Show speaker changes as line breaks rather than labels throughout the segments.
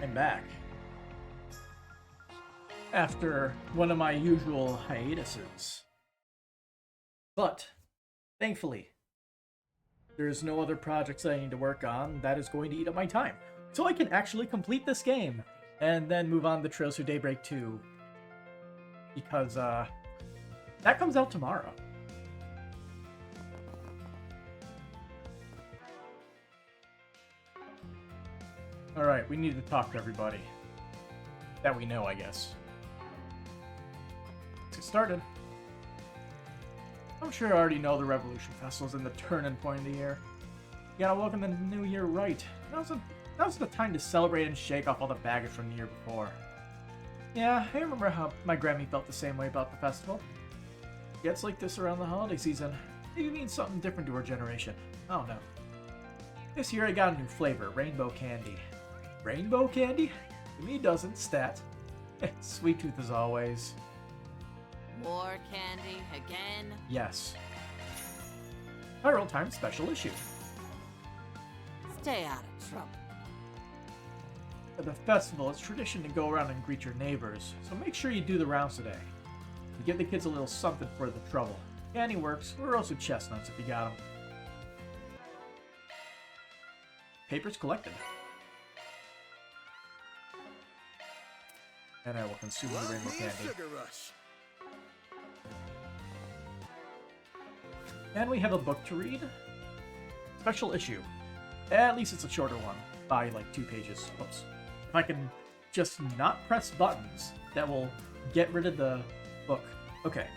I'm back. After one of my usual hiatuses. But, thankfully, there's no other projects that I need to work on that is going to eat up my time. So I can actually complete this game, and then move on to Trails through Daybreak 2. Because, that comes out tomorrow. Alright, we need to talk to everybody. That we know, I guess. Let's get started. I'm sure I already know the Revolution Festival's in the turning point of the year. You gotta welcome the new year right. Now's the time to celebrate and shake off all the baggage from the year before. Yeah, I remember how my Grammy felt the same way about the festival. Gets like this around the holiday season. Maybe it means something different to our generation. I don't know. This year I got a new flavor, rainbow candy. Rainbow candy? To me, doesn't. Stat. Sweet tooth as always.
More candy again?
Yes. Viral Time special issue.
Stay out of trouble.
At the festival, it's tradition to go around and greet your neighbors, so make sure you do the rounds today. You give the kids a little something for the trouble. Candy works, or also chestnuts if you got them. Papers collected. And I will consume the rainbow candy. And we have a book to read. Special issue. At least it's a shorter one, by like 2 pages. Oops. If I can just not press buttons, that will get rid of the book. Okay.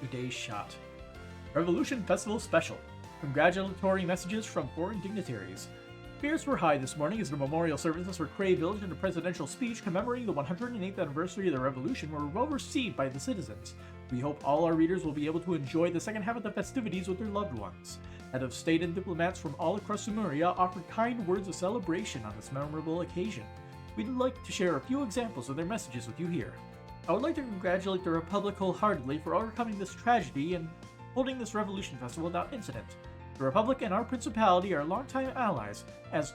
Today's shot. Revolution Festival Special. Congratulatory messages from foreign dignitaries. Spirits were high this morning as the memorial services for Cray Village and a presidential speech commemorating the 108th anniversary of the revolution were well received by the citizens. We hope all our readers will be able to enjoy the second half of the festivities with their loved ones. Head of state and diplomats from all across Sumeria offered kind words of celebration on this memorable occasion. We'd like to share a few examples of their messages with you here. I would like to congratulate the Republic wholeheartedly for overcoming this tragedy and holding this Revolution Festival without incident. The Republic and our Principality are longtime allies, as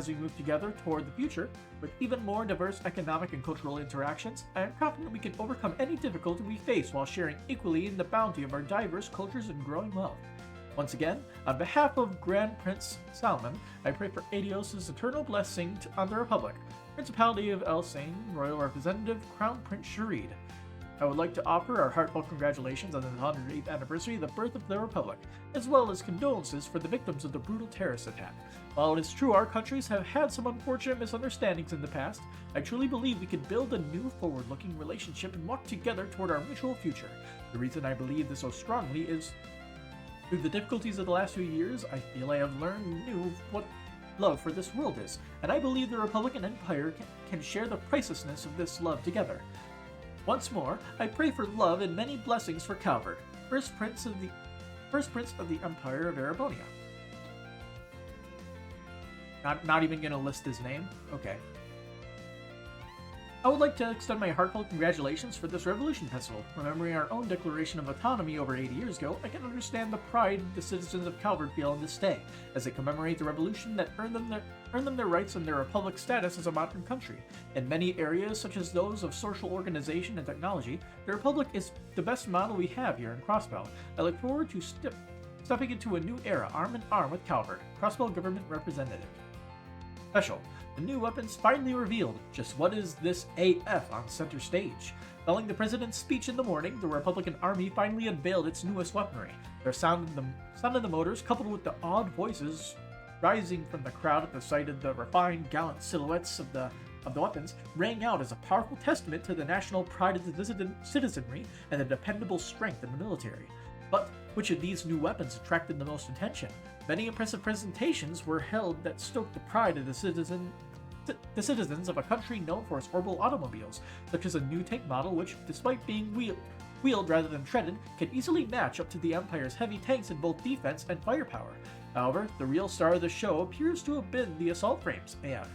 we move together toward the future, with even more diverse economic and cultural interactions, I am confident we can overcome any difficulty we face while sharing equally in the bounty of our diverse cultures and growing wealth. Once again, on behalf of Grand Prince Salman, I pray for Adios' eternal blessing on the Republic, Principality of El Sain, Royal Representative, Crown Prince Sharid. I would like to offer our heartfelt congratulations on the 108th anniversary of the birth of the Republic, as well as condolences for the victims of the brutal terrorist attack. While it is true our countries have had some unfortunate misunderstandings in the past, I truly believe we can build a new forward-looking relationship and walk together toward our mutual future. The reason I believe this so strongly is, through the difficulties of the last few years, I feel I have learned new what love for this world is, and I believe the Republic and Empire can share the pricelessness of this love together. Once more, I pray for love and many blessings for Calvert, first prince of the Empire of Arabonia. Not even gonna list his name? Okay. I would like to extend my heartfelt congratulations for this Revolution Festival. Remembering our own Declaration of Autonomy over 80 years ago, I can understand the pride the citizens of Calvert feel on this day, as they commemorate the revolution that earned them their rights and their republic status as a modern country. In many areas, such as those of social organization and technology, the Republic is the best model we have here in Crossbell. I look forward to stepping into a new era, arm in arm with Calvert, Crossbell Government Representative. Special. The new weapons finally revealed. Just what is this AF on center stage? Following the president's speech in the morning, the Republican Army finally unveiled its newest weaponry. Their sound of the motors, coupled with the awed voices rising from the crowd at the sight of the refined, gallant silhouettes of the weapons, rang out as a powerful testament to the national pride of the citizenry and the dependable strength of the military. But which of these new weapons attracted the most attention? Many impressive presentations were held that stoked the pride of the citizens of a country known for its orbital automobiles, such as a new tank model which, despite being wheeled rather than treaded, can easily match up to the Empire's heavy tanks in both defense and firepower. However, the real star of the show appears to have been the assault frames, and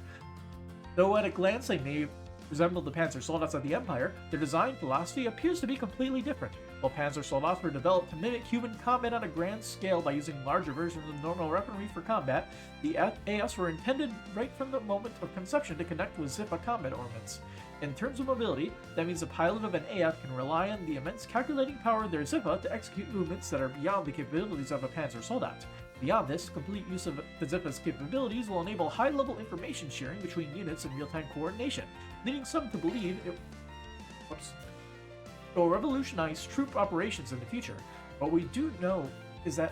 though at a glance they may resemble the Panzer Soldaten of the Empire, their design philosophy appears to be completely different. While Panzer Soldats were developed to mimic human combat on a grand scale by using larger versions of normal weaponry for combat, the AS were intended right from the moment of conception to connect with Zippa combat ornaments. In terms of mobility, that means the pilot of an AF can rely on the immense calculating power of their Zippa to execute movements that are beyond the capabilities of a Panzer Soldat. Beyond this, complete use of the Zippa's capabilities will enable high-level information sharing between units and real-time coordination, leading some to believe it will revolutionize troop operations in the future. What we do know is that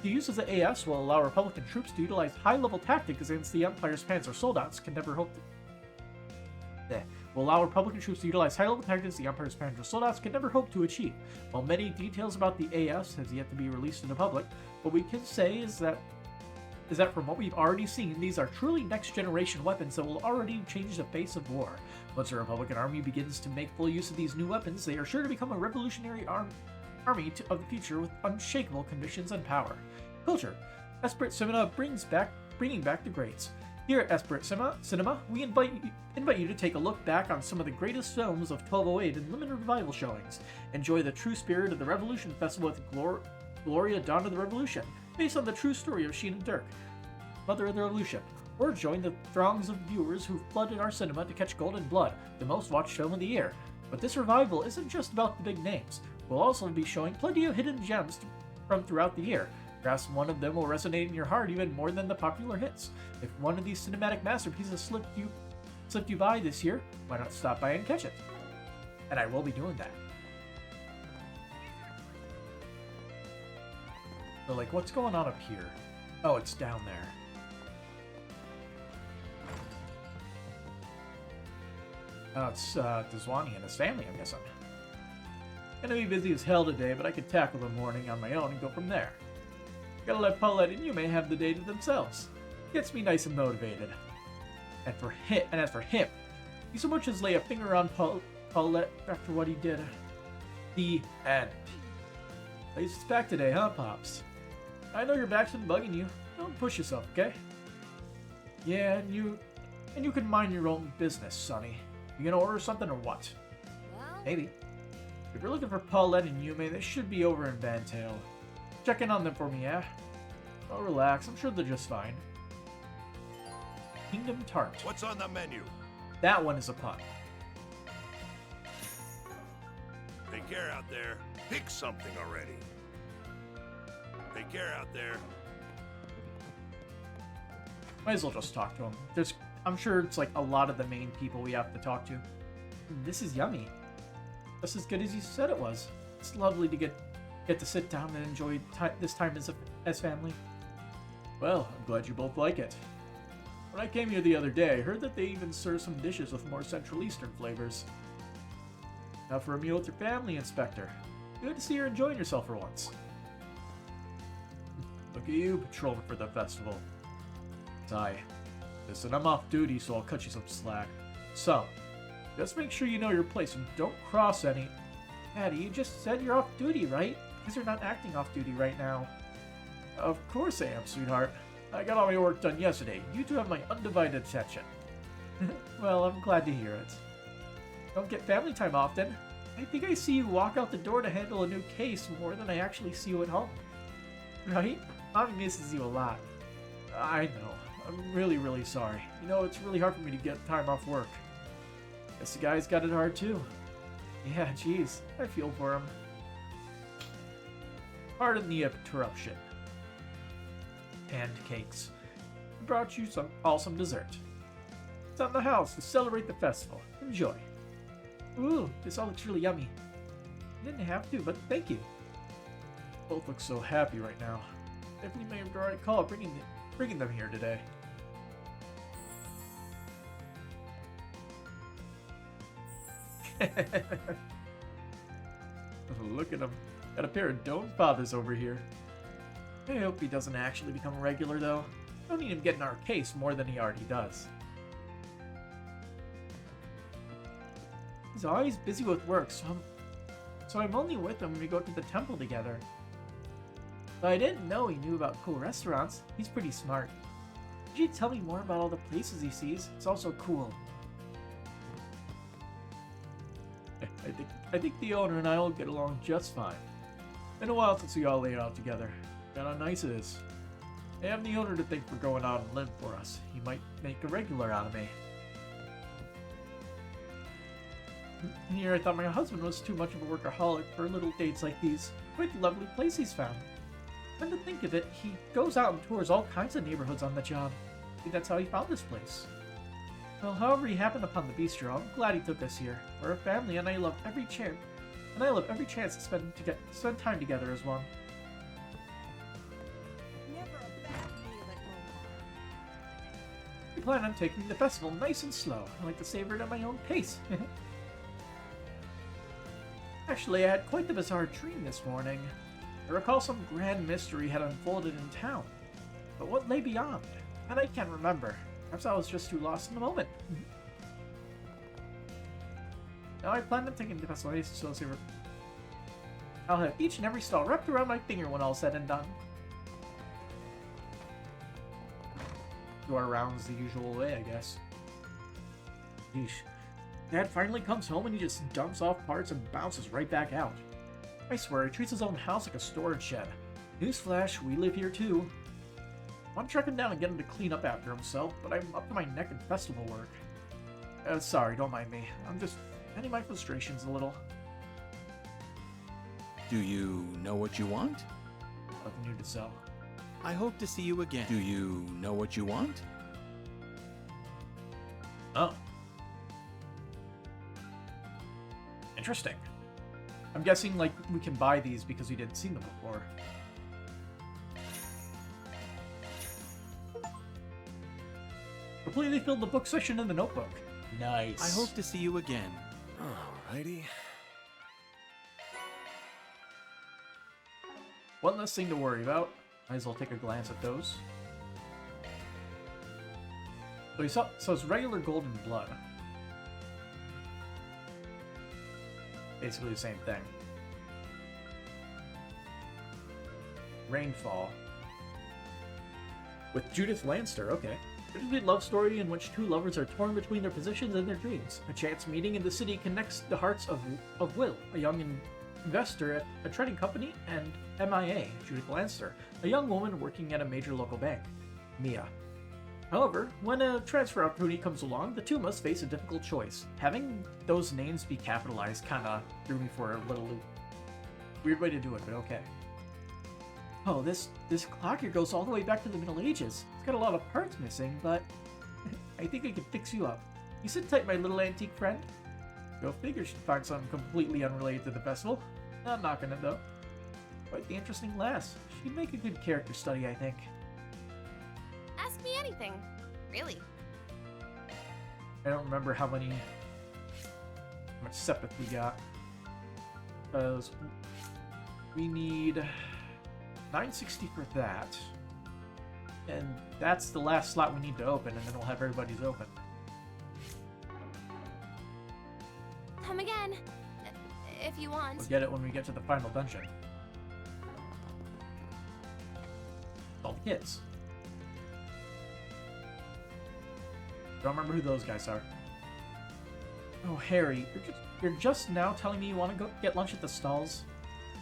the use of the AS will allow Republican troops to utilize high-level tactics against the Empire's Panzer Soldats can never hope to. Will allow Republican troops to utilize high-level tactics the Empire's Panzer Soldats can never hope to achieve. While many details about the AS has yet to be released to the public, what we can say is that from what we've already seen, these are truly next-generation weapons that will already change the face of war. Once the Republican Army begins to make full use of these new weapons, they are sure to become a revolutionary army of the future with unshakable convictions and power. Culture. Esprit Cinema bringing back the greats. Here at Esprit Cinema, we invite you to take a look back on some of the greatest films of 1208 in limited revival showings. Enjoy the true spirit of the Revolution Festival with Gloria Dawn of the Revolution, based on the true story of Sheena Dirk, Mother of the Revolution. Or join the throngs of viewers who flooded our cinema to catch Golden Blood, the most watched film of the year. But this revival isn't just about the big names. We'll also be showing plenty of hidden gems from throughout the year. Perhaps one of them will resonate in your heart even more than the popular hits. If one of these cinematic masterpieces slipped you by this year, why not stop by and catch it? And I will be doing that. So, like, what's going on up here? Oh, it's down there. Oh, it's Dazwani and his family, I'm guessing. Gonna be busy as hell today, but I could tackle the morning on my own and go from there. Gotta let Paulette and Yume have the day to themselves. Gets me nice and motivated. And as for him, he so much as lay a finger on Paulette after what he did. The end. At least it's back today, huh, Pops? I know your back's been bugging you. Don't push yourself, okay? Yeah, and you can mind your own business, Sonny. You gonna order something or what?
Well,
Maybe. If you're looking for Paulette and Yume, they should be over in Vantail. Check in on them for me, yeah? Oh, relax. I'm sure they're just fine. Kingdom Tart.
What's on the menu?
That one is a pun.
Take care out there. Pick something already. Take care out there.
Might as well just talk to him. I'm sure it's like a lot of the main people we have to talk to. This is yummy. Just as good as you said it was. It's lovely to get to sit down and enjoy this time as family. Well, I'm glad you both like it. When I came here the other day, I heard that they even serve some dishes with more Central Eastern flavors. Now for a meal with your family, Inspector. Good to see you're enjoying yourself for once. Look at you, patrolling for the festival. Listen, I'm off duty, so I'll cut you some slack. So, just make sure you know your place and don't cross any... Maddie, you just said you're off duty, right? Because you're not acting off duty right now. Of course I am, sweetheart. I got all my work done yesterday. You two have my undivided attention. Well, I'm glad to hear it. Don't get family time often. I think I see you walk out the door to handle a new case more than I actually see you at home. Right? Mommy misses you a lot. I know. I'm really, really sorry. You know, it's really hard for me to get time off work. Guess the guy's got it hard too. Yeah, jeez. I feel for him. Pardon the interruption. And cakes. I brought you some dessert. It's on the house to celebrate the festival. Enjoy. Ooh, this all looks really yummy. I didn't have to, but thank you. Both look so happy right now. Definitely made the right call bringing them here today. Look at him. Got a pair of dome fathers over here. I hope he doesn't actually become regular, though. Don't need him getting our case more than he already does. He's always busy with work, so I'm only with him when we go to the temple together. But I didn't know he knew about cool restaurants. He's pretty smart. Could you tell me more about all the places he sees? It's also cool. I think I think the owner and I will get along just fine. Been a while since we all laid out together. Got how nice it is. I have the owner to thank for going out on a limb for us. He might make a regular out of me. And here I thought my husband was too much of a workaholic for little dates like these. Quite a lovely place he's found. Come to think of it, he goes out and tours all kinds of neighborhoods on the job. I think that's how he found this place. Well, however he happened upon the bistro, I'm glad he took us here. We're a family, and I love every chance. To spend time together as one.
Never a bad meal at home.
We plan on taking the festival nice and slow. I like to savor it at my own pace. Actually, I had quite the bizarre dream this morning. I recall some grand mystery had unfolded in town. But what lay beyond? And I can't remember. Perhaps I was just too lost in the moment. Now I plan on taking the festival nice and slow savor. I'll have each and every stall wrapped around my finger when all's said and done. Do our rounds the usual way, I guess. Yeesh. Dad finally comes home and he just dumps off parts and bounces right back out. I swear, he treats his own house like a storage shed. Newsflash, we live here too. I want to track him down and get him to clean up after himself, but I'm up to my neck in festival work. Sorry, don't mind me. I'm just venting my frustrations a little.
Do you know what you want?
Nothing new to sell.
I hope to see you again. Do you know what you want?
Oh. Interesting. I'm guessing, like, we can buy these because we didn't see them before. Completely filled the book section in the notebook. Nice.
I hope to see you again.
Alrighty.
One less thing to worry about. Might as well take a glance at those. So it's regular golden blood. Basically the same thing. Rainfall. With Judith Lanster, okay. A complete love story in which two lovers are torn between their positions and their dreams. A chance meeting in the city connects the hearts of Will, a young investor at a trading company, and MIA, Judith Lanster, a young woman working at a major local bank, Mia. However, when a transfer opportunity comes along, the two must face a difficult choice. Having those names be capitalized kinda threw me for a little loop. Weird way to do it, but okay. Oh, this clock here goes all the way back to the Middle Ages. It's got a lot of parts missing, but I think I can fix you up. You sit tight, my little antique friend. Go figure she'd find something completely unrelated to the festival. Not knocking it, though. Quite the interesting lass. She'd make a good character study, I think.
Ask me anything. Really.
I don't remember how much sepith we got. Because we need 960 for that. And that's the last slot we need to open, and then we'll have everybody's open.
Come again. If you want.
We'll get it when we get to the final dungeon. All the kids. Don't remember who those guys are. Oh, Harry, you're just now telling me you want to go get lunch at the stalls?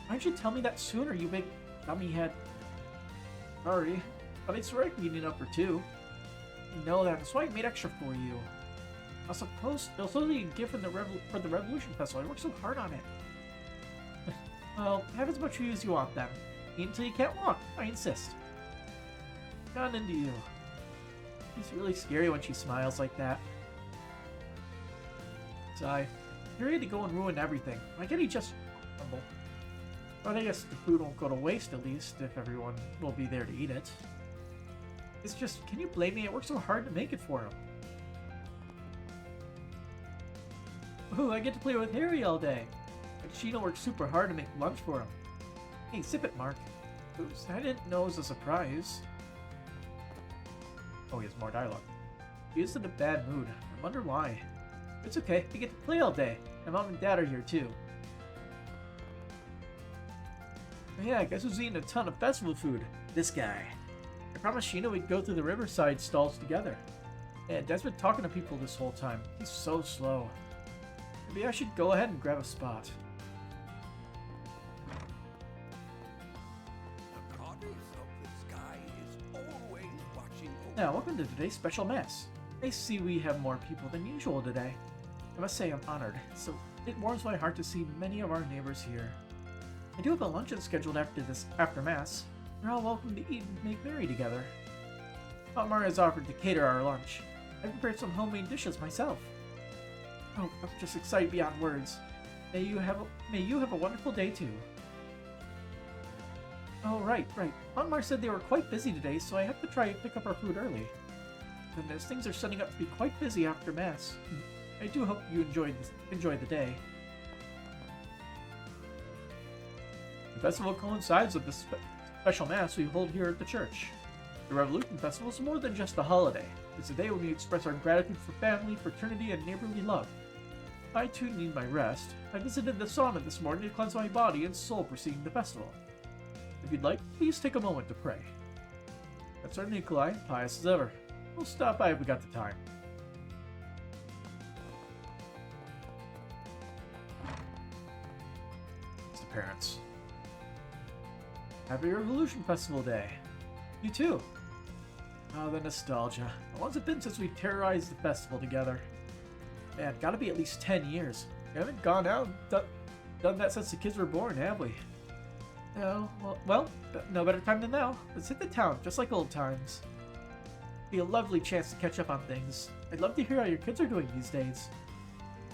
Why didn't you tell me that sooner, you big dummy head? Sorry, but I swear I can eat enough for two. You know that, that's why I made extra for you. I suppose it'll be a gift for the Revolution Festival. I worked so hard on it. Well, have as much food as you want then. Eat until you can't walk. I insist. Gone into you. It's really scary when she smiles like that. Sigh. You're ready to go and ruin everything. Why can't he just humble? But I guess the food won't go to waste, at least, if everyone will be there to eat it. It's just, can you blame me? I worked so hard to make it for him. Ooh, I get to play with Harry all day. But Sheena worked super hard to make lunch for him. Hey, sip it, Mark. Oops, I didn't know it was a surprise. Oh, he has more dialogue. He is in a bad mood. I wonder why. It's okay, we get to play all day. My mom and dad are here too. Oh yeah, guess who's eating a ton of festival food? This guy. I promised Sheena we'd go through the Riverside stalls together. Yeah, Dad's been talking to people this whole time. He's so slow. Maybe I should go ahead and grab a spot.
The goddess of the sky is always watching over.
Now, welcome to today's special mass. I see we have more people than usual today. I must say I'm honored, so it warms my heart to see many of our neighbors here. I do have a luncheon scheduled after mass. You're all welcome to eat and make merry together. Otmar has offered to cater our lunch. I prepared some homemade dishes myself. Oh, I'm just excited beyond words. May you have a wonderful day too. Oh, right. Otmar said they were quite busy today, so I have to try and pick up our food early. Goodness, things are setting up to be quite busy after mass. I do hope you enjoy the day. The festival coincides with the special mass we hold here at the church. The Revolution Festival is more than just a holiday. It's a day when we express our gratitude for family, fraternity, and neighborly love. I too need my rest. I visited the sauna this morning to cleanse my body and soul preceding the festival. If you'd like, please take a moment to pray. That's our Nikolai, pious as ever. We'll stop by if we got the time. It's the parents. Happy Revolution Festival Day. You too. Oh, the nostalgia. How long's it been since we've terrorized the festival together? Man, gotta be at least 10 years. We haven't gone out and done that since the kids were born, have we? No, well, no better time than now. Let's hit the town, just like old times. Be a lovely chance to catch up on things. I'd love to hear how your kids are doing these days.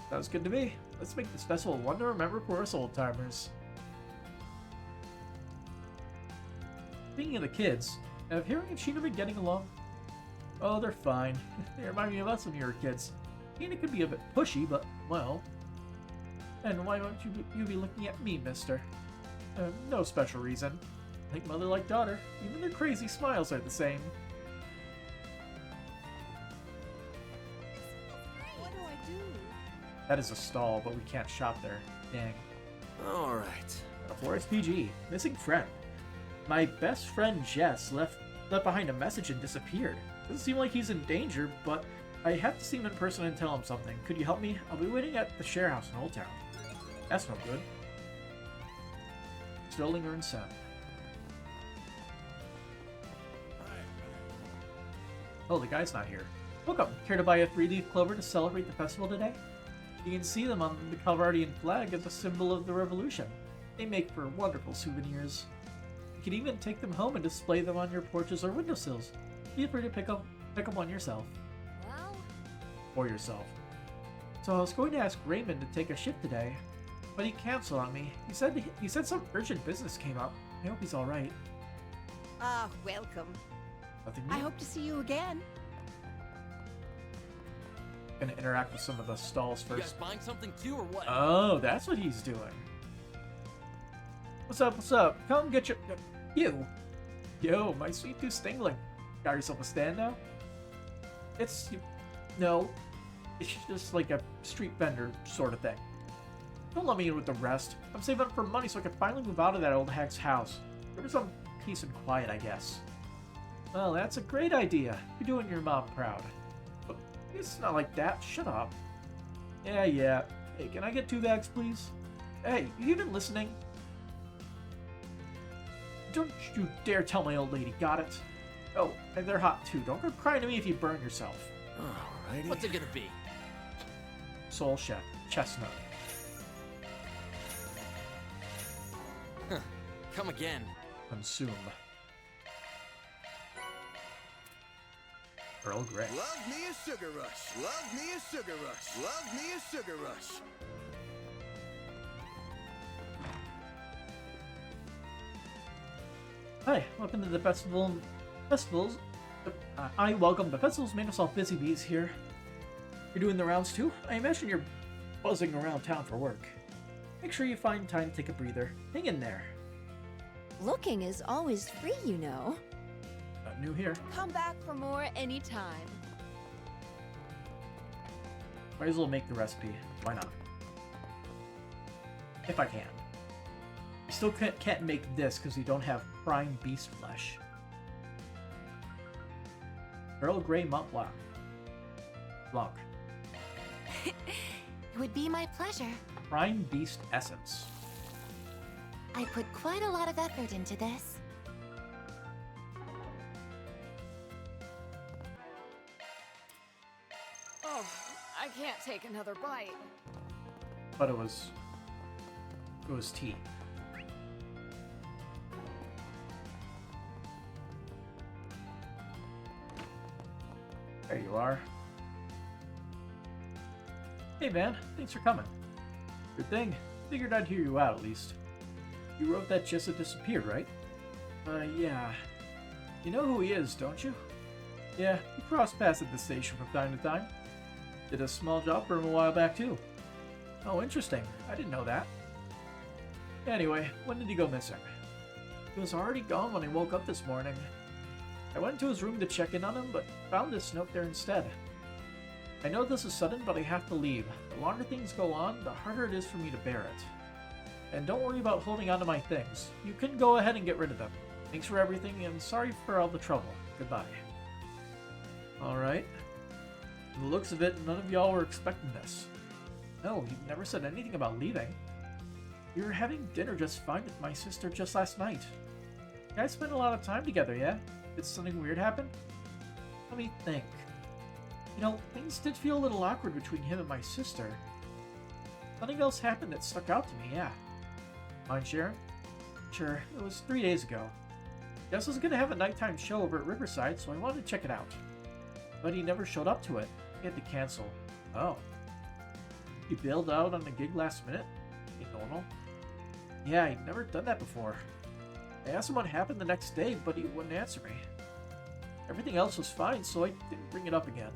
Sounds good to me. Let's make this festival one to remember for us old timers. Speaking of the kids, have Harry and Sheena been getting along? Oh, they're fine. They remind me of us when we were kids. Sheena could be a bit pushy, but, well... And why won't you be looking at me, mister? No special reason. Like mother, like daughter. Even their crazy smiles are the same.
What do I do?
That is a stall, but we can't shop there. Dang.
Alright.
Forest PG. Missing friend. My best friend Jess left behind a message and disappeared. Doesn't seem like he's in danger, but I have to see him in person and tell him something. Could you help me? I'll be waiting at the share house in Old Town. That's no good. Sterlinger and Sam. Oh, the guy's not here. Welcome. Care to buy a 3-leaf clover to celebrate the festival today? You can see them on the Calvardian flag as a symbol of the revolution. They make for wonderful souvenirs. You can even take them home and display them on your porches or windowsills. Feel free to pick up one yourself.
Well,
Or yourself. So I was going to ask Raymond to take a shift today, but he canceled on me. He said some urgent business came up. I hope he's all right.
Ah, welcome.
Nothing new.
I hope to see you again.
Gonna interact with some of the stalls
You guys
first.
buying something too, or what?
Oh, that's what he's doing. What's up? What's up? Come get your... You. Yo, my sweet tooth Stingling. Got yourself a stand now? It's... No. It's just like a street vendor sort of thing. Don't let me in with the rest. I'm saving up for money so I can finally move out of that old hag's house. Give her some peace and quiet, I guess. Well, that's a great idea. You're doing your mom proud. But it's not like that. Shut up. Yeah. Hey, can I get 2 bags, please? Hey, you even listening? Don't you dare tell my old lady, got it? Oh, and they're hot too. Don't go crying to me if you burn yourself.
Alrighty. What's it gonna be?
Soul Chef, Chestnut.
Come again.
Consume. Earl Grey.
Love me a sugar rush. Love me a sugar rush. Love me a sugar rush.
Hi, welcome to the festivals. I welcome the festivals made us all busy bees here. You're doing the rounds too? I imagine you're buzzing around town for work. Make sure you find time to take a breather. Hang in there.
Looking is always free, you know.
Not new here.
Come back for more anytime.
Might as well make the recipe. Why not? If I can. I still can't make this because we don't have prime beast flesh. Earl Grey Mont Blanc.
It would be my pleasure.
Prime Beast Essence.
I put quite a lot of effort into this.
Oh, I can't take another bite.
But it was tea. There you are. Hey man, thanks for coming. Good thing. Figured I'd hear you out at least. You wrote that Jessa disappeared, right? Yeah. You know who he is, don't you? Yeah, we crossed paths at the station from time to time. Did a small job for him a while back too. Oh, interesting. I didn't know that. Anyway, when did he go missing? He was already gone when I woke up this morning. I went to his room to check in on him, but found this note there instead. I know this is sudden, but I have to leave. The longer things go on, the harder it is for me to bear it. And don't worry about holding on to my things. You can go ahead and get rid of them. Thanks for everything, and sorry for all the trouble. Goodbye. Alright. From the looks of it, none of y'all were expecting this. No, you never said anything about leaving. You were having dinner just fine with my sister just last night. You guys spent a lot of time together, yeah? Did something weird happen? Let me think. You know, things did feel a little awkward between him and my sister. Something else happened that stuck out to me, yeah. Mind sharing? Sure, it was 3 days ago. Jess was gonna have a nighttime show over at Riverside, so I wanted to check it out. But he never showed up to it. He had to cancel. Oh. He bailed out on the gig last minute? Ain't normal. Yeah, he'd never done that before. I asked him what happened the next day, but he wouldn't answer me. Everything else was fine, so I didn't bring it up again.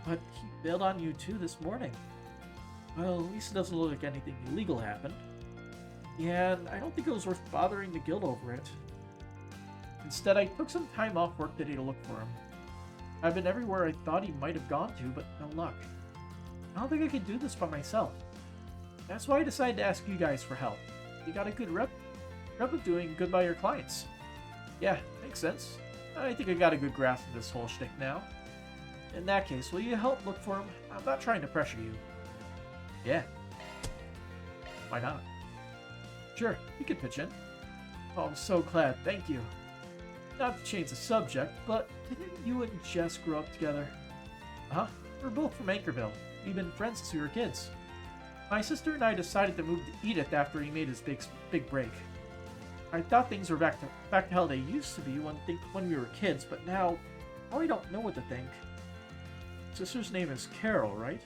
But he bailed on you too this morning. Well, at least it doesn't look like anything illegal happened. Yeah, and I don't think it was worth bothering the guild over it. Instead, I took some time off work today to look for him. I've been everywhere I thought he might have gone to, but no luck. I don't think I could do this by myself. That's why I decided to ask you guys for help. You got a good rep of doing good by your clients. Yeah, makes sense. I think I got a good grasp of this whole shtick now. In that case, will you help look for him? I'm not trying to pressure you. Yeah. Why not? Sure, you can pitch in. Oh, I'm so glad, thank you. Not to change the subject, but didn't you and Jess grow up together? Uh-huh, we're both from Anchorville. We've been friends since we were kids. My sister and I decided to move to Edith after he made his big break. I thought things were back to how they used to be when we were kids, but now I don't know what to think. Sister's name is Carol, right?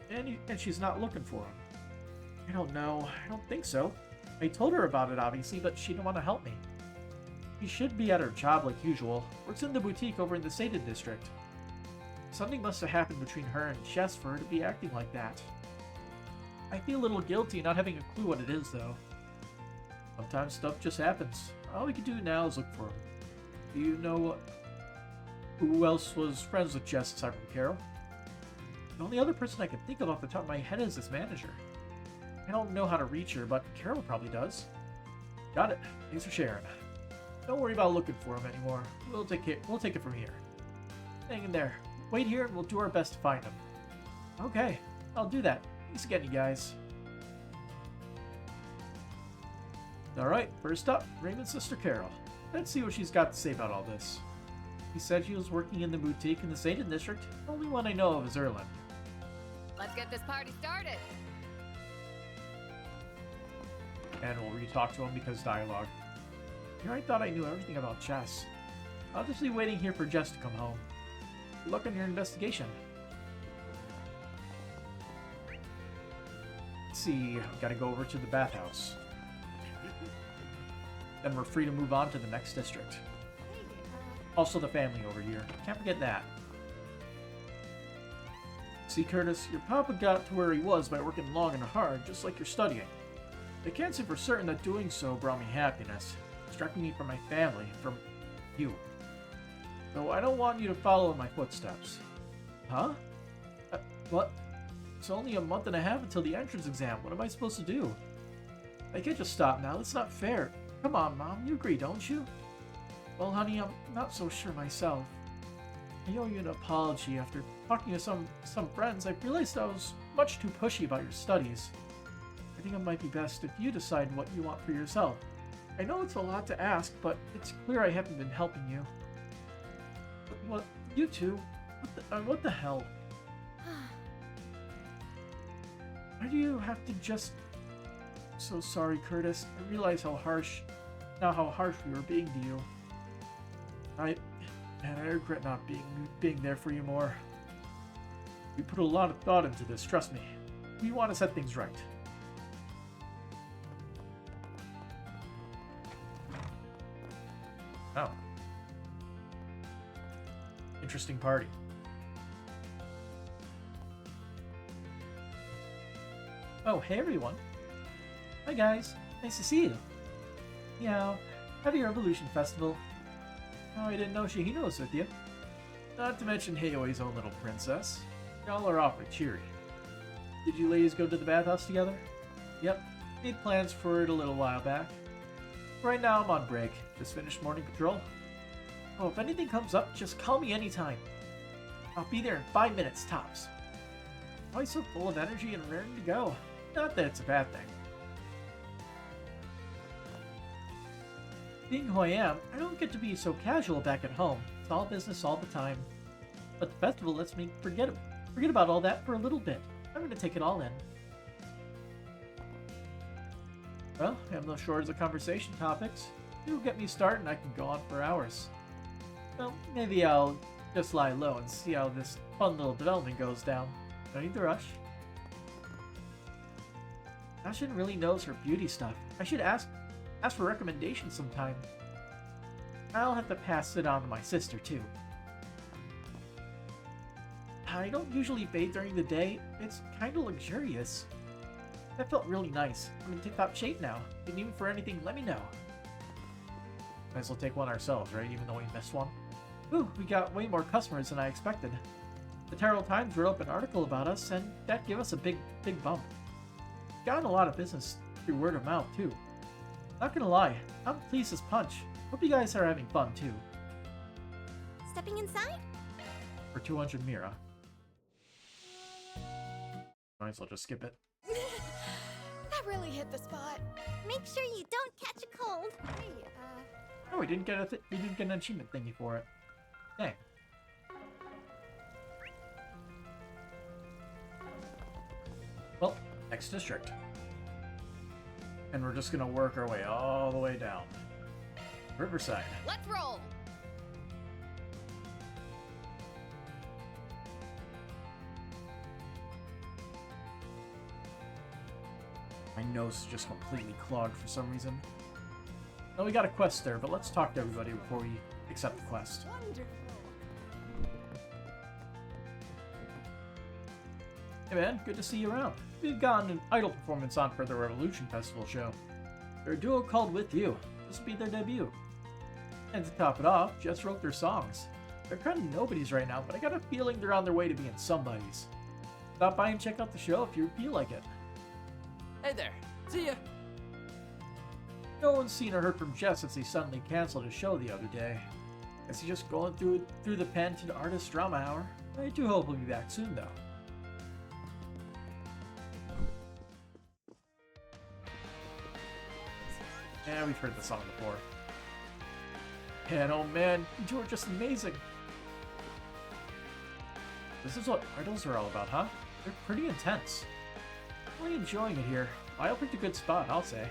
And she's not looking for him. I don't know. I don't think so. I told her about it, obviously, but she didn't want to help me. She should be at her job like usual. Works in the boutique over in the Sated district. Something must have happened between her and Jess for her to be acting like that. I feel a little guilty not having a clue what it is, though. Sometimes stuff just happens. All we can do now is look for him. Do you know who else was friends with Jess aside from Carol? The only other person I can think of off the top of my head is this manager. I don't know how to reach her, but Carol probably does. Got it. Thanks for sharing. Don't worry about looking for him anymore. We'll take it from here. Hang in there. Wait here and we'll do our best to find him. Okay, I'll do that. Thanks again, you guys. Alright, first up, Raymond's sister Carol. Let's see what she's got to say about all this. He said she was working in the boutique in the Satan district. The only one I know of is Erland.
Let's get this party started.
And we'll re-talk to him because dialogue. Here I thought I knew everything about Jess. I'll just be waiting here for Jess to come home. Good luck on your investigation. Let's see, I've got to go over to the bathhouse. Then we're free to move on to the next district. Also the family over here. Can't forget that. See, Curtis, your papa got to where he was by working long and hard, just like you're studying. I can't say for certain that doing so brought me happiness, distracting me from my family, from you. Though I don't want you to follow in my footsteps. Huh? What? It's only a month and a half until the entrance exam. What am I supposed to do? I can't just stop now. That's not fair. Come on, Mom. You agree, don't you? Well, honey, I'm not so sure myself. I owe you an apology. After talking to some friends, I realized I was much too pushy about your studies. I think it might be best if you decide what you want for yourself. I know it's a lot to ask, but it's clear I haven't been helping you. But what? You two? What the hell? Why do you have to just... So sorry, Curtis. I realize how harsh we were being to you. I regret not being there for you more. We put a lot of thought into this, trust me. We want to set things right. Oh. Interesting party. Oh, hey everyone. Hi guys. Nice to see you. Yeah, happy Revolution Festival. Oh, I didn't know Shahina was with you. Not to mention Hayoi's own little princess. Y'all are awfully cheery. Did you ladies go to the bathhouse together? Yep, made plans for it a little while back. Right now I'm on break. Just finished morning patrol. Oh, if anything comes up, just call me anytime. I'll be there in 5 minutes tops. Always so full of energy and raring to go. Not that it's a bad thing. Being who I am, I don't get to be so casual back at home. It's all business all the time. But the festival lets me forget about all that for a little bit. I'm gonna take it all in. Well, I have no shortage of conversation topics. You get me started and I can go on for hours. Well, maybe I'll just lie low and see how this fun little development goes down. No need to rush. Ashen really knows her beauty stuff. I should ask for recommendations sometime. I'll have to pass it on to my sister, too. I don't usually bathe during the day. It's kind of luxurious. That felt really nice. I'm in tip-top shape now. If you need me for anything, let me know. Might as well take one ourselves, right? Even though we missed one. Ooh, we got way more customers than I expected. The Terrell Times wrote up an article about us, and that gave us a big bump. Gotten a lot of business through word of mouth, too. Not gonna lie, I'm pleased as punch. Hope you guys are having fun, too.
Stepping inside?
For 200 Mira. Might as well just skip it.
That really hit the spot.
Make sure you don't catch a cold.
Hey,
Oh, we didn't get an achievement thingy for it. Dang. Well, next district. And we're just gonna work our way all the way down. Riverside.
let's roll.
My nose is just completely clogged for some reason. No, we got a quest there, but let's talk to everybody before we accept the quest. Hey man, good to see you around. We've gotten an idol performance on for the Revolution Festival show. They're a duo called With You. This will be their debut. And to top it off, Jess wrote their songs. They're kind of nobodies right now, but I got a feeling they're on their way to being somebodies. Stop by and check out the show if you feel like it.
Hey there. See ya.
No one's seen or heard from Jess since he suddenly canceled his show the other day. Guess he's just going through the pen to the artist drama hour. I do hope he'll be back soon, though. Yeah, we've heard the song before. And oh man, you two are just amazing. This is what idols are all about, huh? They're pretty intense. Really enjoying it here. I picked a good spot, I'll say.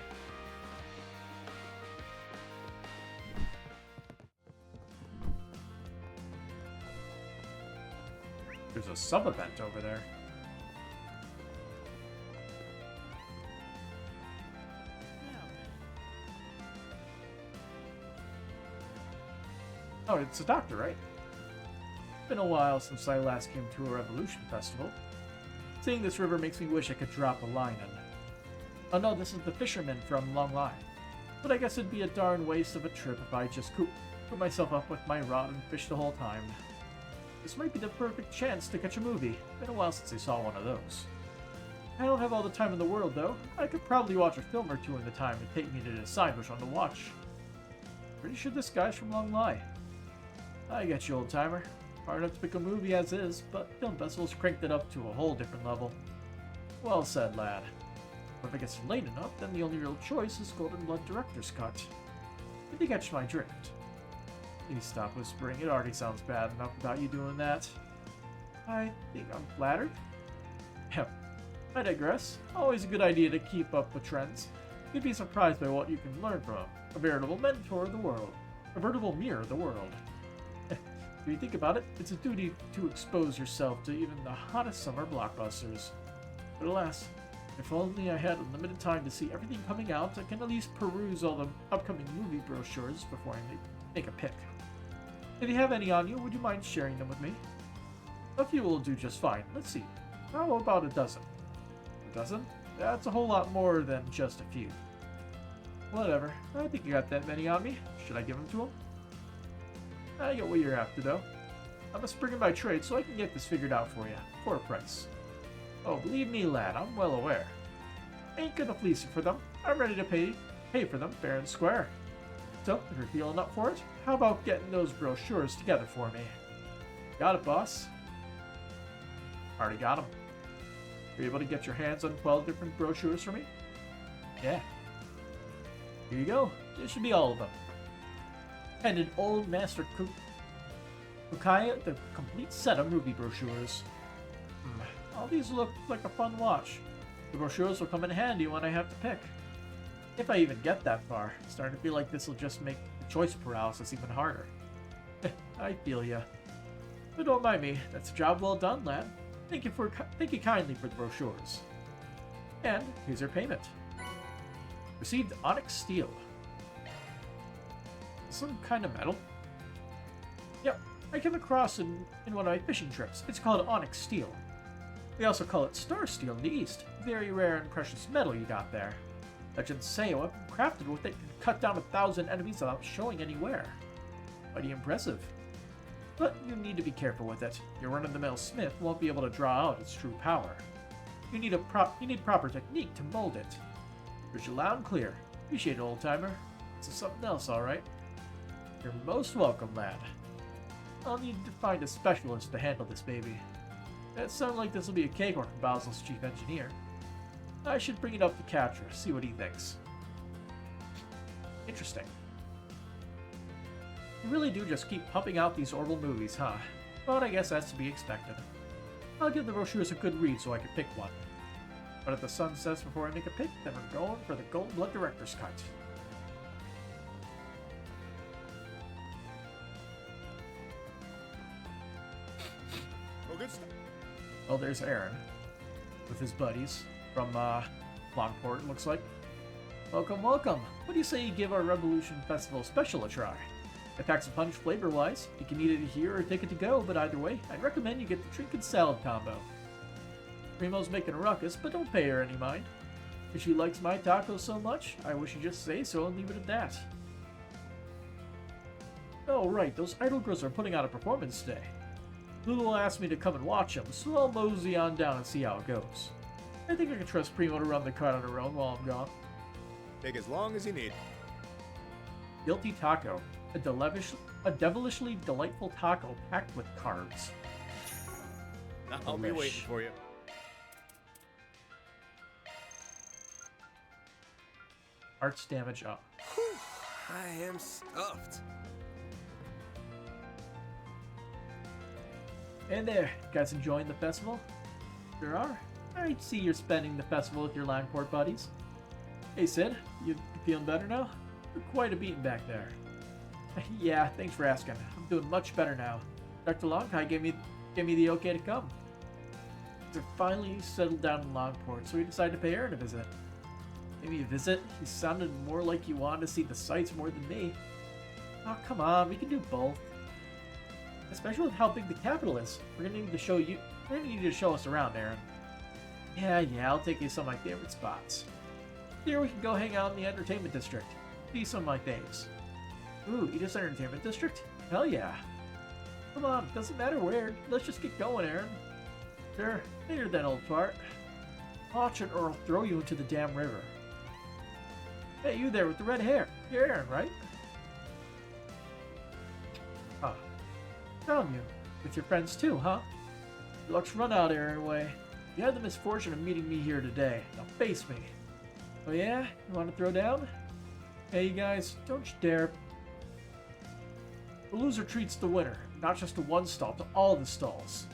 There's a sub-event over there. Oh, it's a doctor, right? It's been a while since I last came to a Revolution Festival. Seeing this river makes me wish I could drop a line in. Oh no, this is the fisherman from Long Lai. But I guess it'd be a darn waste of a trip if I just put myself up with my rod and fish the whole time. This might be the perfect chance to catch a movie. Been a while since I saw one of those. I don't have all the time in the world, though. I could probably watch a film or two in the time it'd take me to decide which one to watch. Pretty sure this guy's from Long Lai. I get you, old-timer. Hard enough to pick a movie as is, but film festivals cranked it up to a whole different level. Well said, lad. But if it gets late enough, then the only real choice is Golden Blood Director's Cut. Did you catch my drift? Please stop whispering. It already sounds bad enough without you doing that. I think I'm flattered. Yep. I digress. Always a good idea to keep up with trends. You'd be surprised by what you can learn from a veritable mentor of the world. A veritable mirror of the world. If you think about it, it's a duty to expose yourself to even the hottest summer blockbusters. But alas, if only I had unlimited time to see everything coming out, I can at least peruse all the upcoming movie brochures before I make a pick. If you have any on you, would you mind sharing them with me? A few will do just fine. Let's see. How about a dozen? A dozen? That's a whole lot more than just a few. Whatever. I think you got that many on me. Should I give them to him? I get what you're after, though. I'm a Spriggan by trade, so I can get this figured out for you. For a price. Oh, believe me, lad, I'm well aware. Ain't gonna fleece you for them. I'm ready to pay for them fair and square. So, if you're feeling up for it, how about getting those brochures together for me? Got it, boss? Already got them. Were you able to get your hands on 12 different brochures for me? Yeah. Here you go. This should be all of them. And an old Master Kukaya, the complete set of movie brochures. All these look like a fun watch. The brochures will come in handy when I have to pick. If I even get that far. It's starting to feel like this will just make the choice paralysis even harder. I feel ya. But don't mind me. That's a job well done, lad. Thank you kindly for the brochures. And here's your payment. Received onyx steel. Some kind of metal? Yep, I came across in one of my fishing trips. It's called onyx steel. We also call it star steel in the East. Very rare and precious metal you got there. Legends say a weapon crafted with it can cut down 1,000 enemies without showing anywhere. Mighty impressive. But you need to be careful with it. Your run-of-the-mill smith won't be able to draw out its true power. You need proper technique to mold it. Heard you loud and clear. Appreciate it, old-timer. This is something else, alright? You're most welcome, lad. I'll need to find a specialist to handle this baby. It sounds like this will be a cakewalk for Basil's chief engineer. I should bring it up to Catcher, see what he thinks. Interesting. You really do just keep pumping out these Orbital movies, huh? But I guess that's to be expected. I'll give the brochures a good read so I can pick one. But if the sun sets before I make a pick, then we're going for the Golden Blood Director's Cut.
Well, good stuff.
Well, there's Aaron with his buddies from Longport, it looks like. Welcome, welcome. What do you say you give our Revolution Festival special a try? It packs a punch flavor-wise. You can eat it here or take it to go, but either way, I'd recommend you get the drink and salad combo. Primo's making a ruckus, but don't pay her any mind. If she likes my tacos so much, I wish she'd just say so and leave it at that. Oh right, those idol girls are putting on a performance today. Lulu asked me to come and watch them, so I'll mosey on down and see how it goes. I think I can trust Primo to run the cart on her own while I'm gone.
Take as long as you need.
Guilty Taco. A devilishly delightful taco packed with carbs.
I'll be waiting for you.
Arts damage up.
I am stuffed.
Hey there, guys enjoying the festival? Sure are. I see you're spending the festival with your Landport buddies. Hey Sid, you feeling better now? You're quite a beating back there. Yeah, thanks for asking. I'm doing much better now. Dr. Longkai gave me the okay to come. They're finally settled down in Longport, so we decided to pay Aaron a visit. Maybe a visit? You sounded more like you wanted to see the sights more than me. Oh, come on, we can do both. Especially with how big the capital is. We're gonna need to show us around, Aaron. Yeah, I'll take you to some of my favorite spots. Here we can go hang out in the entertainment district. See some of my faves. Ooh, Edith's entertainment district? Hell yeah. Come on, doesn't matter where. Let's just get going, Aaron. Sure, later then, old fart. Watch it or I'll throw you into the damn river. Hey, you there with the red hair. You're Aaron, right? Found you. With your friends too, huh? Luck's run out, Aaron way. You had the misfortune of meeting me here today. Now face me. Oh yeah? You want to throw down? Hey, you guys, don't you dare. The loser treats the winner, not just to one stall, to all the stalls.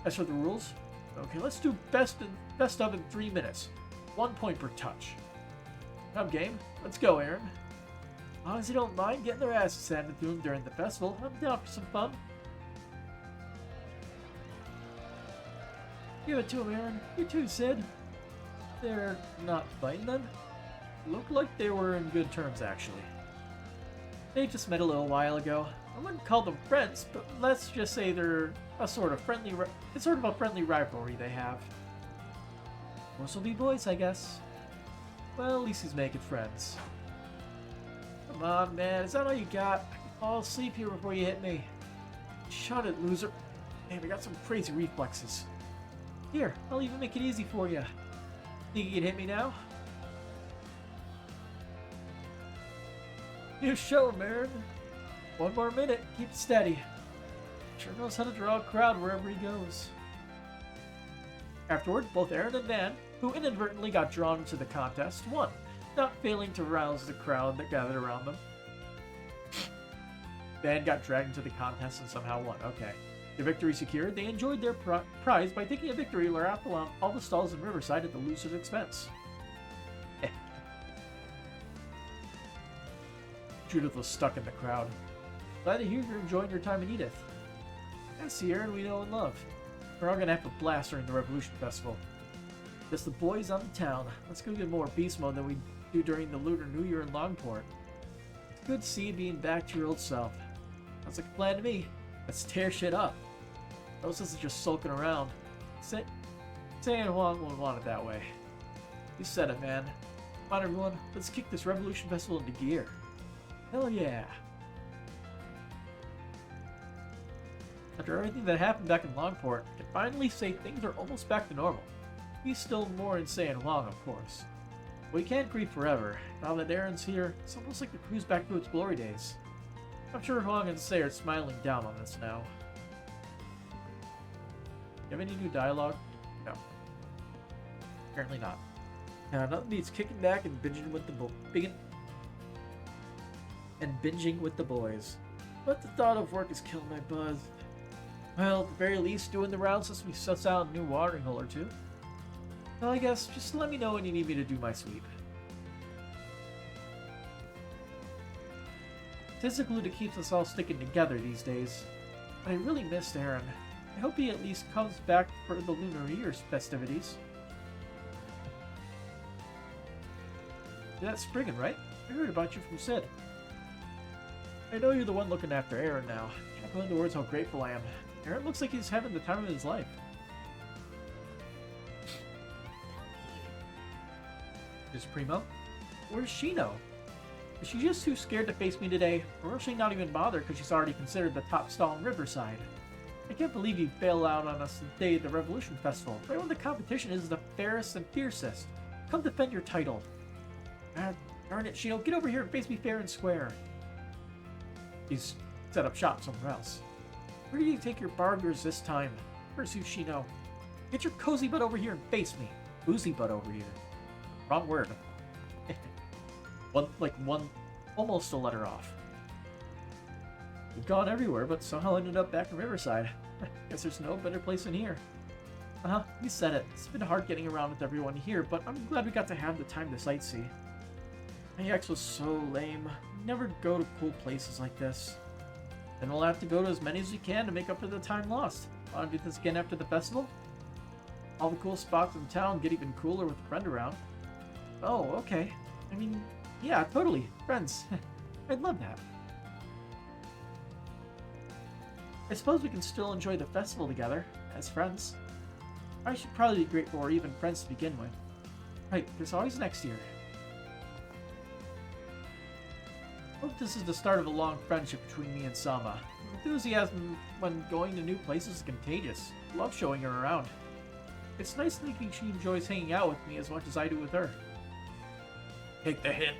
As for the rules, okay, let's do best of in 3 minutes. 1 point per touch. I'm game. Let's go, Aaron. As long as you don't mind getting their asses handed to them during the festival, I'm down for some fun. Give it to him, Aaron. You too, Sid. They're not fighting then? Looked like they were in good terms, actually. They just met a little while ago. I wouldn't call them friends, but let's just say they're a sort of a friendly rivalry they have. Those will be boys, I guess. Well, at least he's making friends. Come on, man. Is that all you got? I can fall asleep here before you hit me. Shut it, loser. Man, we got some crazy reflexes. Here, I'll even make it easy for you. Think you can hit me now? You show him, Aaron. 1 more minute. Keep it steady. Sure knows how to draw a crowd wherever he goes. Afterward, both Aaron and Van, who inadvertently got drawn into the contest, won, not failing to rouse the crowd that gathered around them. Van got dragged into the contest and somehow won. Okay. The victory secured, they enjoyed their prize by taking a victory lap around all the stalls in Riverside at the loser's expense. Judith was stuck in the crowd. Glad to hear you're enjoying your time in Edith. That's the Aaron we know and love. We're all gonna have a blast during the Revolution Festival. Just the boys on the town. Let's go get more beast mode than we do during the Lunar New Year in Longport. It's good to see you being back to your old self. Sounds like a plan to me. Let's tear shit up. Those isn't just sulking around. Saying Huang won't want it that way. You said it, man. Come on, everyone. Let's kick this Revolution Festival into gear. Hell yeah. After everything that happened back in Longport, I can finally say things are almost back to normal. He's still more insane and Huang, of course. But we can't grieve forever. Now that Aaron's here, it's almost like the crew's back to its glory days. I'm sure Huang and Say are smiling down on us now. You have any new dialogue? No. Apparently not. Now, nothing beats kicking back and binging with the boys. But the thought of work is killing my buzz. Well, at the very least, doing the rounds lets me suss out a new watering hole or two. Well, I guess just let me know when you need me to do my sweep. It's the glue that keeps us all sticking together these days. But I really missed Aaron. I hope he at least comes back for the Lunar New Year's festivities. That's Spriggan, right? I heard about you from Sid. I know you're the one looking after Aaron now. Can't put into words how grateful I am. Aaron looks like he's having the time of his life. Is Primo? Where's Shino? Is she just too scared to face me today, or will she not even bother because she's already considered the top stall in Riverside? I can't believe you bailed out on us the day of the Revolution Festival, right when the competition is the fairest and fiercest. Come defend your title. Darn it, Shino, get over here and face me fair and square. He's set up shop somewhere else. Where do you take your bargers this time? Pursued Shino. Get your cozy butt over here and face me. Boozy butt over here. Wrong word. one, almost a letter off. We've gone everywhere, but somehow ended up back in Riverside. Guess there's no better place than here. You said it. It's been hard getting around with everyone here, but I'm glad we got to have the time to sightsee. AX was so lame. We never go to cool places like this. Then we'll have to go to as many as we can to make up for the time lost. Want to do this again after the festival? All the cool spots in town get even cooler with a friend around. Oh, okay. I mean, yeah, totally. Friends. I'd love that. I suppose we can still enjoy the festival together, as friends. I should probably be grateful we're even friends to begin with. Right, there's always next year. Hope this is the start of a long friendship between me and Sama. Enthusiasm when going to new places is contagious. Love showing her around. It's nice thinking she enjoys hanging out with me as much as I do with her. Take the hint.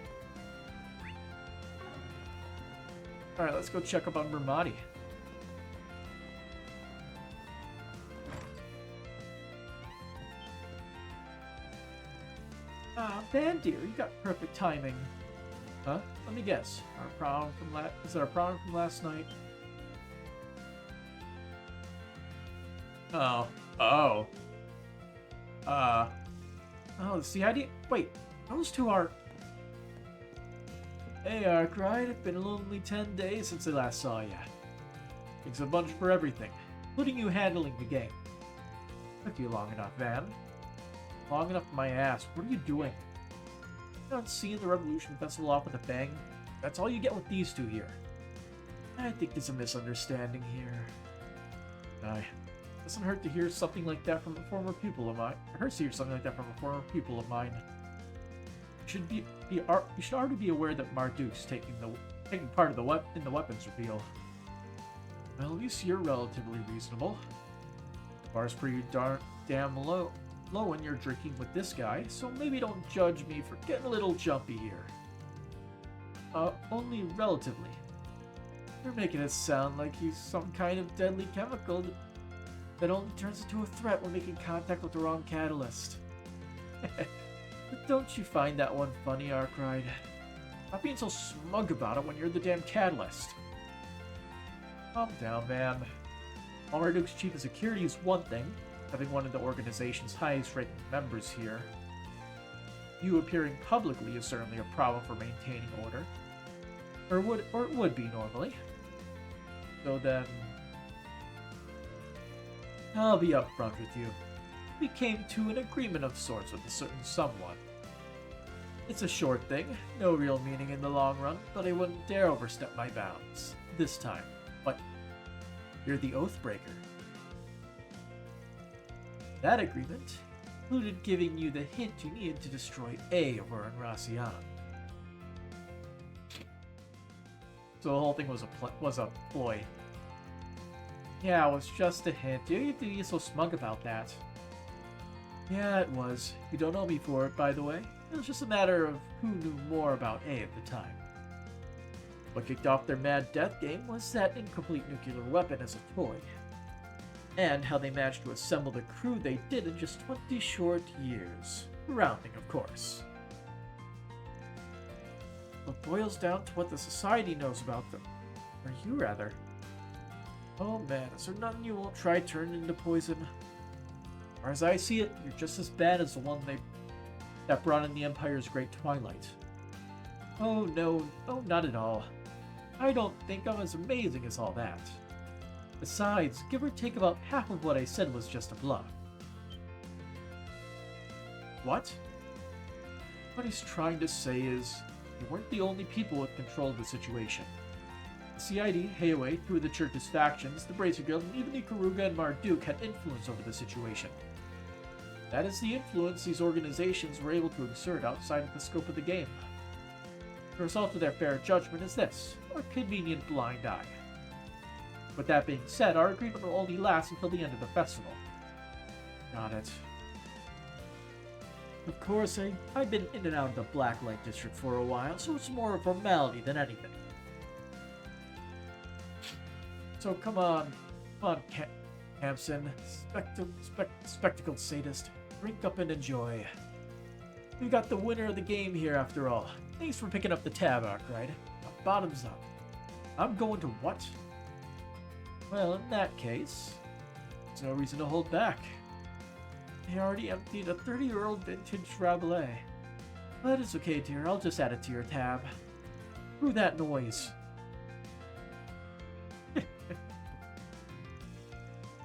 Alright, let's go check up on Murmati. Van, dear, you got perfect timing. Huh? Let me guess. Is it our prom from last night? Oh. Oh. Oh, the CID? Wait, those two are... Hey, Arkwright, it's been a lonely 10 days since I last saw ya. Thanks a bunch for everything, including you handling the game. Took you long enough, Van. Long enough for my ass. What are you doing? You not seeing the Revolution Festival off with a bang? That's all you get with these two here. I think there's a misunderstanding here. Doesn't hurt to hear something like that from a former pupil of mine. It hurts to hear something like that from a former pupil of mine. You should already be aware that Marduk's taking part of in the weapons reveal. Well, at least you're relatively reasonable. The bar's pretty damn low when you're drinking with this guy, so maybe don't judge me for getting a little jumpy here. Only relatively. You're making it sound like he's some kind of deadly chemical that only turns into a threat when making contact with the wrong catalyst. But don't you find that one funny, Arkwright? Stop being so smug about it when you're the damn catalyst. Calm down, man. While Marduk's chief of security is one thing, having one of the organization's highest-ranking members here, you appearing publicly is certainly a problem for maintaining order. Or it would be normally. So then... I'll be upfront with you. We came to an agreement of sorts with a certain someone. It's a short thing, no real meaning in the long run, but I wouldn't dare overstep my bounds. This time. But you're the Oathbreaker. That agreement included giving you the hint you needed to destroy A over in Racian. So the whole thing was a ploy. Yeah, it was just a hint. You have to be so smug about that. Yeah, it was. You don't know me for it, by the way. It was just a matter of who knew more about A at the time. What kicked off their mad death game was that incomplete nuclear weapon as a toy. And how they managed to assemble the crew they did in just 20 short years. Rounding, of course. It boils down to what the society knows about them. Or you, rather. Oh man, is there nothing you won't try turning into poison? Or as I see it, you're just as bad as the one that brought in the Empire's Great Twilight. Oh no, not at all. I don't think I'm as amazing as all that. Besides, give or take about half of what I said was just a bluff. What? What he's trying to say is, you weren't the only people with control of the situation. The CID, Heiwei, through the Church's factions, the Bracer Guild, and even the Karuga and Marduk had influence over the situation. That is the influence these organizations were able to exert outside of the scope of the game. The result of their fair judgment is this, a convenient blind eye. With that being said, our agreement will only last until the end of the festival. Got it. Of course, I've been in and out of the Blacklight District for a while, so it's more a formality than anything. So come on, Hampson, spectacled sadist, drink up and enjoy. We got the winner of the game here after all. Thanks for picking up the tab, Arkwright. Now, bottoms up. I'm going to what? Well, in that case, there's no reason to hold back. I already emptied a 30-year-old vintage Rabelais. But it's okay, dear. I'll just add it to your tab. Screw that noise.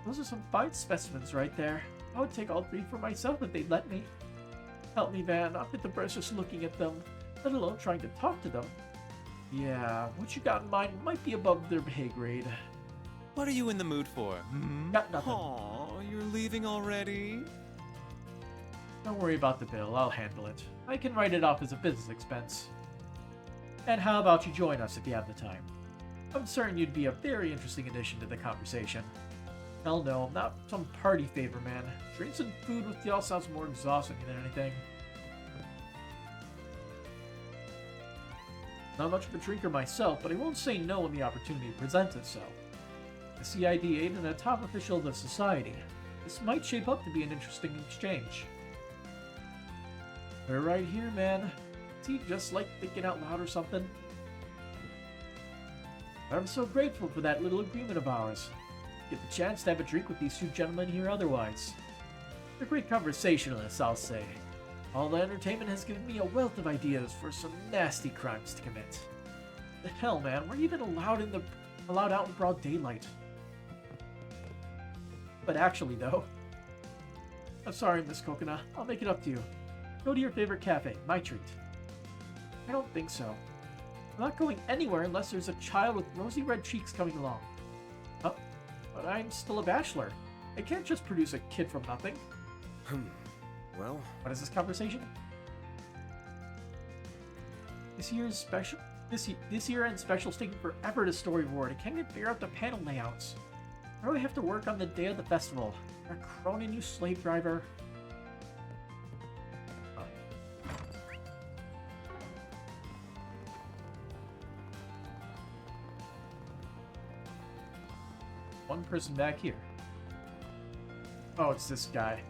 Those are some fine specimens right there. I would take all three for myself if they'd let me. Help me, Van. I'll hit the birds just looking at them, let alone trying to talk to them. Yeah, what you got in mind might be above their pay grade.
What are you in the mood for?
Got nothing.
Aw, you're leaving already?
Don't worry about the bill. I'll handle it. I can write it off as a business expense. And how about you join us if you have the time? I'm certain you'd be a very interesting addition to the conversation. Hell no, I'm not some party favor, man. Drinks and food with y'all sounds more exhausting than anything. Not much of a drinker myself, but I won't say no when the opportunity presents itself. The CID aid and a top official of the society. This might shape up to be an interesting exchange. We're right here, man. Is he just like thinking out loud or something? I'm so grateful for that little agreement of ours. Get the chance to have a drink with these two gentlemen here otherwise. They're great conversationalists, I'll say. All the entertainment has given me a wealth of ideas for some nasty crimes to commit. The hell, man, we're even allowed out in broad daylight. But actually, though, I'm sorry, Miss Coconut. I'll make it up to you. Go to your favorite cafe, my treat. I don't think so. I'm not going anywhere unless there's a child with rosy red cheeks coming along. Oh, but I'm still a bachelor. I can't just produce a kid from nothing.
Well,
What is this conversation? This year's special's taking forever to storyboard. I can't even figure out the panel layouts. I really have to work on the day of the festival. A Cronin, you slave driver. One person back here. Oh, it's this guy.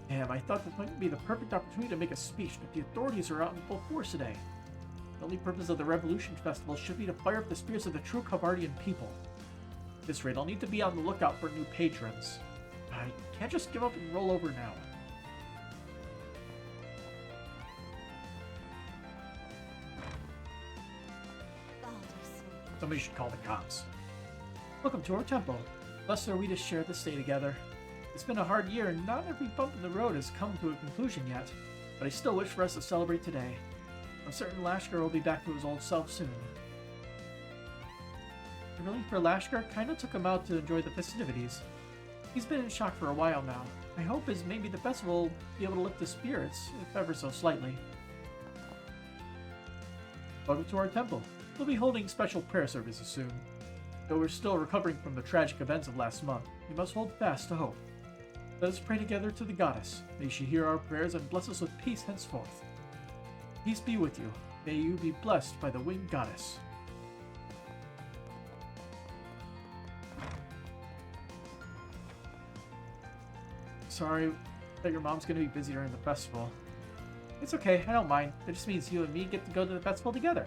Damn, I thought this might be the perfect opportunity to make a speech, but the authorities are out in full force today. The only purpose of the Revolution Festival should be to fire up the spirits of the true Kavardian people. At this rate, I'll need to be on the lookout for new patrons. I can't just give up and roll over now. Somebody should call the cops. Welcome to our temple. Blessed are we to share this day together. It's been a hard year, and not every bump in the road has come to a conclusion yet, but I still wish for us to celebrate today. I'm certain Lashkar will be back to his old self soon. The relief for Lashkar kinda took him out to enjoy the festivities. He's been in shock for a while now. My hope is maybe the festival will be able to lift his spirits, if ever so slightly. Welcome to our temple. We'll be holding special prayer services soon. Though we're still recovering from the tragic events of last month, we must hold fast to hope. Let us pray together to the goddess. May she hear our prayers and bless us with peace henceforth. Peace be with you. May you be blessed by the winged goddess. Sorry that your mom's gonna be busy during the festival. It's okay, I don't mind. It just means you and me get to go to the festival together.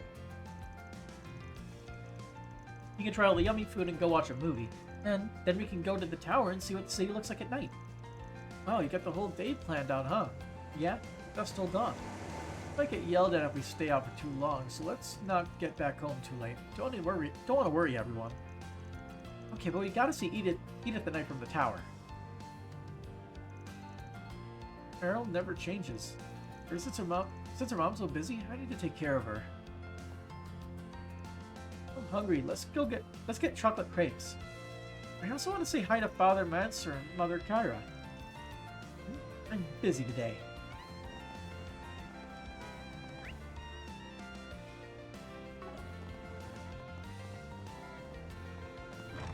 You can try all the yummy food and go watch a movie. And then we can go to the tower and see what the city looks like at night. Wow, you got the whole day planned out, huh? Yeah, that's still dawn. I might get yelled at if we stay out for too long, so let's not get back home too late. Don't want to worry everyone. Okay, but we gotta see Edith the night from the tower. Carol never changes. Or since her mom's so busy, I need to take care of her. I'm hungry. Let's get chocolate crepes. I also want to say hi to Father Manser and Mother Kyra. I'm busy today.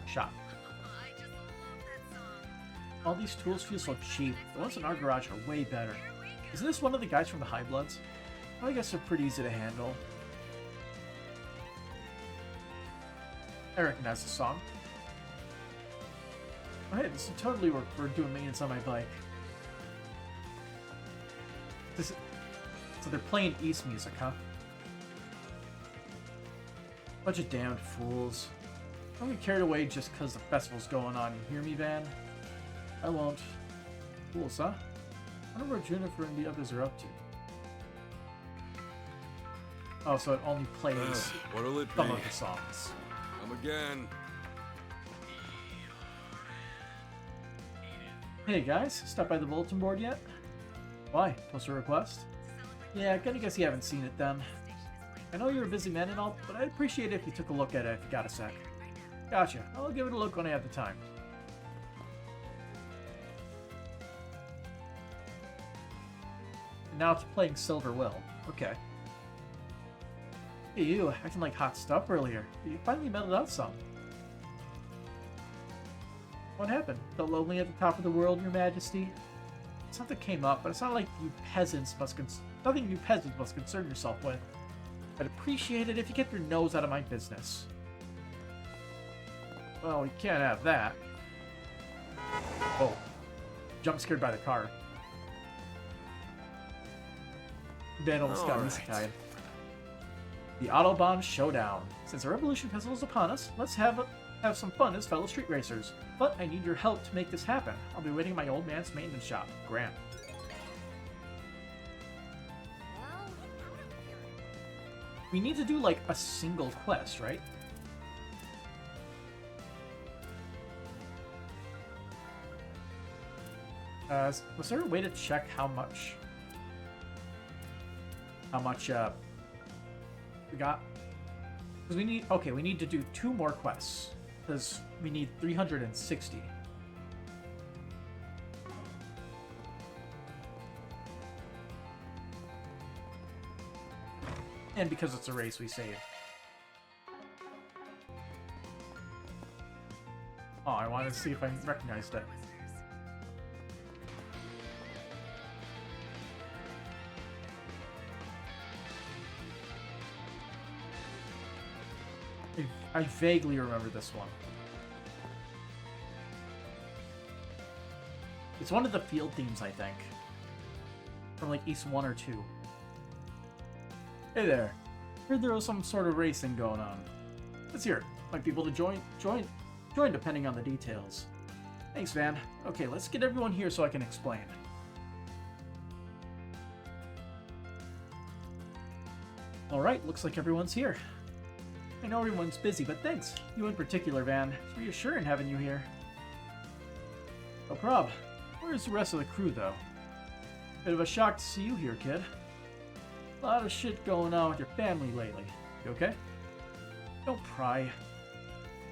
Shop. All these tools feel so cheap. The ones in our garage are way better. Isn't this one of the guys from the High Bloods? I guess they're pretty easy to handle. I recognize the song. Oh, hey, this would totally work for doing maintenance on my bike. So they're playing East music, huh? Bunch of damned fools. Don't get carried away just because the festival's going on. You hear me, Van? I won't. Fools, huh? I wonder what Juniper and the others are up to. Oh, so it only plays
what'll it
some
be?
of the songs.
Come again.
Hey guys, stop by the bulletin board yet? Why? Post a request? Yeah, I guess you haven't seen it then. I know you're a busy man and all, but I'd appreciate it if you took a look at it if you got a sec. Gotcha. I'll give it a look when I have the time. And now it's playing Silver Will. Okay. Hey you, acting like hot stuff earlier. You finally mellowed out some. What happened? Felt lonely at the top of the world, Your Majesty? Something came up, but it's not like nothing you peasants must concern yourself with. I'd appreciate it if you get your nose out of my business. Well, we can't have that. Oh. Jump scared by the car. Van almost got isekai. The Autobahn Showdown. Since the Revolution Festival is upon us, let's have some fun as fellow street racers. But I need your help to make this happen. I'll be waiting at my old man's maintenance shop. Grant. We need to do, like, a single quest, right? Was there a way to check how much we got? Because we need to do 2 more quests. Because we need 360. And because it's a race, we save. Oh, I wanted to see if I recognized it. I vaguely remember this one. It's one of the field themes, I think. From like East 1 or 2. Hey there. Heard there was some sort of racing going on. Let's hear it. Might be able to join depending on the details. Thanks, Van. Okay, let's get everyone here so I can explain. Alright, looks like everyone's here. I know everyone's busy, but thanks. You in particular, Van. It's reassuring having you here. No prob. Where's the rest of the crew, though? Bit of a shock to see you here, kid. A lot of shit going on with your family lately. You okay? Don't pry.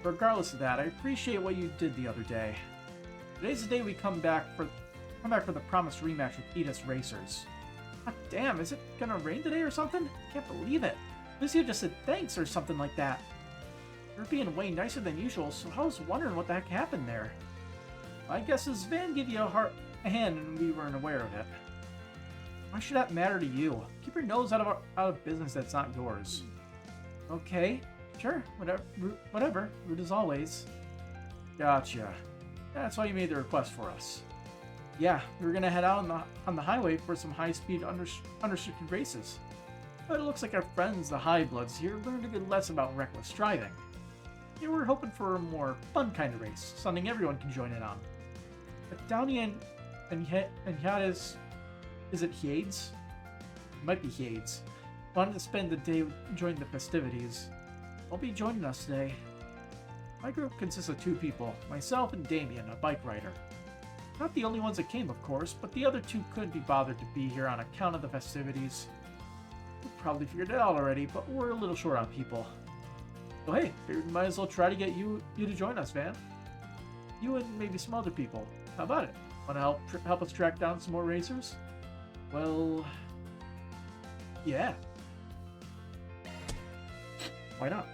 Regardless of that, I appreciate what you did the other day. Today's the day we come back for the promised rematch with hiatus racers. God damn, is it gonna rain today or something? Can't believe it. Lucio just said thanks or something like that. You're being way nicer than usual, so I was wondering what the heck happened there. My guess is Van gave you a hand and we weren't aware of it. Why should that matter to you? Keep your nose out of business that's not yours. Okay, sure, whatever. Rude as always. Gotcha. That's why you made the request for us. Yeah, we were gonna head out on the highway for some high-speed unrestricted races. But it looks like our friends, the High Bloods here, learned a good lesson about reckless driving. Yeah, we're hoping for a more fun kind of race, something everyone can join in on. But Downey and hiatus, is it hiatus? It might be hiatus. Wanted to spend the day enjoying the festivities. Won't be joining us today. My group consists of 2 people, myself and Damien, a bike rider. Not the only ones that came, of course, but the other 2 couldn't be bothered to be here on account of the festivities. You probably figured it out already, but we're a little short on people. So hey, figured we might as well try to get you to join us, Van. You and maybe some other people. How about it? Want to help us track down some more racers? Well, yeah. Why not?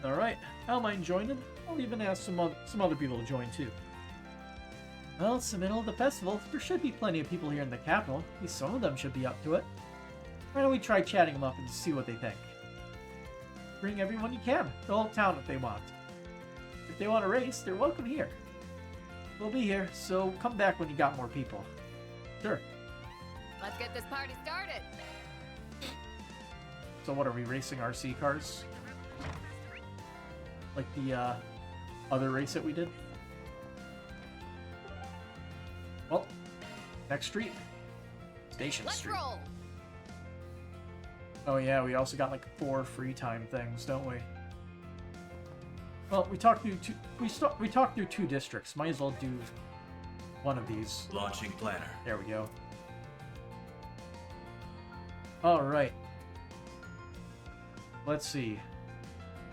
All right, I don't mind joining. I'll even ask some other people to join too. Well, it's the middle of the festival. There should be plenty of people here in the capital. At least some of them should be up to it. Why don't we try chatting them up and see what they think? Bring everyone you can. The whole town if they want. If they want to race, they're welcome here. We'll be here, so come back when you got more people. Sure.
Let's get this party started.
So what, are we racing RC cars? Like the other race that we did? Well, next street. Station
Let's
Street.
roll.
Oh yeah, we also got like 4 free time things, don't we? Well, we talked through 2 districts. Might as well do one of these.
Launching planner.
There we go. All right. Let's see.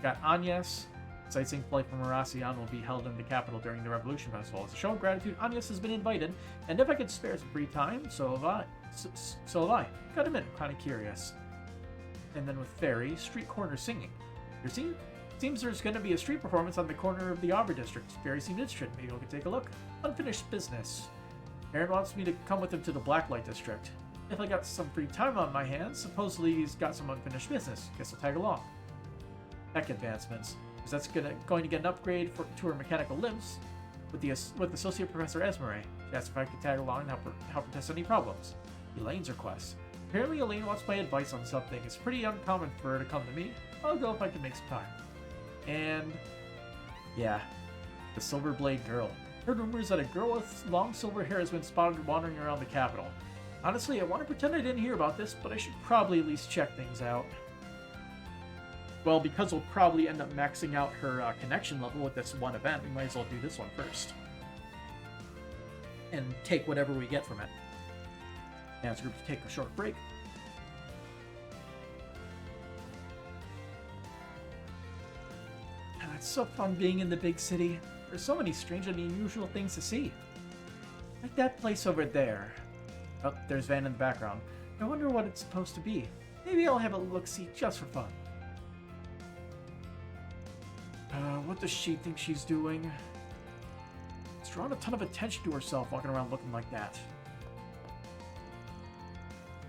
Got Agnes. Sightseeing flight from Maracion will be held in the capital during the Revolution Festival. As a show of gratitude, Agnes has been invited, and if I could spare some free time, so have I. So have I. Got a minute, I'm kind of curious. And then with Fairy, street corner singing. Seems there's going to be a street performance on the corner of the Arbor District. Fairy seemed interested. Maybe we could take a look. Unfinished business. Aaron wants me to come with him to the Blacklight District. If I got some free time on my hands, supposedly he's got some unfinished business. Guess I'll tag along. Tech advancements. Because that's going to get an upgrade to her mechanical limbs with Associate Professor Esmeralda. She asked if I could tag along and help her test any problems. Elaine's request. Apparently Elaine wants my advice on something. It's pretty uncommon for her to come to me. I'll go if I can make some time. And yeah, the Silver Blade girl. Heard rumors that a girl with long silver hair has been spotted wandering around the capital. Honestly, I want to pretend I didn't hear about this, but I should probably at least check things out. Well, because we'll probably end up maxing out her connection level with this one event, we might as well do this one first. And take whatever we get from it. Now it's group to take a short break. It's so fun being in the big city. There's so many strange and unusual things to see. Like that place over there. Oh, there's Van in the background. I wonder what it's supposed to be. Maybe I'll have a look-see just for fun. What does she think she's doing? She's drawn a ton of attention to herself walking around looking like that.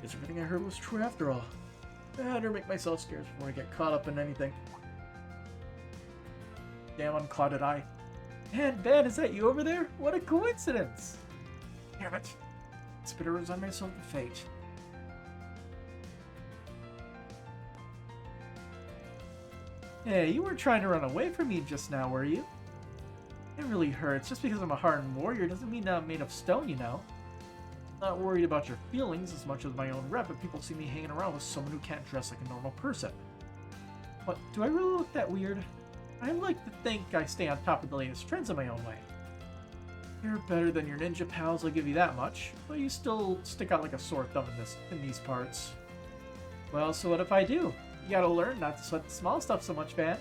Guess everything I heard was true after all. Better make myself scarce before I get caught up in anything. Damn unclouded eye. Man, Ben, is that you over there? What a coincidence! Damn it. It's better resign myself to fate. Hey, you weren't trying to run away from me just now, were you? It really hurts. Just because I'm a hardened warrior doesn't mean I'm made of stone, you know. I'm not worried about your feelings as much as my own rep, but people see me hanging around with someone who can't dress like a normal person. What, do I really look that weird? I like to think I stay on top of the latest trends in my own way. You're better than your ninja pals, I'll give you that much, but you still stick out like a sore thumb in these parts. Well, so what if I do? You gotta learn not to sweat the small stuff so much, man.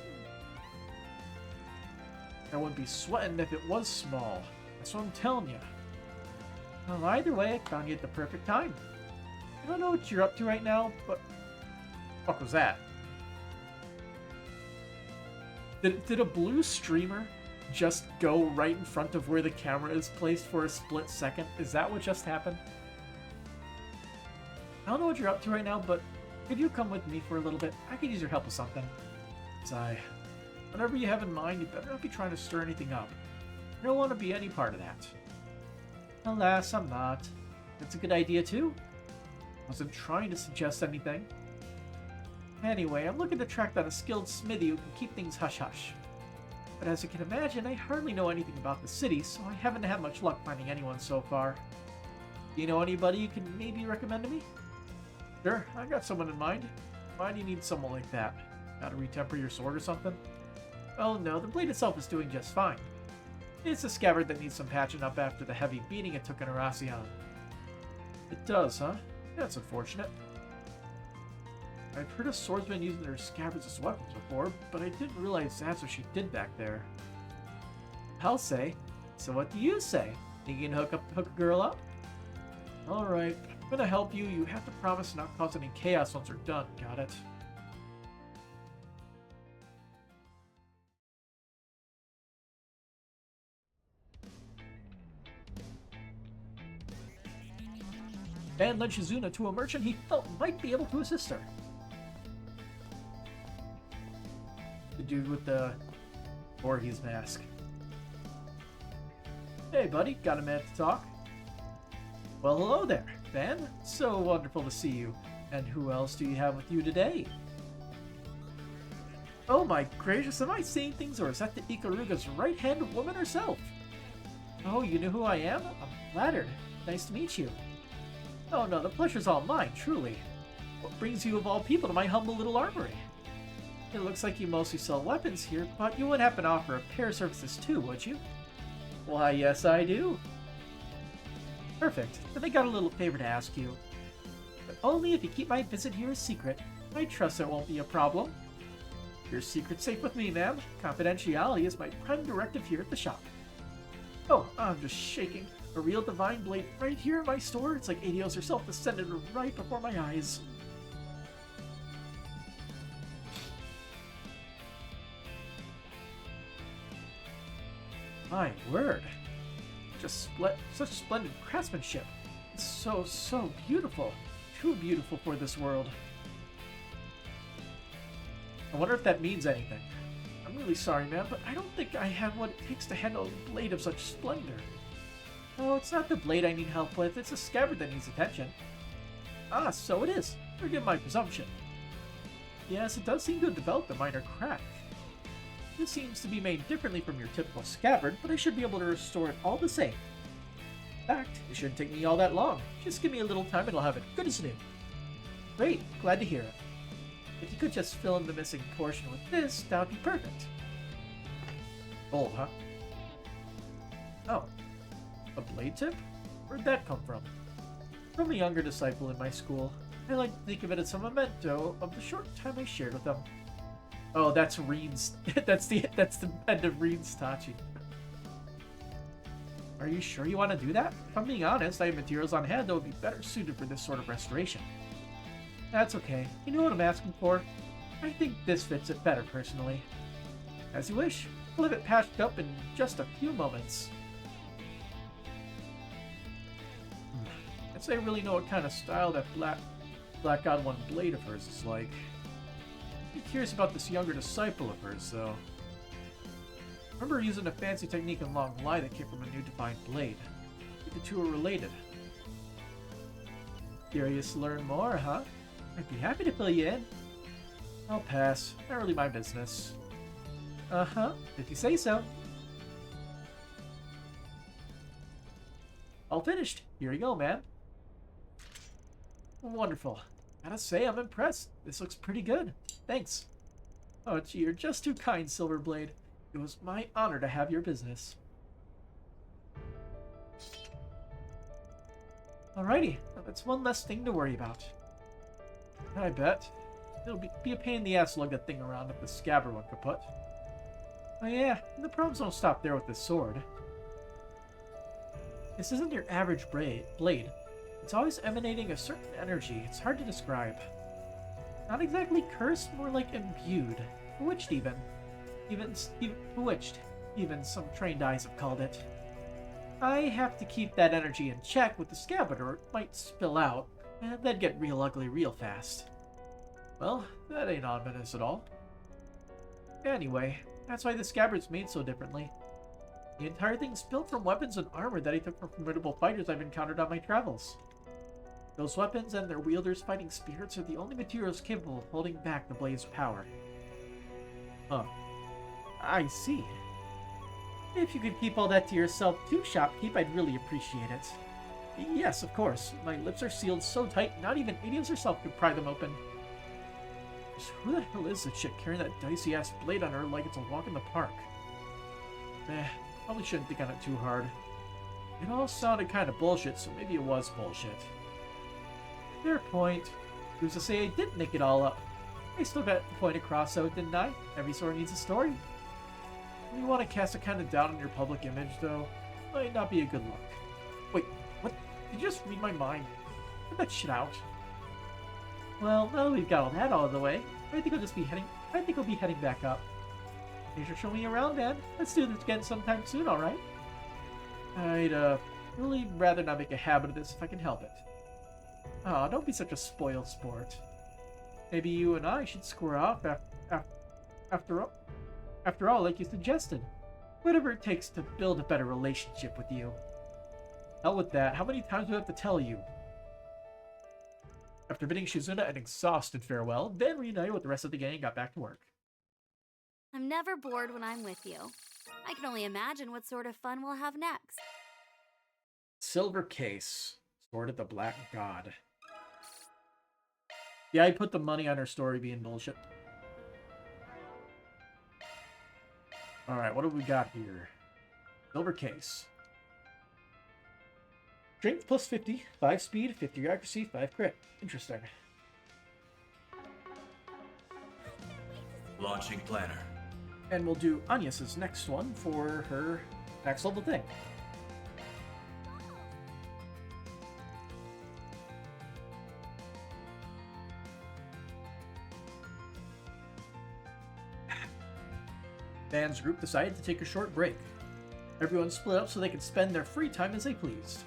I wouldn't be sweating if it was small. That's what I'm telling you. Well, either way, I found you at the perfect time. I don't know what you're up to right now, but... What the fuck was that? Did a blue streamer just go right in front of where the camera is placed for a split second? Is that what just happened? I don't know what you're up to right now, but could you come with me for a little bit? I could use your help with something. Whatever you have in mind, you better not be trying to stir anything up. I don't want to be any part of that. Alas, I'm not. That's a good idea too. Wasn't trying to suggest anything. Anyway, I'm looking to track down a skilled smithy who can keep things hush-hush. But as you can imagine, I hardly know anything about the city, so I haven't had much luck finding anyone so far. Do you know anybody you can maybe recommend to me? Sure, I got someone in mind. Why do you need someone like that? Gotta retemper your sword or something? Oh no, the blade itself is doing just fine. It's a scabbard that needs some patching up after the heavy beating it took in Aracion. It does, huh? That's unfortunate. I've heard of swordsmen using their scabbards as weapons before, but I didn't realize that's what she did back there. I'll say. So what do you say? Think you can hook a girl up? Alright, I'm gonna help you. You have to promise not to cause any chaos once we're done, got it? Van led Shizuna to a merchant he felt might be able to assist her. The dude with the Voorhees mask. Hey buddy, got a minute to talk? Well, hello there, Van. So wonderful to see you. And who else do you have with you today? Oh my gracious, am I seeing things, or is that the Ikaruga's right-hand woman herself? Oh, you know who I am? I'm flattered. Nice to meet you. Oh no, the pleasure's all mine, truly. What brings you of all people to my humble little armory? It looks like you mostly sell weapons here, but you wouldn't happen to offer repair services too, would you? Why, yes I do. Perfect. Then I got a little favor to ask you. But only if you keep my visit here a secret. I trust it won't be a problem. Your secret's safe with me, ma'am. Confidentiality is my prime directive here at the shop. Oh, I'm just shaking. A real divine blade right here in my store. It's like Adios herself descended right before my eyes. My word. Such splendid craftsmanship. It's so beautiful. Too beautiful for this world. I wonder if that means anything. I'm really sorry, ma'am, but I don't think I have what it takes to handle a blade of such splendor. Oh, it's not the blade I need help with, it's a scabbard that needs attention. Ah, so it is. Forgive my presumption. Yes, it does seem to have developed a minor crack. This seems to be made differently from your typical scabbard, but I should be able to restore it all the same. In fact, it shouldn't take me all that long. Just give me a little time and I'll have it good as new. Great, glad to hear it. If you could just fill in the missing portion with this, that would be perfect. Gold, huh? Oh. A blade tip? Where'd that come from? From a younger disciple in my school. I like to think of it as a memento of the short time I shared with them. Oh, that's Reen's. that's the end of Reen's Tachi. Are you sure you want to do that? If I'm being honest, I have materials on hand that would be better suited for this sort of restoration. That's okay. You know what I'm asking for? I think this fits it better, personally. As you wish. I'll have it patched up in just a few moments. I'd say I really know what kind of style that Black God One blade of hers is like. I'm curious about this younger disciple of hers, though. I remember using a fancy technique in Long Lie that came from a new divine blade. I think the two are related. Curious to learn more, huh? I'd be happy to fill you in. I'll pass. Not really my business. Uh-huh, if you say so. All finished. Here you go, man. Wonderful. Gotta say, I'm impressed. This looks pretty good. Thanks. Oh, gee, you're just too kind, Silverblade. It was my honor to have your business. Alrighty, now that's one less thing to worry about. I bet. It'll be a pain in the ass to lug that thing around if the scabbard one kaput. Oh yeah, and the problems don't stop there with this sword. This isn't your average blade. It's always emanating a certain energy. It's hard to describe. Not exactly cursed, more like imbued. Bewitched even. Even bewitched. Even some trained eyes have called it. I have to keep that energy in check with the scabbard or it might spill out, and then get real ugly real fast. Well, that ain't ominous at all. Anyway, that's why the scabbard's made so differently. The entire thing's built from weapons and armor that I took from formidable fighters I've encountered on my travels. Those weapons and their wielders fighting spirits are the only materials capable of holding back the blade's power. Huh. I see. If you could keep all that to yourself too, Shopkeep, I'd really appreciate it. Yes, of course. My lips are sealed so tight, not even Adios herself could pry them open. Just who the hell is that chick carrying that dicey-ass blade on her like it's a walk in the park? Probably shouldn't think on it too hard. It all sounded kind of bullshit, so maybe it was bullshit. Fair point. Who's to say I didn't make it all up? I still got the point across, though, didn't I? Every story needs a story. When you want to cast it kind of down on your public image, though, might not be a good look. Wait, what? Did you just read my mind? Get that shit out. Well, now that we've got all that out of the way, I think we'll be heading back up. Thanks for showing me around, man. Let's do this again sometime soon, alright? I'd, really rather not make a habit of this if I can help it. Aw, don't be such a spoiled sport. Maybe you and I should square off after all, like you suggested. Whatever it takes to build a better relationship with you. Hell with that. How many times do I have to tell you? After bidding Shizuna an exhausted farewell, Ben reunited with the rest of the gang and got back to work.
I'm never bored when I'm with you. I can only imagine what sort of fun we'll have next.
Silver case. Sword of the Black God. Yeah, I put the money on her story being bullshit. Alright, what do we got here? Silver case. Strength plus 50, 5 speed, 50 accuracy, 5 crit. Interesting.
Launching planner.
And we'll do Agnes's next one for her next level thing. Van's group decided to take a short break. Everyone split up so they could spend their free time as they pleased.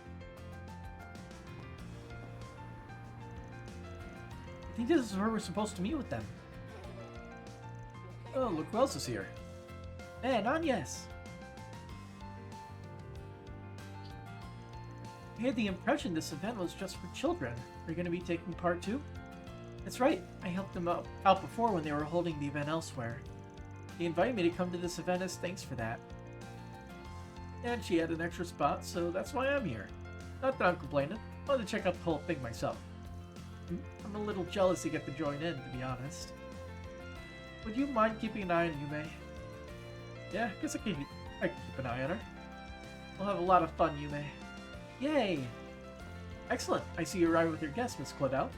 I think this is where we're supposed to meet with them. Oh, look who else is here. And Agnes! I had the impression this event was just for children. Are you going to be taking part too? That's right. I helped them out before when they were holding the event elsewhere. They invited me to come to this event as thanks for that. And she had an extra spot, so that's why I'm here. Not that I'm complaining. I wanted to check out the whole thing myself. I'm a little jealous to get to join in, to be honest. Would you mind keeping an eye on Yume? Yeah, I guess I can keep an eye on her. We'll have a lot of fun, Yume. Yay! Excellent. I see you arrived with your guest, Miss Claudel.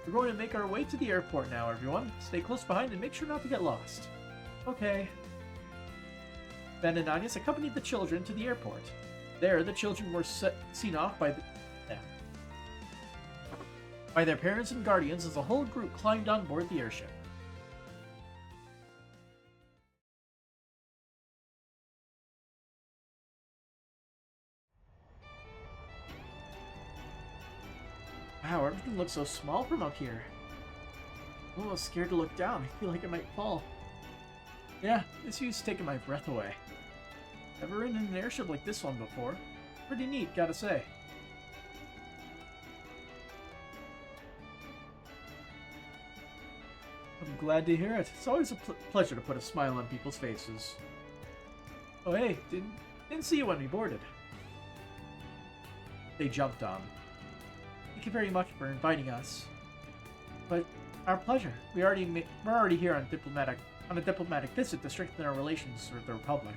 We're going to make our way to the airport now, everyone. Stay close behind and make sure not to get lost. Okay. Ben and Agnes accompanied the children to the airport. There, the children were seen off by their parents and guardians as the whole group climbed on board the airship. Wow, everything looks so small from up here. I'm almost scared to look down. I feel like I might fall. Yeah, this view's taking my breath away. Never ridden in an airship like this one before. Pretty neat, gotta say. I'm glad to hear it. It's always a pleasure to put a smile on people's faces. Oh hey, didn't see you when we boarded. They jumped on. Thank you very much for inviting us. But our pleasure. We're already here on a diplomatic visit to strengthen our relations with the Republic.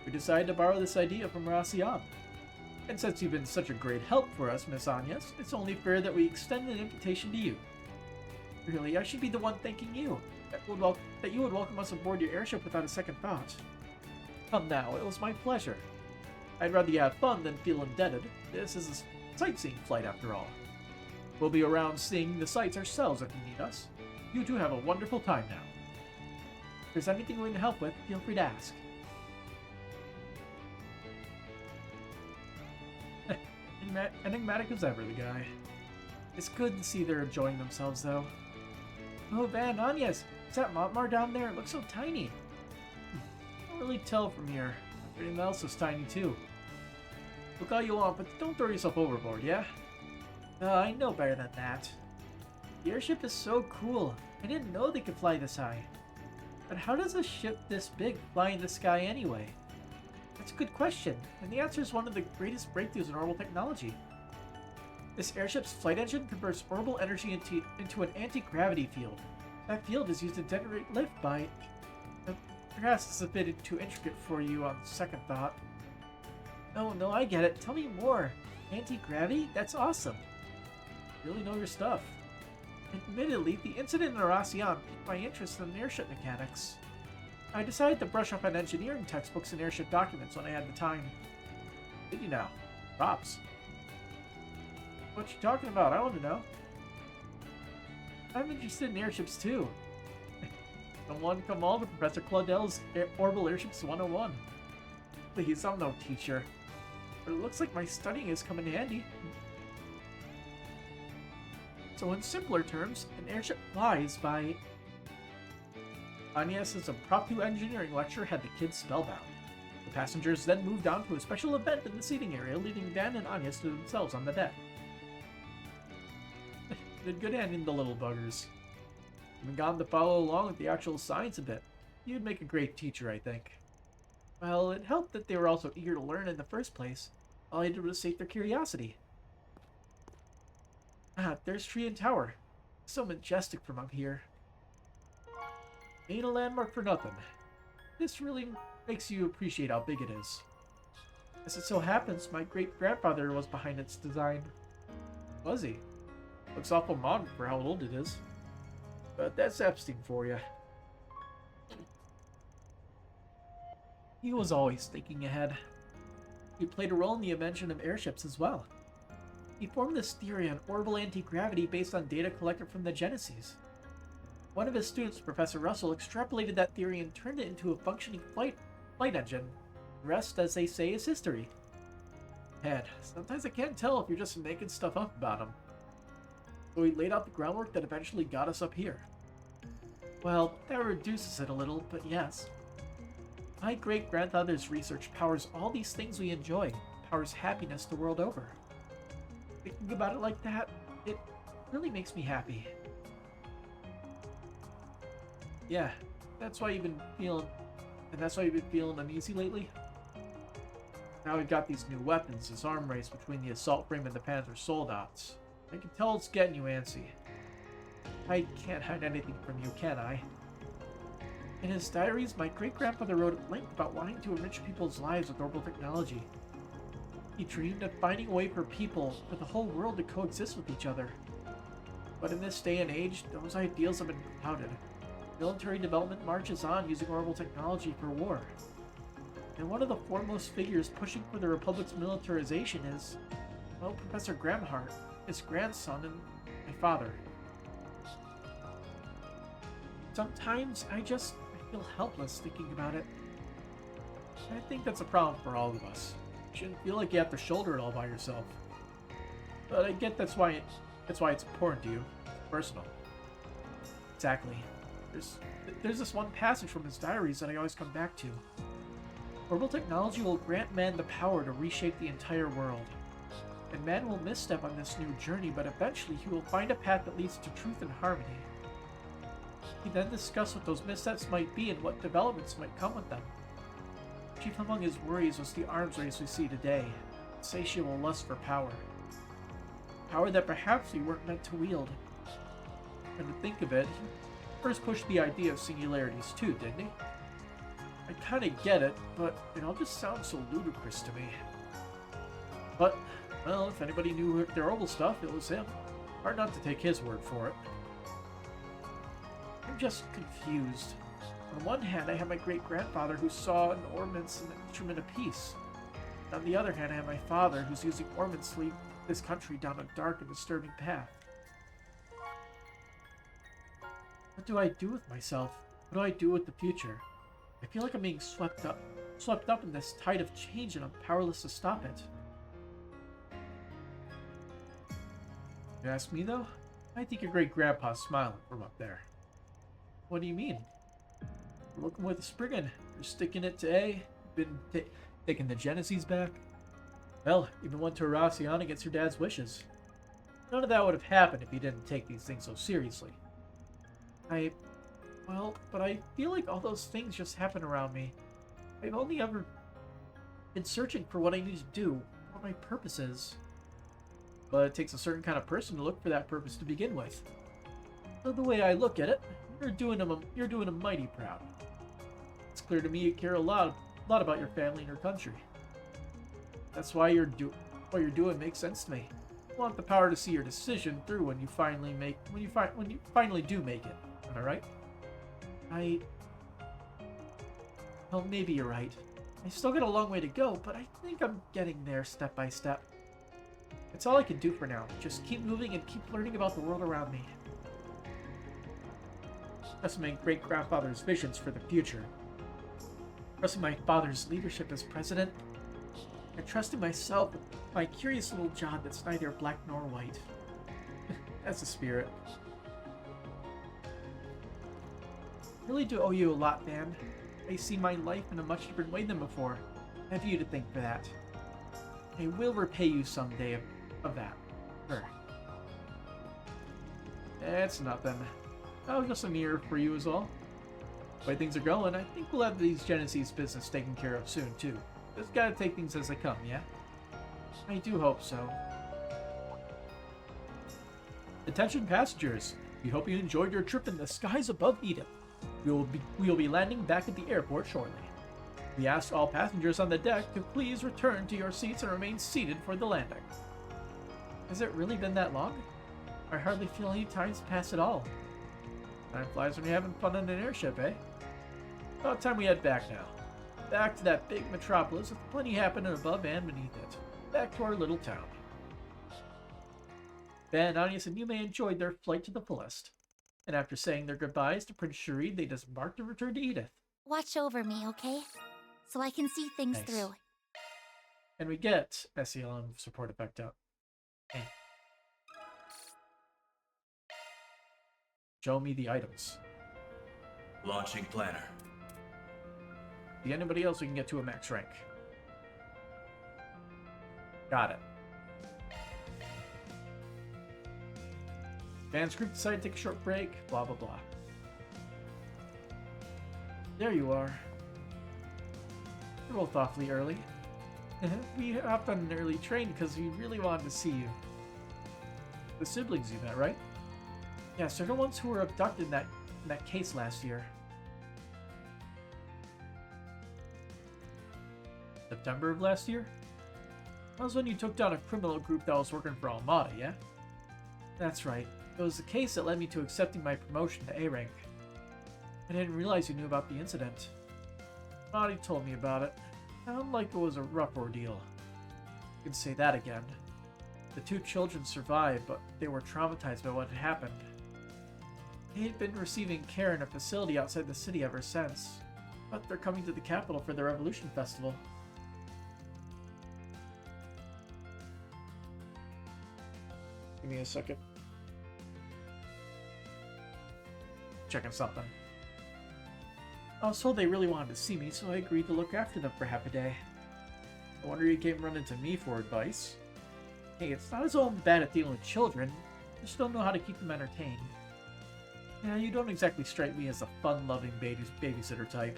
We decided to borrow this idea from Racian. And since you've been such a great help for us, Miss Agnes, it's only fair that we extend an invitation to you. Really, I should be the one thanking you. That you would welcome us aboard your airship without a second thought. Come now, it was my pleasure. I'd rather you have fun than feel indebted. This is a sightseeing flight after all. We'll be around seeing the sights ourselves if you need us. You two have a wonderful time now. If there's anything we can help with, feel free to ask. Enigmatic as ever, the guy. It's good to see they're enjoying themselves, though. Oh, Van Agnes! Is that Montmar down there? It looks so tiny. Can't really tell from here. Everything else is tiny, too. Look all you want, but don't throw yourself overboard, yeah? I know better than that. The airship is so cool. I didn't know they could fly this high. But how does a ship this big fly in the sky anyway? That's a good question, and the answer is one of the greatest breakthroughs in orbital technology. This airship's flight engine converts orbital energy into an anti-gravity field. That field is used to generate lift by... perhaps it's a bit too intricate for you on second thought. No, I get it. Tell me more. Anti-gravity? That's awesome. You really know your stuff. Admittedly, the incident in Aracian piqued my interest in airship mechanics. I decided to brush up on engineering textbooks and airship documents when I had the time. Did you now? Props. What you talking about? I want to know. I'm interested in airships too. Come one, come all to Professor Claudel's Orbital Airships 101. Please, I'm no teacher. But it looks like my studying has come in handy. So in simpler terms, an airship flies by... Agnes's impromptu engineering lecture had the kids spellbound. The passengers then moved on to a special event in the seating area, leaving Dan and Agnes to themselves on the deck. Did good handling the little buggers. Been gone to follow along with the actual science a bit. You'd make a great teacher, I think. Well, it helped that they were also eager to learn in the first place. All I did was sate their curiosity. Ah, there's Tree and Tower. So majestic from up here. Ain't a landmark for nothing. This really makes you appreciate how big it is. As it so happens, my great-grandfather was behind its design. Was he? Looks awful modern for how old it is. But that's Epstein for you. He was always thinking ahead. He played a role in the invention of airships as well. He formed this theory on orbital anti-gravity based on data collected from the Genesis. One of his students, Professor Russell, extrapolated that theory and turned it into a functioning flight engine. The rest, as they say, is history. Man, sometimes I can't tell if you're just making stuff up about him. So he laid out the groundwork that eventually got us up here. Well, that reduces it a little, but yes. My great-grandfather's research powers all these things we enjoy, powers happiness the world over. Thinking about it like that, it really makes me happy. Yeah, that's why you've been feeling uneasy lately? Now we've got these new weapons, this arm race between the assault frame and the Panzer Soldats. I can tell it's getting you antsy. I can't hide anything from you, can I? In his diaries, my great-grandfather wrote at length about wanting to enrich people's lives with orbital technology. He dreamed of finding a way for people, for the whole world to coexist with each other. But in this day and age, those ideals have been clouded. Military development marches on using orbital technology for war. And one of the foremost figures pushing for the Republic's militarization is, well, Professor Gramhart, his grandson and my father. Sometimes I feel helpless thinking about it. I think that's a problem for all of us. You shouldn't feel like you have to shoulder it all by yourself. But I get that's why it's important to you. It's personal. Exactly. There's this one passage from his diaries that I always come back to. Orbital technology will grant man the power to reshape the entire world. And man will misstep on this new journey, but eventually he will find a path that leads to truth and harmony. He then discussed what those missteps might be and what developments might come with them. Chief among his worries was the arms race we see today, insatiable lust for power. Power that perhaps we weren't meant to wield. And to think of it, he first pushed the idea of singularities too, didn't he? I kinda get it, but it all just sounds so ludicrous to me. But, well, if anybody knew their orbital stuff, it was him. Hard not to take his word for it. I'm just confused. On one hand, I have my great-grandfather who saw an ordnance an instrument of peace. On the other hand, I have my father who's using ordnance to lead this country down a dark and disturbing path. What do I do with myself? What do I do with the future? I feel like I'm being swept up in this tide of change and I'm powerless to stop it. You ask me though? I think your great-grandpa's smiling from up there. What do you mean? You're looking with a Spriggan. You're sticking it to A. Been taking the Genesees back. Well, even went to Aracion against your dad's wishes. None of that would have happened if you didn't take these things so seriously. But I feel like all those things just happen around me. I've only ever been searching for what I need to do, what my purpose is. But it takes a certain kind of person to look for that purpose to begin with. So the way I look at it, you're doing them mighty proud. It's clear to me you care a lot about your family and your country. That's why what you're doing makes sense to me. You want the power to see your decision through when you finally do make it. Am I right? Well, maybe you're right. I still got a long way to go, but I think I'm getting there step by step. It's all I can do for now. Just keep moving and keep learning about the world around me. Trusting my great-grandfather's visions for the future. Trusting my father's leadership as president. And trusting myself with my curious little job that's neither black nor white. That's the spirit. I really do owe you a lot, man. I see my life in a much different way than before. I have you to thank for that. I will repay you someday of that. Sure. It's nothing. I'll get some mirror for you as well. The way things are going, I think we'll have these Genesees business taken care of soon, too. Just gotta take things as they come, yeah? I do hope so. Attention passengers! We hope you enjoyed your trip in the skies above Edith. We will be landing back at the airport shortly. We ask all passengers on the deck to please return to your seats and remain seated for the landing. Has it really been that long? I hardly feel any time's passed at all. Time flies when you're having fun in an airship, eh? About time we head back now. Back to that big metropolis with plenty happening above and beneath it. Back to our little town. Ben, Agnes, and Yume enjoyed their flight to the fullest. And after saying their goodbyes to Prince Sharid, they disembarked to return to Edith.
Watch over me, okay? So I can see things
Nice.
through.
And we get SELM support effect out. Hey. Show me the items.
Launching planner.
See anybody else who can get to a max rank. Got it. Fans group decided to take a short break, blah blah blah. There you are. You're both awfully early. We hopped on an early train because we really wanted to see you. The siblings you met, right? Yes, they're the ones who were abducted in that case last year. September of last year? That was when you took down a criminal group that was working for Armada, yeah? That's right. It was the case that led me to accepting my promotion to A rank. I didn't realize you knew about the incident. Marty told me about it. Sounded like it was a rough ordeal. You can say that again. The two children survived, but they were traumatized by what had happened. They had been receiving care in a facility outside the city ever since, but they're coming to the capital for the Revolution Festival. Give me a second. Checking something. I was told they really wanted to see me, so I agreed to look after them for half a day. I wonder you came running to me for advice. Hey, it's not as though I'm bad at dealing with children. I just don't know how to keep them entertained. Yeah, you don't exactly strike me as a fun-loving babysitter type.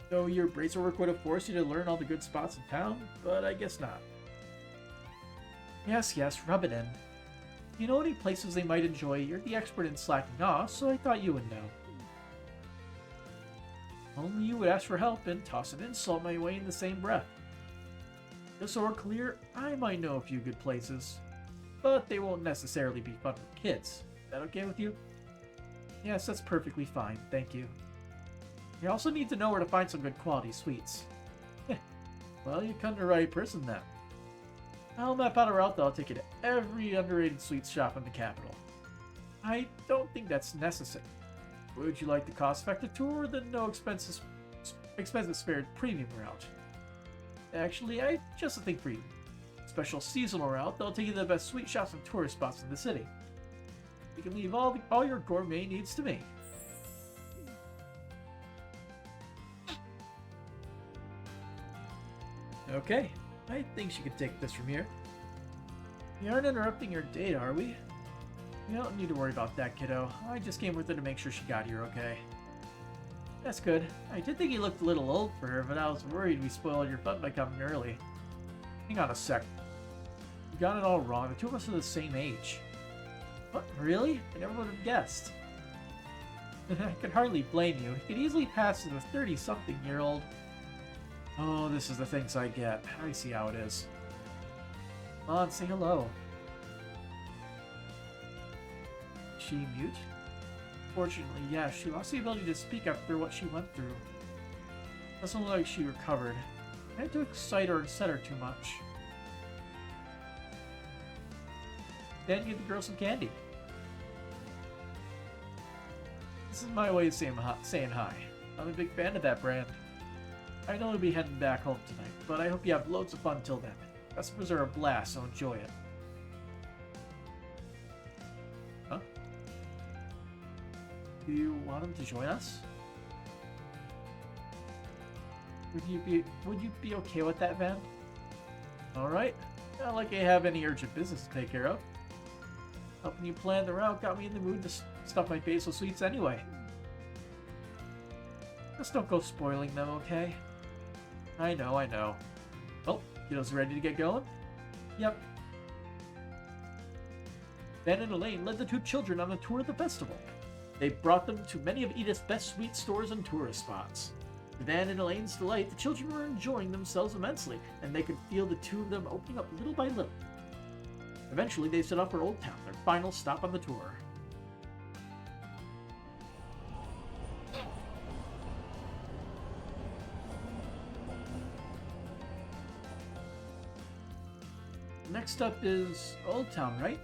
Though your bracer work would have forced you to learn all the good spots in town, but I guess not. Yes, rub it in. You know any places they might enjoy? You're the expert in slacking off, so I thought you would know. Only you would ask for help and toss an insult my way in the same breath. Just so we're clear, I might know a few good places, but they won't necessarily be fun for kids. Is that okay with you? Yes, that's perfectly fine, thank you. You also need to know where to find some good quality sweets. Well, you come to the right person then. I'll map out a route that'll take you to every underrated sweets shop in the capital. I don't think that's necessary. Would you like the cost-effective tour or the no expenses spared premium route? Actually, I just a thing for you. Special seasonal route that'll take you to the best sweet shops and tourist spots in the city. You can leave all your gourmet needs to me. Okay, I think she can take this from here. We aren't interrupting your date, are we? You don't need to worry about that, kiddo. I just came with her to make sure she got here okay. That's good. I did think you looked a little old for her, but I was worried we spoiled your fun by coming early. Hang on a sec. You got it all wrong. The two of us are the same age. What? Really? I never would have guessed. I could hardly blame you. You could easily pass as a 30-something-year-old. Oh, this is the things I get. I see how it is. Come on, say hello. She mute? Fortunately, yeah, she lost the ability to speak after what she went through. Doesn't look like she recovered. I had to excite her and set her too much. Then give the girl some candy. This is my way of saying hi. I'm a big fan of that brand. I know you'll be heading back home tonight, but I hope you have loads of fun till then. Customers are a blast, so enjoy it. Huh? Do you want him to join us? Would you be okay with that, Van? Alright. Not like I have any urgent business to take care of. Helping you plan the route got me in the mood to stuff my face with sweets anyway. Just don't go spoiling them, okay? I know. Oh, kiddos ready to get going? Yep. Ben and Elaine led the two children on a tour of the festival. They brought them to many of Edith's best sweet stores and tourist spots. To Van and Elaine's delight, the children were enjoying themselves immensely, and they could feel the two of them opening up little by little. Eventually, they set off for Old Town, their final stop on the tour. Next up is Old Town, right?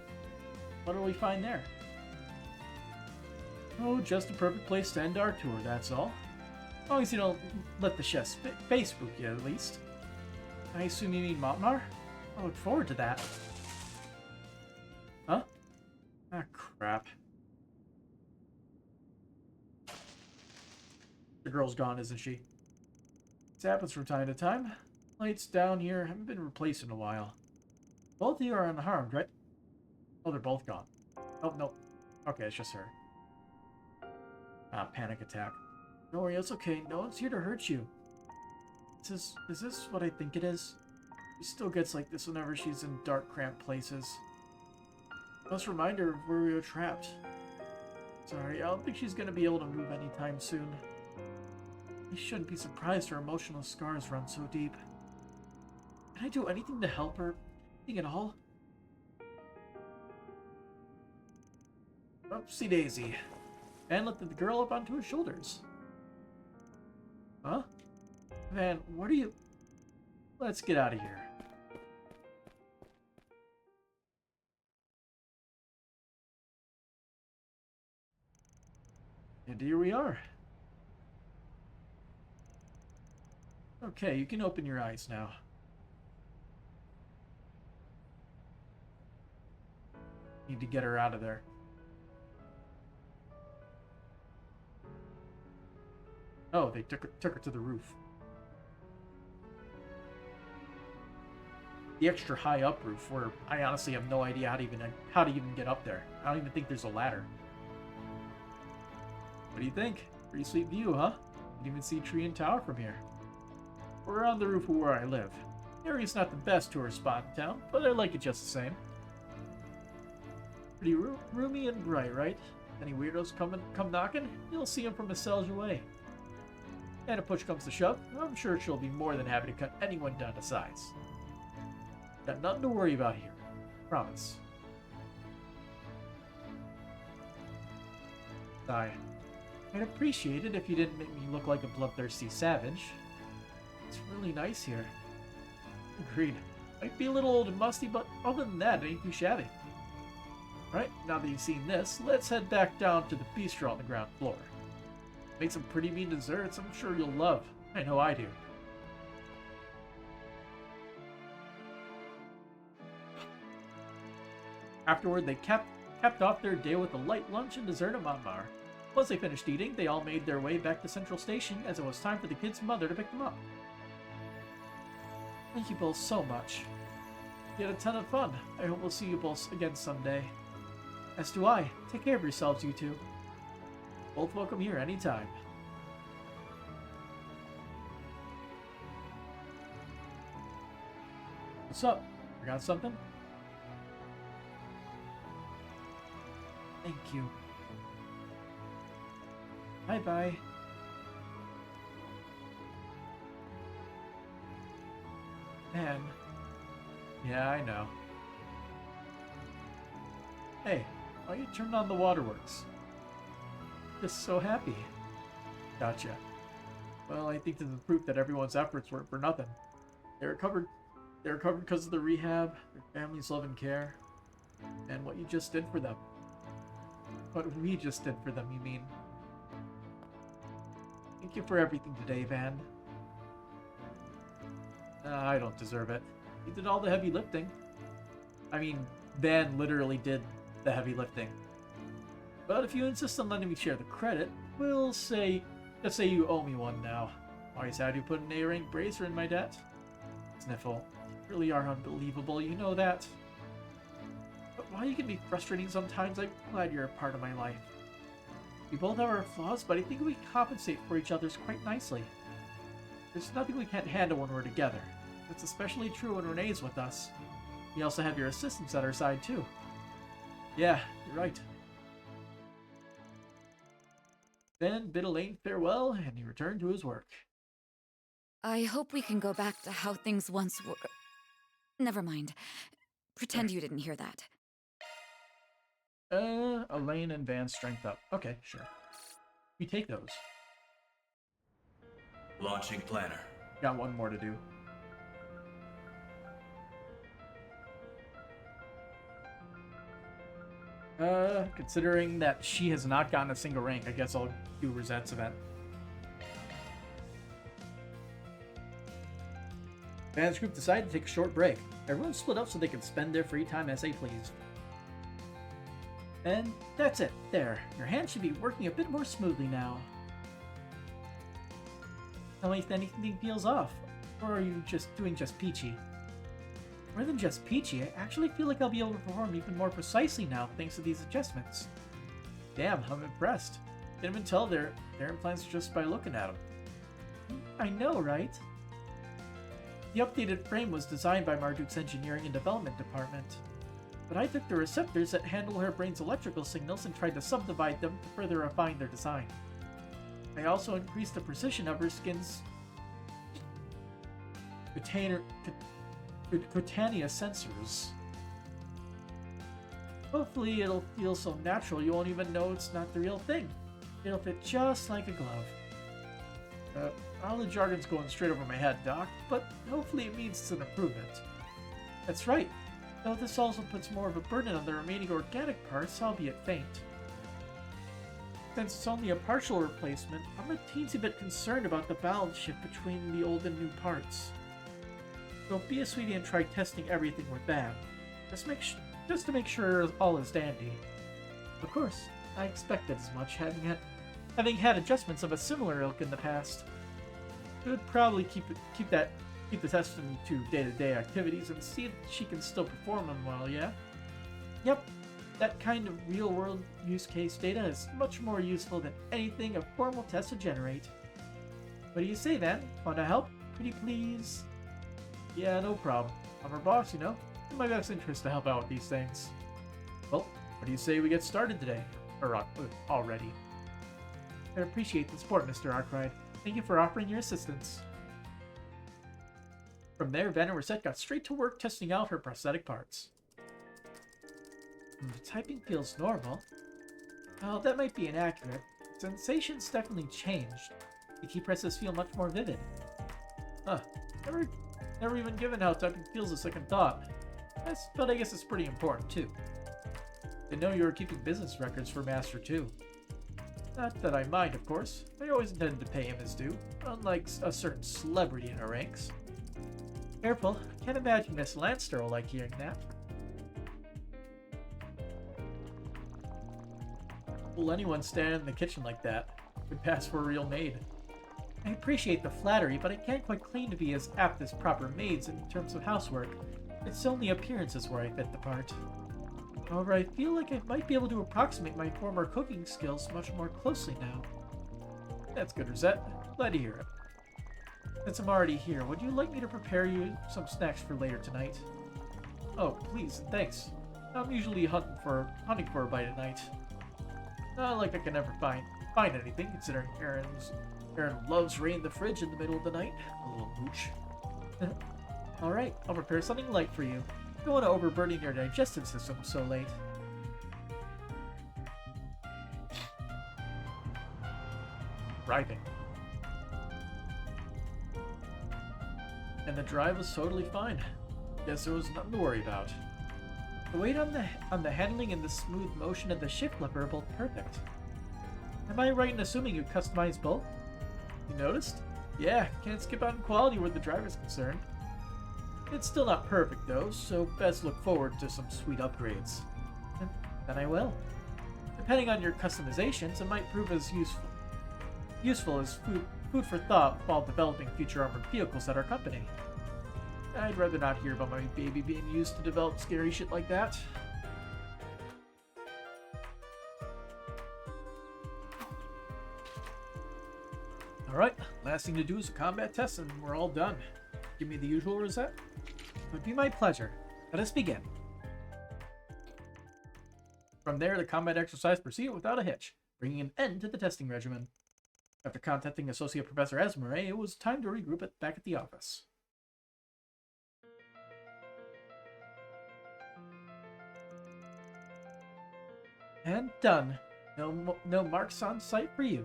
What do we find there? Oh, just a perfect place to end our tour, that's all. As long as you don't let the chef's face spook you, at least. I assume you mean Montmar? I look forward to that. Huh? Ah, crap. The girl's gone, isn't she? This happens from time to time. Lights down here haven't been replaced in a while. Both of you are unharmed, right? Oh, they're both gone. Oh, no. Okay, it's just her. Panic attack. Don't worry, it's okay. No one's here to hurt you. Is this what I think it is? She still gets like this whenever she's in dark, cramped places. Must remind her of where we were trapped. Sorry, I don't think she's gonna be able to move anytime soon. I shouldn't be surprised her emotional scars run so deep. Can I do anything to help her? Anything at all? Oopsie daisy. Van lifted the girl up onto his shoulders. Huh? Van, what are you... Let's get out of here. And here we are. Okay, you can open your eyes now. Need to get her out of there. Oh, they took her to the roof. The extra high up roof, where I honestly have no idea how to even get up there. I don't even think there's a ladder. What do you think? Pretty sweet view, huh? You can even see tree and tower from here. We're on the roof of where I live. The area's not the best tourist spot in town, but I like it just the same. Pretty roomy and bright, right? Any weirdos come knocking, you'll see them from a cells away. And if push comes to shove, I'm sure she'll be more than happy to cut anyone down to size. Got nothing to worry about here. Promise. I'd appreciate it if you didn't make me look like a bloodthirsty savage. It's really nice here. Agreed. Might be a little old and musty, but other than that, it ain't too shabby. Alright, now that you've seen this, let's head back down to the bistro on the ground floor. Make some pretty mean desserts I'm sure you'll love. I know I do. Afterward, they capped off their day with a light lunch and dessert at Monmar. Once they finished eating, they all made their way back to Central Station as it was time for the kids' mother to pick them up. Thank you both so much. You had a ton of fun. I hope we'll see you both again someday. As do I. Take care of yourselves, you two. Both welcome here anytime. What's up? Forgot something? Thank you. Bye-bye. Man. Yeah, I know. Hey, why you turned on the waterworks? Just so happy. Gotcha. Well, I think this is proof that everyone's efforts weren't for nothing. They recovered because of the rehab, their family's love and care, and what you just did for them. What we just did for them, you mean? Thank you for everything today, Van. I don't deserve it. You did all the heavy lifting. I mean, Van literally did the heavy lifting. But if you insist on letting me share the credit, we'll say... Just say you owe me one now. Always had you put an A-rank bracer in my debt. Sniffle. You really are unbelievable, you know that. But why you can be frustrating sometimes, I'm glad you're a part of my life. We both have our flaws, but I think we compensate for each other's quite nicely. There's nothing we can't handle when we're together. That's especially true when Renee's with us. We also have your assistants at our side, too. Yeah, you're right. Then bid Elaine farewell, and he returned to his work.
I hope we can go back to how things once were. Never mind. Pretend you didn't hear that.
Elaine and Van's strength up. Okay, sure. We take those.
Launching planner.
Got one more to do. Considering that she has not gotten a single rank, I guess I'll do Rosette's event. Van's group decided to take a short break. Everyone split up so they could spend their free time as they please. And that's it. There. Your hand should be working a bit more smoothly now. Tell me if anything feels off. Or are you just doing just peachy? More than just peachy, I actually feel like I'll be able to perform even more precisely now thanks to these adjustments. Damn, I'm impressed. Can't even tell they're implants just by looking at them. I know, right? The updated frame was designed by Marduk's engineering and development department. But I took the receptors that handle her brain's electrical signals and tried to subdivide them to further refine their design. I also increased the precision of her skin's cutaneous sensors. Hopefully it'll feel so natural you won't even know it's not the real thing. It'll fit just like a glove. All the jargon's going straight over my head, Doc, but hopefully it means it's an improvement. That's right, though this also puts more of a burden on the remaining organic parts, albeit faint. Since it's only a partial replacement, I'm a teensy bit concerned about the balance shift between the old and new parts. So be a sweetie and try testing everything with that. Just to make sure all is dandy. Of course, I expected as much, having had adjustments of a similar ilk in the past. Should probably keep the test into day-to-day activities and see if she can still perform them well, yeah? Yep, that kind of real-world use case data is much more useful than anything a formal test would generate. What do you say, then? Want to help? Pretty please? Yeah, no problem. I'm her boss, you know? In my best interest to help out with these things. Well, what do you say we get started today? Or already. I appreciate the support, Mr. Arkwright. Thank you for offering your assistance. From there, Van and Rosette got straight to work testing out her prosthetic parts. The typing feels normal. Well, that might be inaccurate. Sensations definitely changed. The key presses feel much more vivid. Huh. Never even given how typing feels a second thought. But I guess it's pretty important, too. I know you were keeping business records for Master, too. Not that I mind, of course. I always intended to pay him his due, unlike a certain celebrity in our ranks. Careful, can't imagine Miss Lanster will like hearing that. Will anyone stand in the kitchen like that? Would pass for a real maid. I appreciate the flattery, but I can't quite claim to be as apt as proper maids in terms of housework. It's only appearances where I fit the part. However, I feel like I might be able to approximate my former cooking skills much more closely now. That's good, Rosette. Glad to hear it. Since I'm already here, would you like me to prepare you some snacks for later tonight? Oh, please, and thanks. I'm usually hunting for a bite at night. Not like I can never find anything, considering Aaron loves raiding the fridge in the middle of the night. A little mooch. Alright, I'll prepare something light for you. Don't want to overburden your digestive system so late. Driving. And the drive was totally fine. Guess there was nothing to worry about. The weight on the handling and the smooth motion of the shift lever are both perfect. Am I right in assuming you customized both? You noticed? Yeah, can't skip out in quality where the driver's concerned. It's still not perfect though, so best look forward to some sweet upgrades. Then I will. Depending on your customizations, it might prove as useful as food for thought while developing future armored vehicles at our company. I'd rather not hear about my baby being used to develop scary shit like that. Alright, last thing to do is a combat test and we're all done. Give me the usual, Rosette? It would be my pleasure. Let us begin. From there, the combat exercise proceeded without a hitch, bringing an end to the testing regimen. After contacting Associate Professor Esmeralda, it was time to regroup back at the office. And done. No marks on sight for you.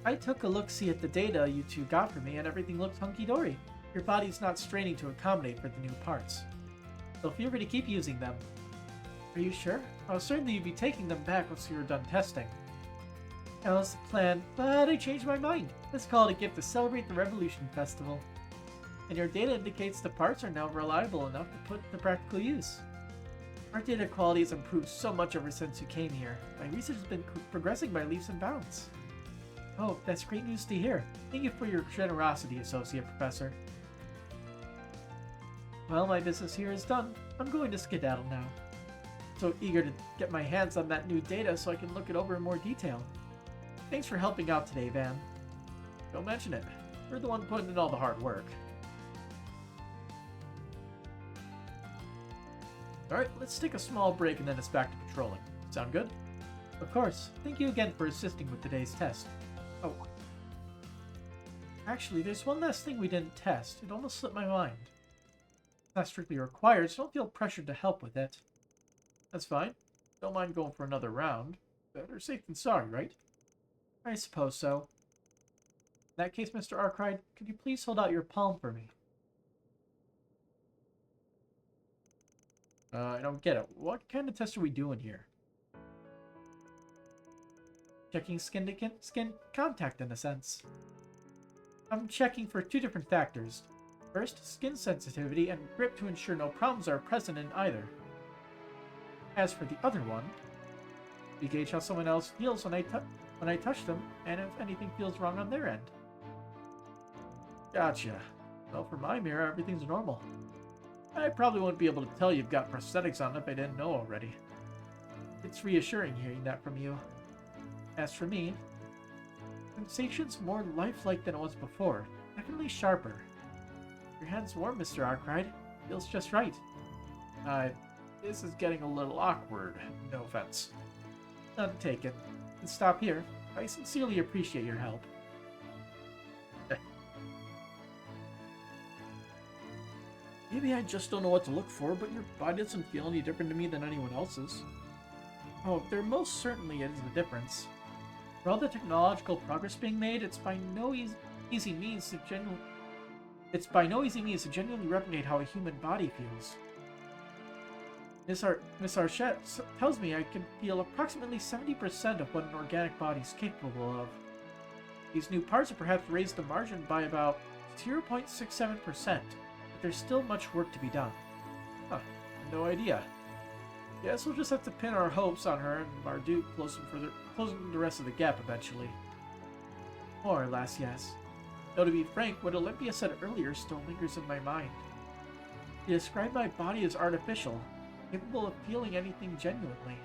I took a look-see at the data you two got for me and everything looked hunky-dory. Your body's not straining to accommodate for the new parts. So feel free to keep using them. Are you sure? I was certain that you'd be taking them back once you were done testing. That was the plan, but I changed my mind. Let's call it a gift to celebrate the Revolution Festival. And your data indicates the parts are now reliable enough to put to practical use. Our data quality has improved so much ever since you came here. My research has been progressing by leaps and bounds. Oh, that's great news to hear. Thank you for your generosity, Associate Professor. Well, my business here is done. I'm going to skedaddle now. So eager to get my hands on that new data so I can look it over in more detail. Thanks for helping out today, Van. Don't mention it. You're the one putting in all the hard work. Alright, let's take a small break and then it's back to patrolling. Sound good? Of course. Thank you again for assisting with today's test. Oh. Actually, there's one last thing we didn't test. It almost slipped my mind. It's not strictly required, so don't feel pressured to help with it. That's fine. Don't mind going for another round. Better safe than sorry, right? I suppose so. In that case, Mr. Arkwright, could you please hold out your palm for me? I don't get it. What kind of test are we doing here? Checking skin contact, in a sense. I'm checking for 2 different factors. First, skin sensitivity and grip to ensure no problems are present in either. As for the other one, we gauge how someone else feels when I touch them, and if anything feels wrong on their end. Gotcha. Well, for my mirror, everything's normal. I probably wouldn't be able to tell you've got prosthetics on if I didn't know already. It's reassuring hearing that from you. As for me, sensation's more lifelike than it was before. Definitely sharper. Your hand's warm, Mr. Arkwright. Feels just right. This is getting a little awkward. No offense. None taken. Let's stop here. I sincerely appreciate your help. Maybe I just don't know what to look for, but your body doesn't feel any different to me than anyone else's. Oh, there most certainly is a difference. For all the technological progress being made, it's by no easy means to genuinely replicate how a human body feels. Miss Archette tells me I can feel approximately 70% of what an organic body is capable of. These new parts have perhaps raised the margin by about 0.67%, but there's still much work to be done. Huh, no idea. Guess we'll just have to pin our hopes on her and Marduk closing the rest of the gap eventually. More or less, yes. Though to be frank, what Olympia said earlier still lingers in my mind. She described my body as artificial, capable of feeling anything genuinely.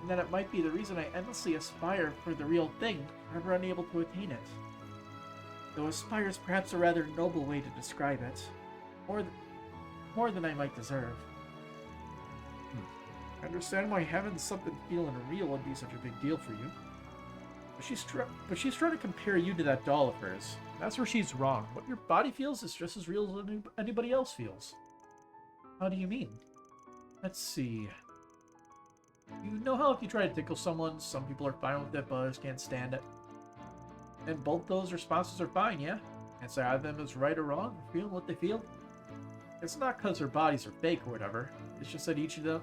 And that it might be the reason I endlessly aspire for the real thing, however unable to attain it. Though aspire is perhaps a rather noble way to describe it. More than I might deserve. I understand why having something feeling real would be such a big deal for you. But she's trying to compare you to that doll of hers. That's where she's wrong. What your body feels is just as real as anybody else feels. How do you mean? Let's see. You know how if you try to tickle someone, some people are fine with it, but others can't stand it? And both those responses are fine, yeah? Can't say either of them is right or wrong, or feeling what they feel. It's not because their bodies are fake or whatever. It's just that each of them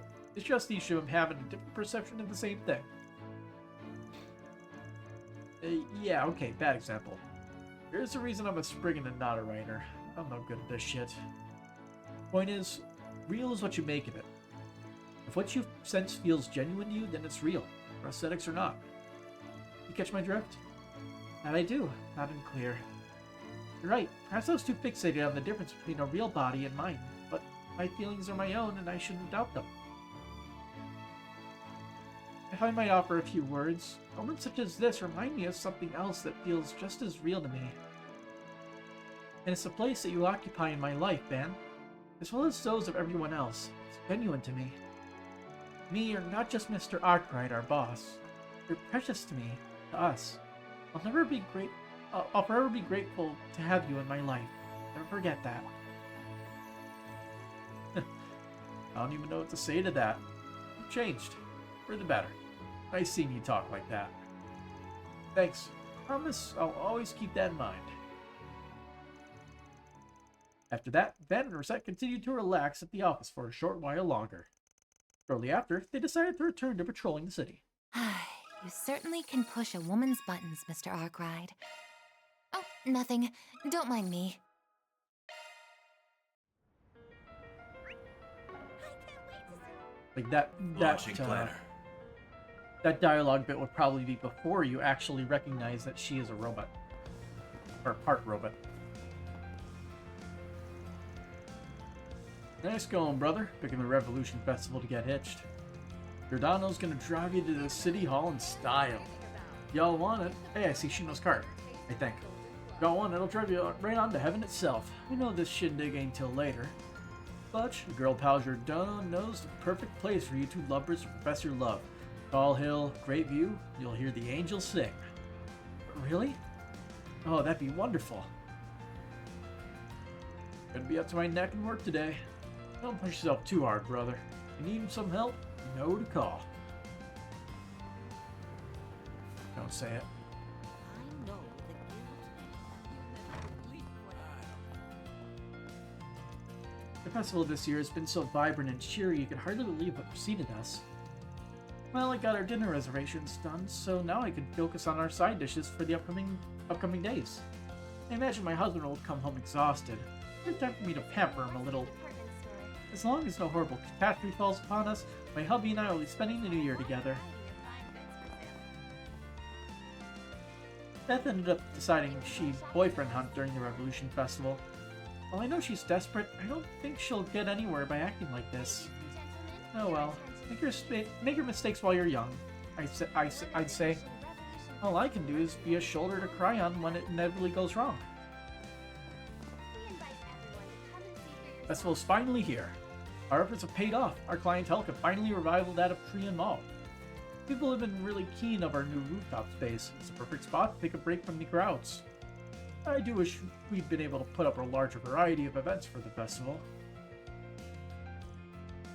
having a different perception of the same thing. Yeah, okay, bad example. Here's the reason I'm a Spriggan and not a writer. I'm no good at this shit. Point is, real is what you make of it. If what you sense feels genuine to you, then it's real, prosthetics or not. You catch my drift? That I do, loud and clear. You're right, perhaps I was too fixated on the difference between a real body and mine, but my feelings are my own and I shouldn't doubt them. If I might offer a few words, moments such as this remind me of something else that feels just as real to me. And it's the place that you occupy in my life, Van, as well as those of everyone else. It's genuine to me. Me, you're not just Mr. Arkwright, our boss. You're precious to me, to us. I'll forever be grateful to have you in my life. Never forget that. I don't even know what to say to that. You've changed. For the better. Nice seeing you talk like that. Thanks. Promise I'll always keep that in mind. After that, Van and Rosette continued to relax at the office for a short while longer. Shortly after, they decided to return to patrolling the city.
You certainly can push a woman's buttons, Mr. Arkwright. Oh, nothing. Don't mind me.
Like that
Launching planner.
That dialogue bit would probably be before you actually recognize that she is a robot. Or part robot. Nice going, brother. Picking the Revolution Festival to get hitched. Giordano's gonna drive you to the City Hall in style. Y'all want it? Hey, I see Shino's car. I think. Y'all want it? It'll drive you right on to heaven itself. We know this shindig ain't till later. But your girl pal Giordano knows the perfect place for you two lovebirds to profess your love. Tall hill, great view, you'll hear the angels sing. Really? Oh, that'd be wonderful. Gonna be up to my neck in work today. Don't push yourself too hard, brother. If you need some help, you know who to call. Don't say it.
I know the guilt.
The festival this year has been so vibrant and cheery you can hardly believe what preceded us. Well, I got our dinner reservations done, so now I can focus on our side dishes for the upcoming days. I imagine my husband will come home exhausted. It's time for me to pamper him a little. As long as no horrible catastrophe falls upon us, my hubby and I will be spending the new year together. Beth ended up deciding she'd boyfriend hunt during the Revolution Festival. While I know she's desperate, I don't think she'll get anywhere by acting like this. Oh well, make your mistakes while you're young, I'd say. All I can do is be a shoulder to cry on when it inevitably goes wrong. Festival's finally here. Our efforts have paid off. Our clientele can finally revival that of Korean Mall. People have been really keen of our new rooftop space. It's a perfect spot to take a break from the crowds. I do wish we'd been able to put up a larger variety of events for the festival.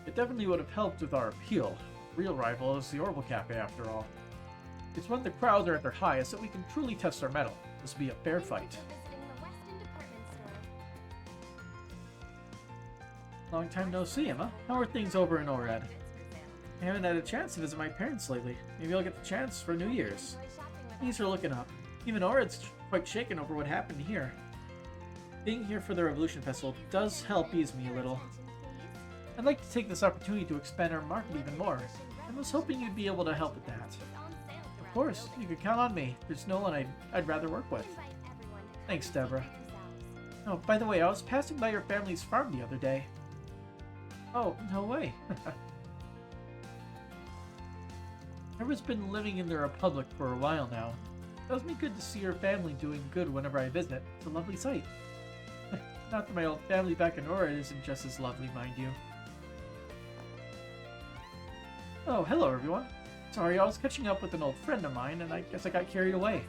It definitely would have helped with our appeal. Real rival is the Orbital Cafe after all. It's when the crowds are at their highest that we can truly test our mettle. This will be a fair fight. Long time no see, Emma. How are things over in Orad? I haven't had a chance to visit my parents lately. Maybe I'll get the chance for New Year's. Things are looking up. Even Orad's quite shaken over what happened here. Being here for the Revolution Festival does help ease me a little. I'd like to take this opportunity to expand our market even more. I was hoping you'd be able to help with that. Of course, you can count on me. There's no one I'd rather work with. Thanks, Deborah. Oh, by the way, I was passing by your family's farm the other day. Oh, no way. Deborah's been living in the Republic for a while now. It does me good to see her family doing good whenever I visit. It's a lovely sight. Not that my old family back in Orad isn't just as lovely, mind you. Oh, hello everyone. Sorry, I was catching up with an old friend of mine, and I guess I got carried away.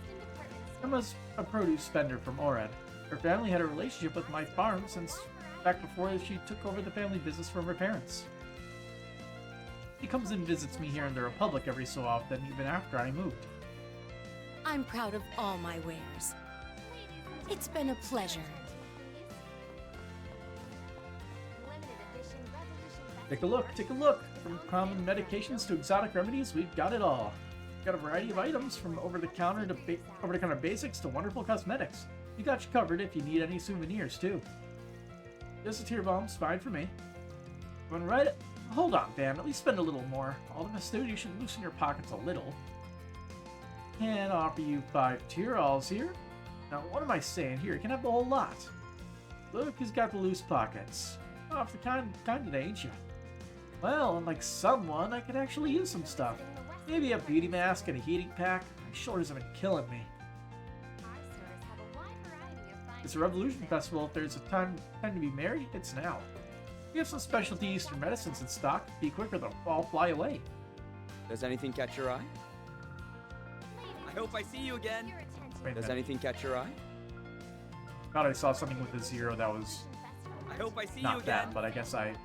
Emma's a produce vendor from Orad. Her family had a relationship with my farm since back before she took over the family business from her parents. She comes and visits me here in the Republic every so often, even after I moved.
I'm proud of all my wares. It's been a pleasure.
Take a look, take a look! From common medications to exotic remedies, we've got it all. We've got a variety of items from over-the-counter basics to wonderful cosmetics. We got you covered if you need any souvenirs, too. Just a tear bomb's fine for me. Wanna ride it? Hold on, Dan, at least spend a little more. All the festivities should loosen your pockets a little. Can offer you 5 tear-alls here. Now, what am I saying here? You can have the whole lot. Look who's got the loose pockets. Off the kind today, ain't you? Well, unlike someone, I could actually use some stuff. Maybe a beauty mask and a heating pack. My shoulders have been killing me. It's a Revolution Festival. If there's a time to be merry, it's now. We have some specialty Eastern medicines in stock. Be quicker, they'll all fly away.
Does anything catch your eye? I hope I see you again. Does anything catch your eye?
Thought I saw something with a 0 that was
I hope I see you
not
again.
that, but I guess I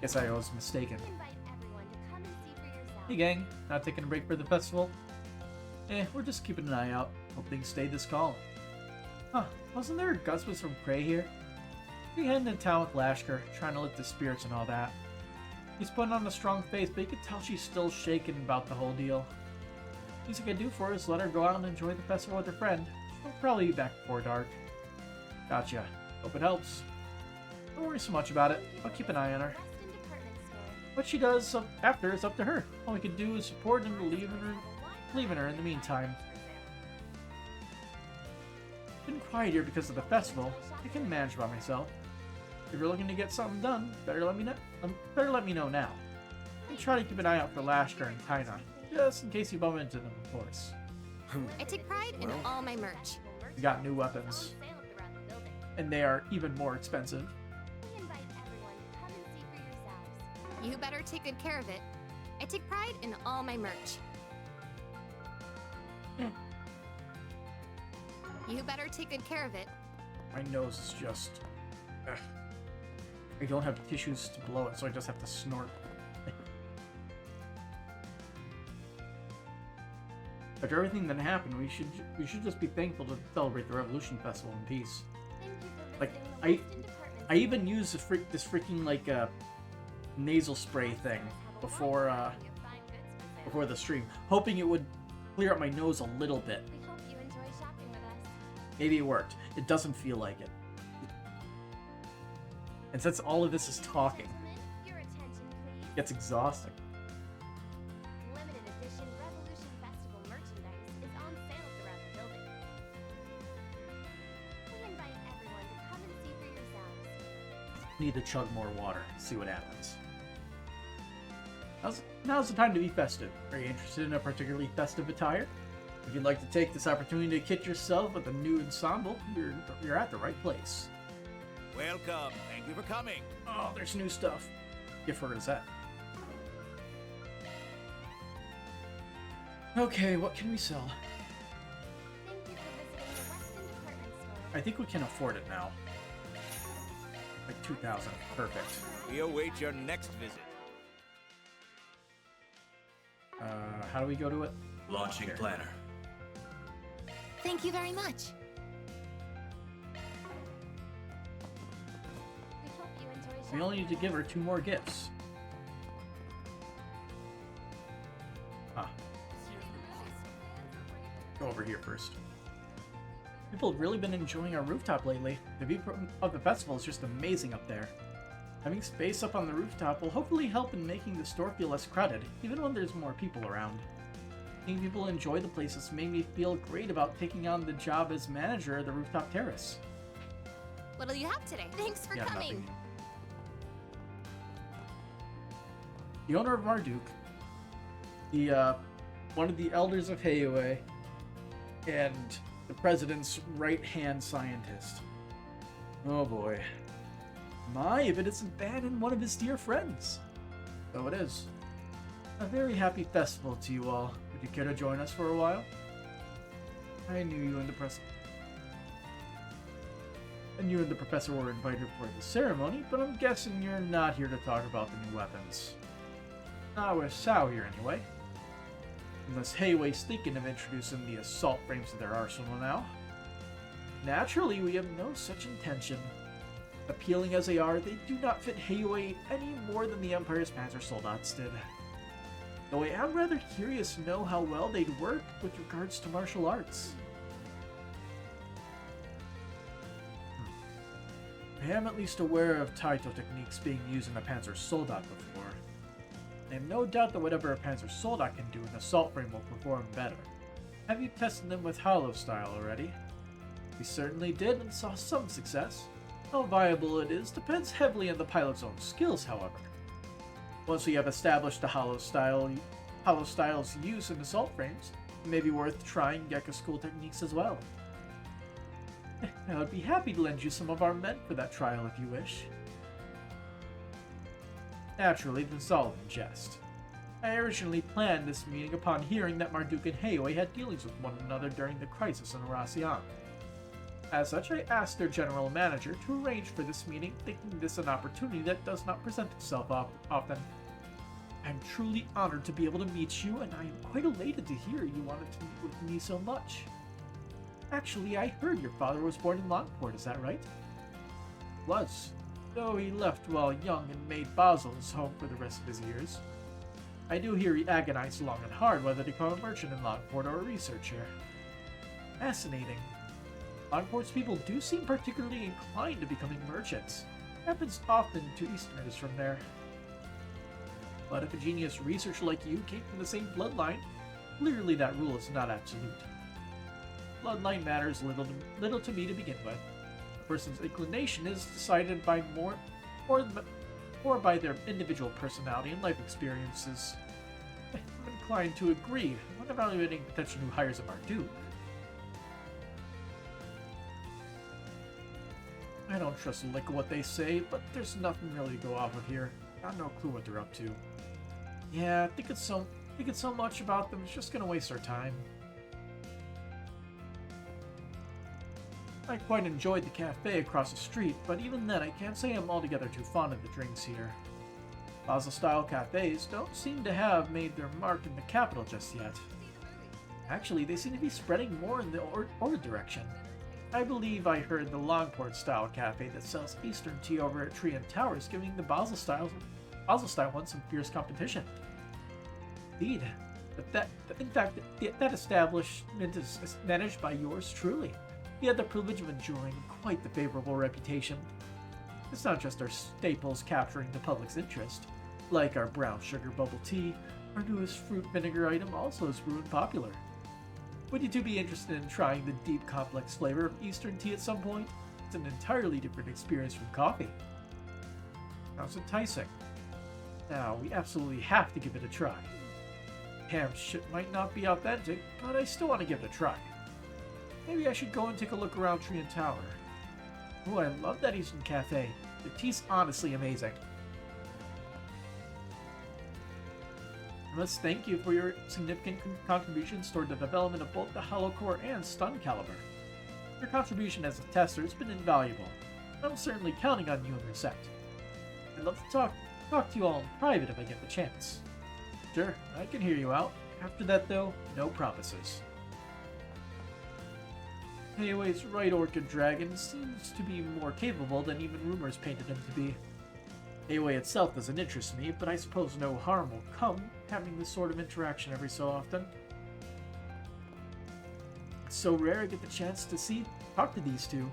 was mistaken. Hey gang, not taking a break for the festival? We're just keeping an eye out. Hope things stay this calm. Huh, wasn't there a Gusmus from Cray here? We heading into town with Lashker, trying to lift his spirits and all that. He's putting on a strong face, but you can tell she's still shaken about the whole deal. Least I can do for her is let her go out and enjoy the festival with her friend. She'll probably be back before dark. Gotcha. Hope it helps. Don't worry so much about it. I'll keep an eye on her. What she does after is up to her. All we can do is support and believe in her in the meantime. It's been quiet here because of the festival. I can manage by myself. If you're looking to get something done, better let me know now. And try to keep an eye out for Lashkar and Kaina, just in case you bump into them, of course.
I take pride in all my merch.
We got new weapons, and they are even more expensive.
You better take good care of it. I take pride in all my merch. You better take good care of it.
My nose is just... I don't have tissues to blow it, so I just have to snort. After everything that happened, we should just be thankful to celebrate the Revolution Festival in peace. Like, I even used this freaking, like, nasal spray thing before the stream, hoping it would clear up my nose a little bit. Maybe it worked. It doesn't feel like it. And since all of this is talking, it gets exhausting.
Limited edition Revolution Festival merchandise is on sale throughout the building. We invite everyone to come and see for yourselves.
Need to chug more water, see what happens. Now's the time to be festive. Are you interested in a particularly festive attire? If you'd like to take this opportunity to kit yourself with a new ensemble, you're at the right place.
Welcome. Thank you for coming.
Oh, there's new stuff. Gift for Rosette. Okay, what can we sell?
Thank you for visiting the Weston Department Store.
I think we can afford it now. Like 2,000. Perfect.
We await your next visit.
How do we go to it?
Launching planner.
Thank you very much.
We hope you enjoy
We only need to give her 2 more gifts. Go over here first. People have really been enjoying our rooftop lately. The view of the festival is just amazing up there. Having space up on the rooftop will hopefully help in making the store feel less crowded, even when there's more people around. Seeing people enjoy the place has made me feel great about taking on the job as manager of the rooftop terrace.
What'll you have today? Thanks for coming.
Nothing. The owner of Marduk, one of the elders of Heiue, and the president's right-hand scientist. Oh boy. My, if it isn't Ban and one of his dear friends. So it is. A very happy festival to you all. Would you care to join us for a while? I knew you and the professor were invited for the ceremony, but I'm guessing you're not here to talk about the new weapons. Not with Sao here anyway. Unless Heiwei's thinking of introducing the assault frames to their arsenal now. Naturally, we have no such intention. Appealing as they are, they do not fit Heiwei any more than the Empire's Panzer Soldats did. Though I am rather curious to know how well they'd work with regards to martial arts. I am at least aware of Taito techniques being used in a Panzer Soldat before. I have no doubt that whatever a Panzer Soldat can do, an assault frame will perform better. Have you tested them with hollow style already? We certainly did and saw some success. How viable it is depends heavily on the pilot's own skills, however. Once we have established the hollow style's use in assault frames, it may be worth trying Gekka School techniques as well. I would be happy to lend you some of our men for that trial if you wish. Naturally, this is all in jest. I originally planned this meeting upon hearing that Marduk and Heiwei had dealings with one another during the crisis in Aracian. As such, I asked their general manager to arrange for this meeting, thinking this an opportunity that does not present itself often. I am truly honored to be able to meet you, and I am quite elated to hear you wanted to meet with me so much. Actually, I heard your father was born in Longport, is that right? Was, though he left while young and made Basel his home for the rest of his years. I do hear he agonized long and hard whether to become a merchant in Longport or a researcher. Fascinating. Longport's people do seem particularly inclined to becoming merchants. Happens often to Easterners from there. But if a genius researcher like you came from the same bloodline, clearly that rule is not absolute. Bloodline matters little to me to begin with. A person's inclination is decided by more by their individual personality and life experiences. I'm inclined to agree when evaluating potential new hires of our Duke. I don't trust a lick of what they say, but there's nothing really to go off of here. Got no clue what they're up to. Yeah, thinking so much about them is just gonna waste our time. I quite enjoyed the cafe across the street, but even then I can't say I'm altogether too fond of the drinks here. Basel-style cafes don't seem to have made their mark in the capital just yet. Actually, they seem to be spreading more in the Ord direction. I believe I heard the Longport-style cafe that sells Eastern tea over at Tree and Towers giving the Basel-style one some fierce competition. Indeed, but that establishment is managed by yours truly. He had the privilege of enjoying quite the favorable reputation. It's not just our staples capturing the public's interest. Like our brown sugar bubble tea, our newest fruit vinegar item also is brewing popular. Would you two be interested in trying the deep, complex flavor of Eastern tea at some point? It's an entirely different experience from coffee. Sounds enticing. Now, we absolutely have to give it a try. Ham's shit might not be authentic, but I still want to give it a try. Maybe I should go and take a look around Tree and Tower. Ooh, I love that Eastern Cafe. The tea's honestly amazing. I must thank you for your significant contributions toward the development of both the Hollow Core and Stun Caliber. Your contribution as a tester has been invaluable. I'm certainly counting on you and your set. I'd love to talk to you all in private if I get the chance. Sure, I can hear you out. After that, though, no promises. Anyways, right, Orchid Dragon seems to be more capable than even rumors painted him to be. Away itself doesn't interest me, but I suppose no harm will come having this sort of interaction every so often. It's so rare I get the chance to talk to these two.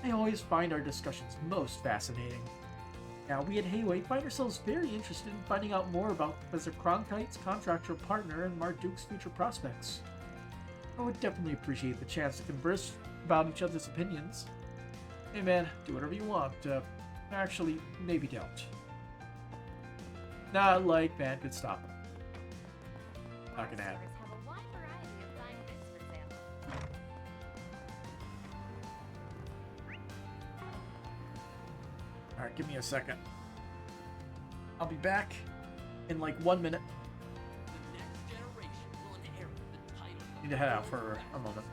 I always find our discussions most fascinating. Now, we at Hayway find ourselves very interested in finding out more about Professor Cronkite's contractual partner and Marduk's future prospects. I would definitely appreciate the chance to converse about each other's opinions. Hey man, do whatever you want. Actually, maybe don't. Not like man could stop him. Not gonna happen. Alright, give me a second. I'll be back in like 1 minute. Need to head out for a moment.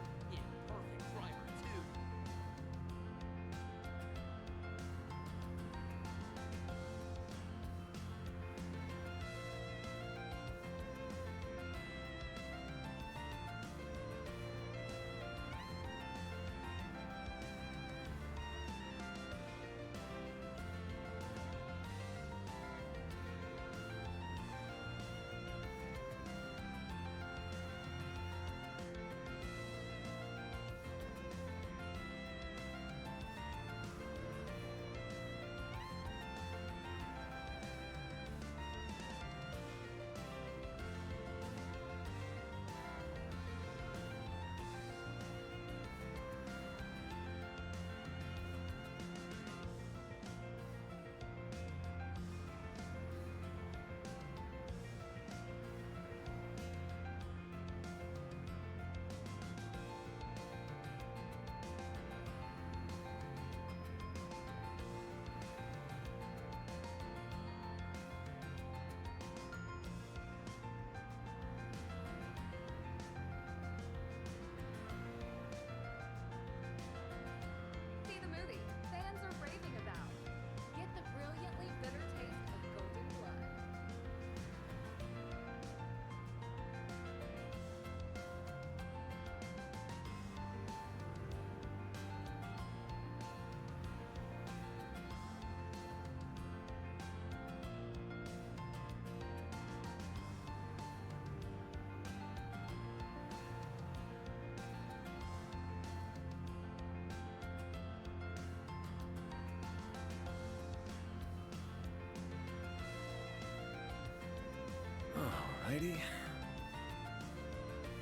Alrighty.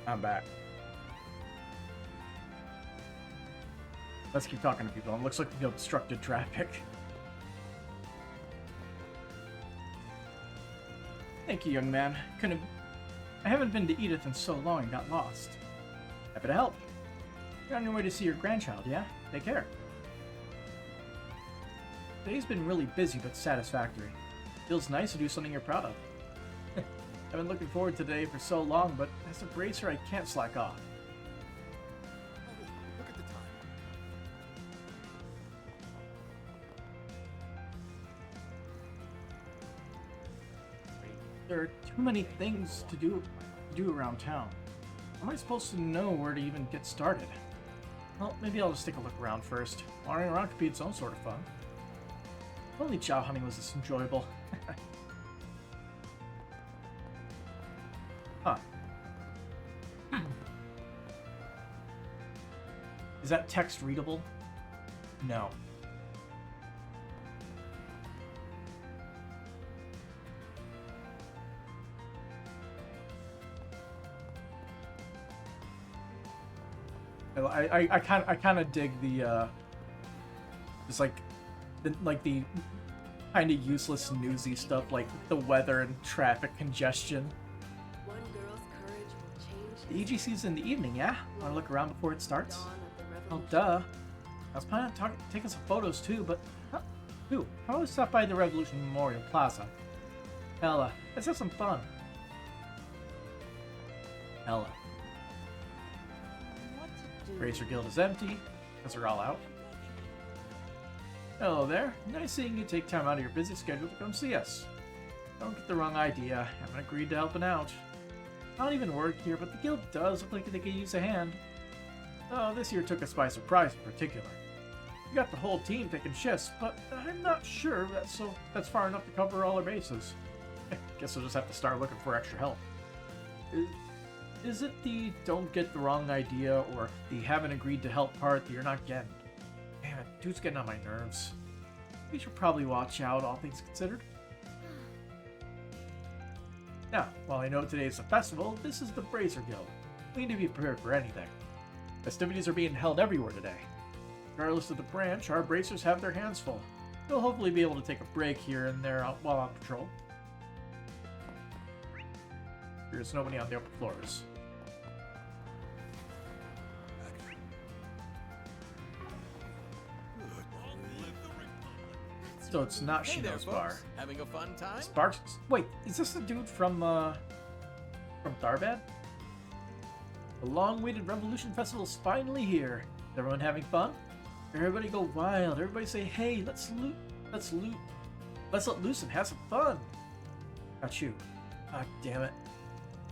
I'm back. Let's keep talking to people. It looks like we obstructed traffic. Thank you, young man. I haven't been to Edith in so long and got lost. Happy to help. You're on your way to see your grandchild, yeah? Take care. Today's been really busy but satisfactory. Feels nice to do something you're proud of. I've been looking forward to today for so long, but as a bracer, I can't slack off.
Look at the time.
There are too many things to do around town. How am I supposed to know where to even get started? Well, maybe I'll just take a look around first. Wandering around could be its own sort of fun. If only chow hunting was this enjoyable. Huh. Is that text readable? No. I kind of dig the just like the kind of useless newsy stuff like the weather and traffic congestion.
One girl's courage will change.
The EGC's in the evening, yeah? Want to look around before it starts? Oh, duh. I was planning on taking some photos too, but how about we stop by the Revolution Memorial Plaza? Ella, let's have some fun. Ella. Racer Guild is empty, because they're all out. Hello there. Nice seeing you take time out of your busy schedule to come see us. Don't get the wrong idea. I haven't agreed to helping out. I don't even work here, but the guild does look like they could use a hand. Oh, this year took us by surprise in particular. We got the whole team taking shifts, but I'm not sure that's far enough to cover all our bases. Guess we'll just have to start looking for extra help. Is it the don't get the wrong idea or the haven't agreed to help part that you're not getting? Damn it, dude's getting on my nerves. We should probably watch out, all things considered. Now, while I know today is a festival, this is the Bracer Guild. We need to be prepared for anything. Festivities are being held everywhere today. Regardless of the branch, our bracers have their hands full. They'll hopefully be able to take a break here and there while on patrol. There's nobody on the upper floors. So it's not
Hey there,
Shino's
folks.
bar.
Having a fun time?
Sparks. Wait, is this the dude from Tharbad? The long-awaited Revolution Festival's finally here. Is everyone having fun? Everybody go wild. Everybody say, hey, let's let loose and have some fun. Not you. God damn it.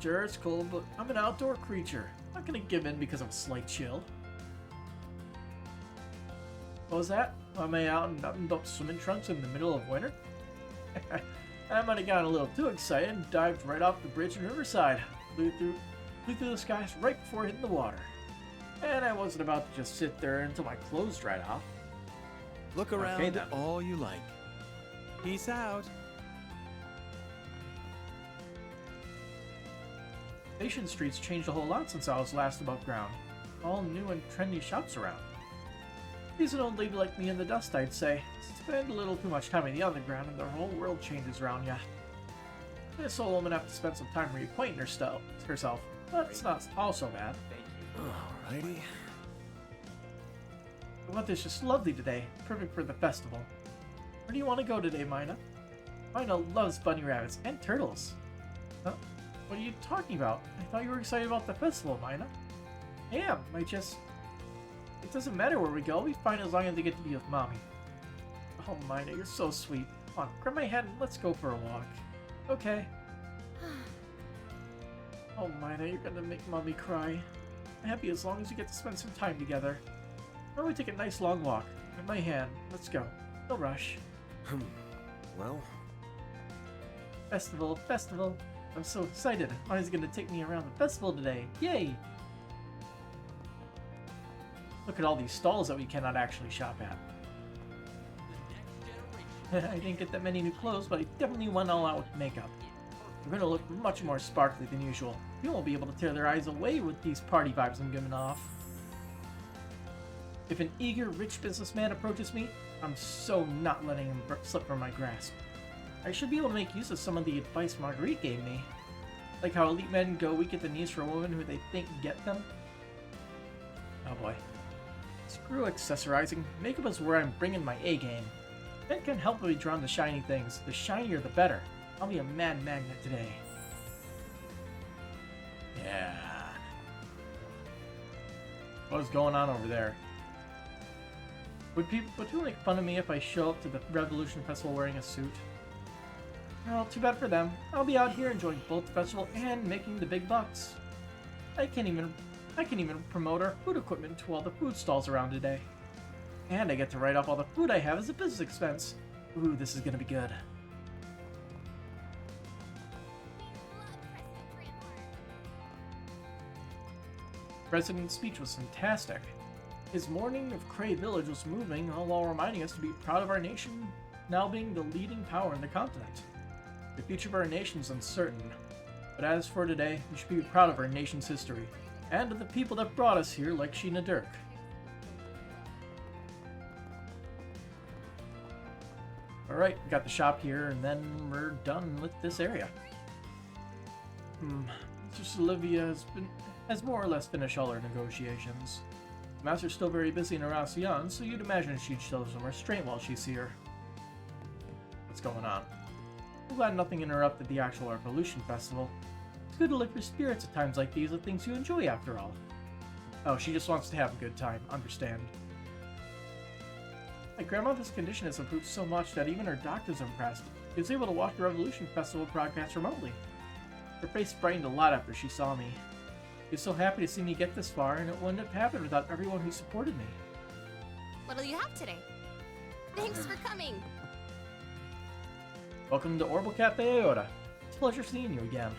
Sure, it's cool, but I'm an outdoor creature. I'm not gonna give in because of a slight chill. What was that? Am I out in nothing-but swimming trunks in the middle of winter? I might have gotten a little too excited and dived right off the bridge in Riverside. Flew through the skies right before hitting the water. And I wasn't about to just sit there until my clothes dried off.
Look around
Okay, then.
all you like. Peace out.
Station Street's changed a whole lot since I was last above ground. All new and trendy shops around. He's an old lady like me in the dust, I'd say. Spend a little too much time in the underground and the whole world changes around ya. This old woman have to spend some time reacquainting herself, but it's not all so bad.
Alrighty.
The weather's just lovely today, perfect for the festival. Where do you want to go today, Mina? Mina loves bunny rabbits and turtles. Huh? What are you talking about? I thought you were excited about the festival, Mina. I am. It doesn't matter where we go. We'll be fine as long as we get to be with Mommy. Oh, Mina, you're so sweet. Come on, grab my hand and let's go for a walk. Okay. Oh, Mina, you're gonna make Mommy cry. I'm happy as long as we get to spend some time together. Why don't we take a nice long walk? Grab my hand. Let's go. No rush.
Well,
Festival. I'm so excited. Moni's gonna take me around the festival today. Yay! Look at all these stalls that we cannot actually shop at. I didn't get that many new clothes, but I definitely went all out with makeup. We're gonna look much more sparkly than usual. People won't be able to tear their eyes away with these party vibes I'm giving off. If an eager, rich businessman approaches me, I'm so not letting him slip from my grasp. I should be able to make use of some of the advice Marguerite gave me. Like how elite men go weak at the knees for women who they think get them. Oh boy. Screw accessorizing. Makeup is where I'm bringing my A game. Men can't help but be drawn to shiny things. The shinier the better. I'll be a mad magnet today. Yeah. What's going on over there? Would people make fun of me if I show up to the Revolution Festival wearing a suit? Well, too bad for them. I'll be out here enjoying both the festival and making the big bucks. I can even promote our food equipment to all the food stalls around today. And I get to write off all the food I have as a business expense. Ooh, this is gonna be good. President's speech was fantastic. His morning of Cray Village was moving, all while reminding us to be proud of our nation now being the leading power in the continent. The future of our nation is uncertain, but as for today, we should be proud of our nation's history, and of the people that brought us here like Sheena Dirk. Alright, we got the shop here, and then we're done with this area. Mistress Olivia has more or less finished all her negotiations. The Master's still very busy in Aracion, so you'd imagine she'd show some restraint while she's here. What's going on? I'm glad nothing interrupted the actual Revolution Festival. It's good to lift your spirits at times like these with things you enjoy after all. Oh, she just wants to have a good time. Understand. My grandmother's condition has improved so much that even her doctor's impressed. She was able to watch the Revolution Festival broadcast remotely. Her face brightened a lot after she saw me. She was so happy to see me get this far, and it wouldn't have happened without everyone who supported me.
What'll you have today? Thanks for coming.
Welcome to Orbital Cafe Iota. It's a pleasure seeing you again.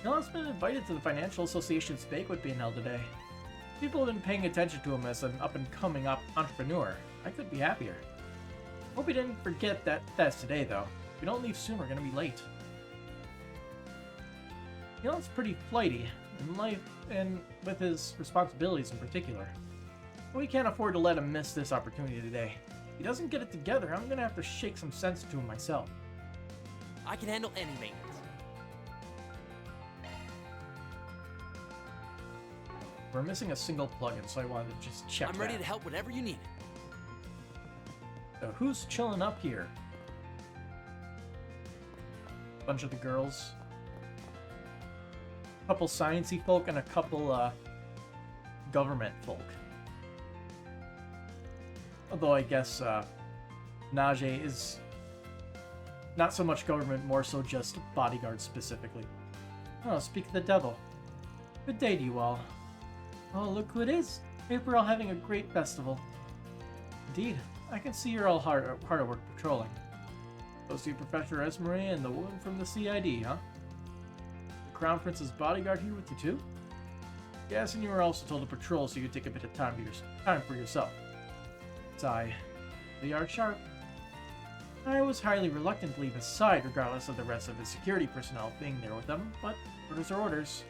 Noah's been invited to the Financial Association's banquet being held today. People have been paying attention to him as an up-and-coming entrepreneur. I couldn't be happier. Hope he didn't forget that's today, though. If we don't leave soon, we're gonna be late. It's pretty flighty in life and with his responsibilities in particular. But we can't afford to let him miss this opportunity today. If he doesn't get it together, I'm gonna have to shake some sense to him myself.
I can handle any maintenance.
We're missing a single plugin, so I wanted to just check
I'm ready to help whatever you need.
So who's chilling up here? Bunch of the girls. Couple sciencey folk and a couple government folk. Although I guess Najee is not so much government, more so just bodyguards specifically. Oh, speak of the devil. Good day to you all. Oh, look who it is. I hope we're all having a great festival. Indeed, I can see you're all hard at work patrolling. Go see Professor Esmeralda and the woman from the CID, huh? The Crown Prince's bodyguard here with you too? Yes, and you were also told to patrol so you could take a bit of time for yourself. They are sharp. I was highly reluctant to leave his side regardless of the rest of his security personnel being there with them, but orders are orders.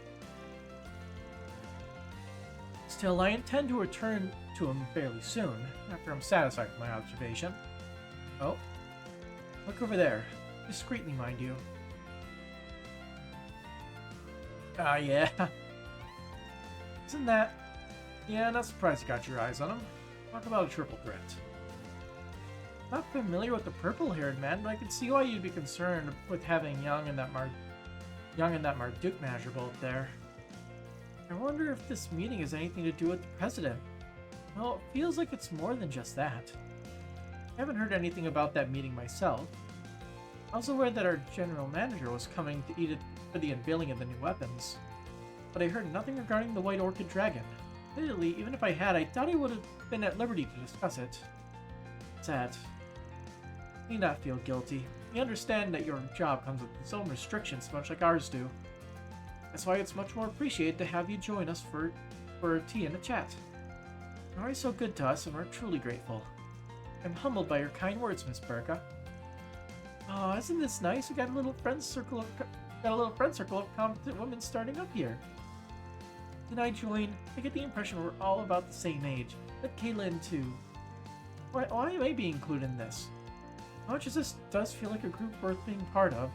Still, I intend to return to him fairly soon, after I'm satisfied with my observation. Oh, look over there. Discreetly, mind you. Ah, yeah. Isn't that... Yeah, not surprised you got your eyes on him. Talk about a triple threat. Not familiar with the purple-haired man, but I can see why you'd be concerned with having Young and that Marduk manager both there. I wonder if this meeting has anything to do with the president. Well, it feels like it's more than just that. I haven't heard anything about that meeting myself. I was aware that our general manager was coming to eat it for the unveiling of the new weapons, but I heard nothing regarding the White Orchid Dragon. Admittedly, even if I had, I doubt he would have been at liberty to discuss it. Sad. You need not feel guilty. We understand that your job comes with its own restrictions, much like ours do. That's why it's much more appreciated to have you join us for a tea and a chat. You're always so good to us, and we're truly grateful. I'm humbled by your kind words, Miss Burka. Oh, isn't this nice? We got a little friends circle Got a little friend circle of competent women starting up here. Did I join? I get the impression we're all about the same age. But Caitlin too. Why am I being included in this? How much as this does feel like a group worth being part of.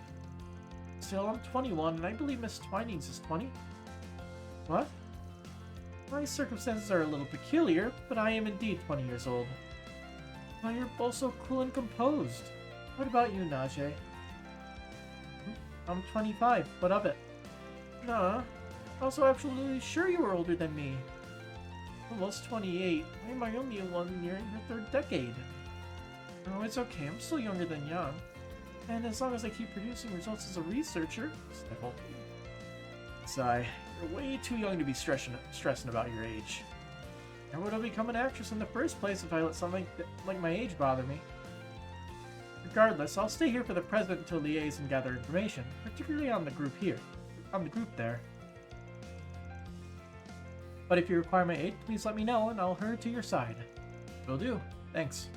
Still, I'm 21, and I believe Miss Twinings is 20. What? My circumstances are a little peculiar, but I am indeed 20 years old. Why, you're both so cool and composed. What about you, Najee? I'm 25. What of it? Nah. Also, absolutely sure you were older than me. Almost 28. Why am I only one nearing her third decade? Oh, it's okay. I'm still younger than young. And as long as I keep producing results as a researcher, sniffle. Sigh. You're way too young to be stressing about your age. I would have become an actress in the first place if I let something like my age bother me. Regardless, I'll stay here for the present until liaise and gather information, particularly on the group here. On the group there. But if you require my aid, please let me know and I'll hurry to your side. Will do. Thanks.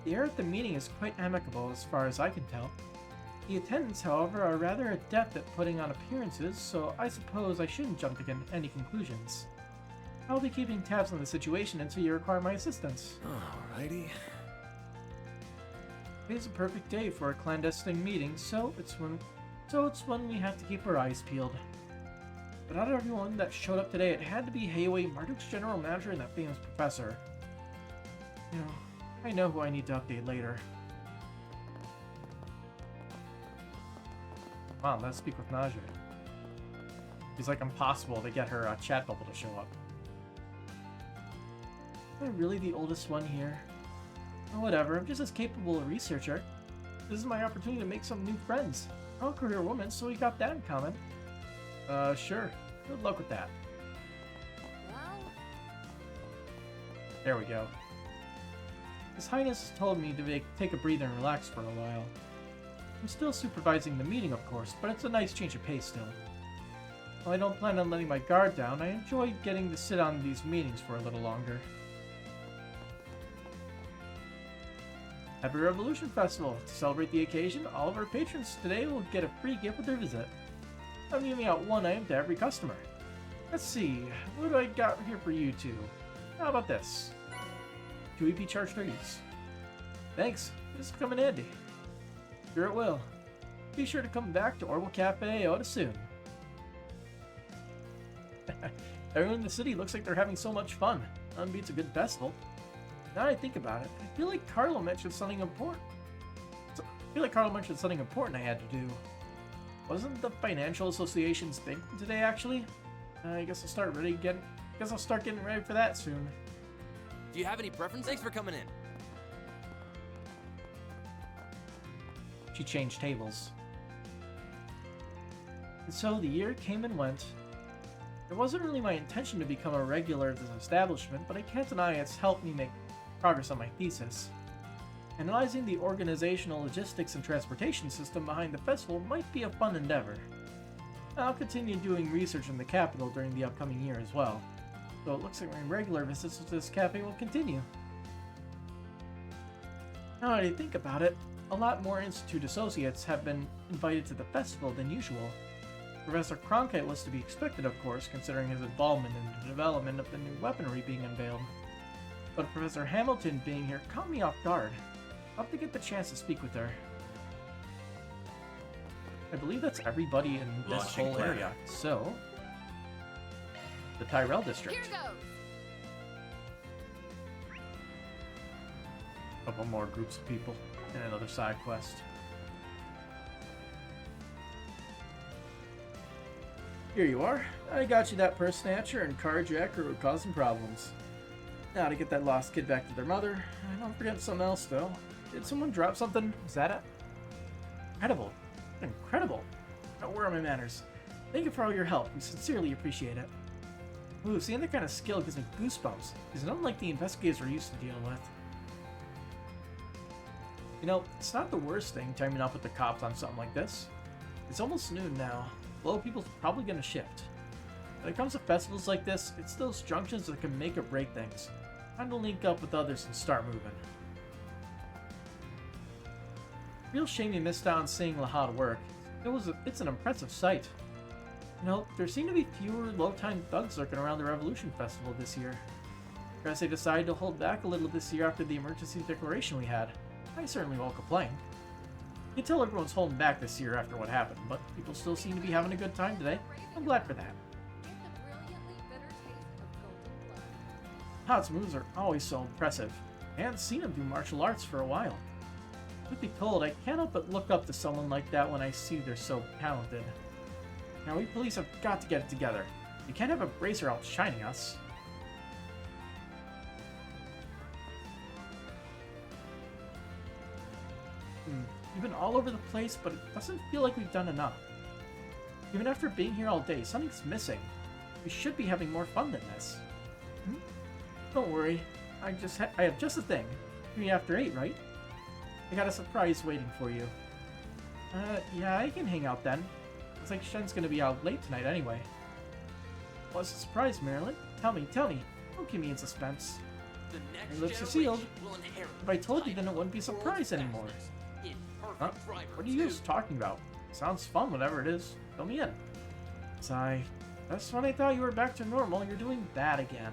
The air at the meeting is quite amicable as far as I can tell. The attendants, however, are rather adept at putting on appearances, so I suppose I shouldn't jump to any conclusions. I'll be keeping tabs on the situation until you require my assistance.
Alrighty.
Today's a perfect day for a clandestine meeting, so it's when we have to keep our eyes peeled. But out of everyone that showed up today, it had to be Heiwei, Marduk's general manager, and that famous professor. You know, I know who I need to update later. Come on, let's speak with Najee. It's like impossible to get her chat bubble to show up. Am I really the oldest one here? Oh, whatever, I'm just as capable a researcher. This is my opportunity to make some new friends. I'm a career woman, so we got that in common. Sure. Good luck with that.
Well...
There we go. His Highness told me to take a breather and relax for a while. I'm still supervising the meeting, of course, but it's a nice change of pace still. While I don't plan on letting my guard down, I enjoy getting to sit on these meetings for a little longer. Happy Revolution Festival! To celebrate the occasion, all of our patrons today will get a free gift with their visit. I'm giving out one item to every customer. Let's see, what do I got here for you two? How about this? 2 EP charge trees. Thanks, this will come in handy. Sure it will. Be sure to come back to Orwell Cafe Oda soon. Everyone in the city looks like they're having so much fun. None beats a good festival. Now that I think about it, I feel like Carlo mentioned something important. I had to do. Wasn't the Financial Association's thing today, actually? I guess I'll start getting ready for that soon.
Do you have any preference? Thanks for coming in.
She changed tables. And so the year came and went. It wasn't really my intention to become a regular at this establishment, but I can't deny it's helped me make progress on my thesis. Analyzing the organizational logistics and transportation system behind the festival might be a fun endeavor. I'll continue doing research in the capital during the upcoming year as well, so it looks like my regular visits to this cafe will continue. Now that I think about it, a lot more Institute associates have been invited to the festival than usual. Professor Cronkite was to be expected, of course, considering his involvement in the development of the new weaponry being unveiled. But Professor Hamilton being here caught me off guard. I'll have to get the chance to speak with her. I believe that's everybody in this whole area. So, the Tyrell District.
Here goes!
Couple more groups of people and another side quest. Here you are. I got you that purse snatcher and carjacker who were causing problems. Now to get that lost kid back to their mother. Don't forget something else though. Did someone drop something? Is that it? Incredible. Incredible. Where are my manners? Thank you for all your help. We sincerely appreciate it. Ooh, seeing that kind of skill gives me goosebumps. It's unlike the investigators we're used to dealing with. You know, it's not the worst thing teaming up with the cops on something like this. It's almost noon now. A lot of people's probably gonna shift. When it comes to festivals like this, it's those junctions that can make or break things. Time to link up with others and start moving. Real shame you missed out on seeing Lahad work. It's an impressive sight. You know, there seem to be fewer low-time thugs lurking around the Revolution Festival this year. Perhaps they decided to hold back a little this year after the emergency declaration we had. I certainly won't complain. You can tell everyone's holding back this year after what happened, but people still seem to be having a good time today. I'm glad for that. Hod's moves are always so impressive. I haven't seen him do martial arts for a while. Truth be told, I can't help but look up to someone like that when I see they're so talented. Now, we police have got to get it together. You can't have a bracer outshining us. You've been all over the place, but it doesn't feel like we've done enough. Even after being here all day, something's missing. We should be having more fun than this. Don't worry. I have just the thing. 3 after 8, right? I got a surprise waiting for you. Yeah, I can hang out then. Looks like Shen's gonna be out late tonight anyway. What's the surprise, Marilyn? Tell me. Don't keep me in suspense. Your lips are sealed. If I told you, then it wouldn't be a surprise anymore. Huh? What are you guys talking about? Sounds fun, whatever it is. Fill me in. Sigh. That's when I thought you were back to normal, you're doing that again.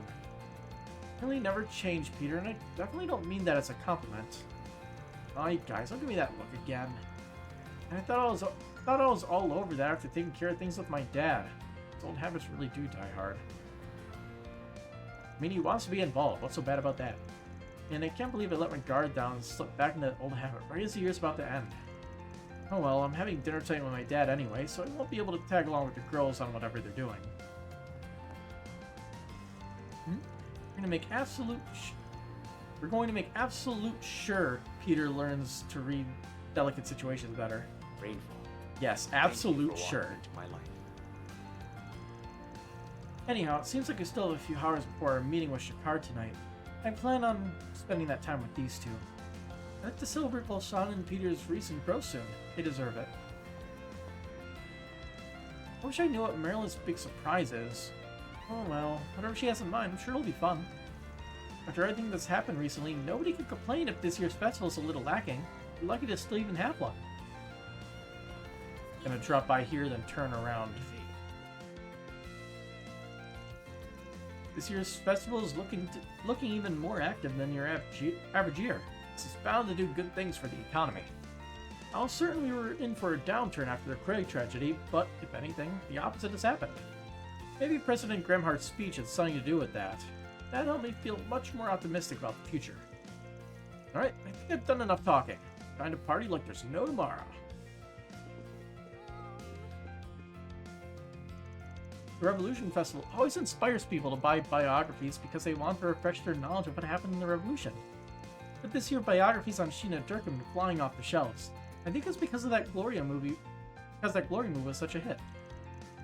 You really never changed, Peter, and I definitely don't mean that as a compliment. Alright, guys, don't give me that look again. And I thought I was all over that after taking care of things with my dad. His old habits really do die hard. I mean, he wants to be involved. What's so bad about that? And I can't believe I let my guard down and slipped back into that old habit right as the year's about to end. Oh well, I'm having dinner tonight with my dad anyway, so I won't be able to tag along with the girls on whatever they're doing. We're going to make absolute sure Peter learns to read delicate situations better.
Rainfall.
Yes, absolute sure.
My life.
Anyhow, it seems like I still have a few hours before our meeting with Shakar tonight. I plan on spending that time with these two. I'd like to celebrate both Sean and Peter's recent growth soon. They deserve it. I wish I knew what Marilyn's big surprise is. Oh well, whatever she has in mind, I'm sure it'll be fun. After everything that's happened recently, nobody can complain if this year's festival's a little lacking. We're lucky to still even have one. Gonna drop by here, then turn around. This year's festival is looking even more active than your average year. This is bound to do good things for the economy. I'll certainly we're in for a downturn after the Craig tragedy, but if anything, the opposite has happened. Maybe President Grimhart's speech had something to do with that. That helped me feel much more optimistic about the future. Alright, I think I've done enough talking. Time to party like there's no tomorrow. The Revolution Festival always inspires people to buy biographies because they want to refresh their knowledge of what happened in the Revolution. But this year, biographies on Sheena Durkin are flying off the shelves. I think it's because of that Glory movie was such a hit.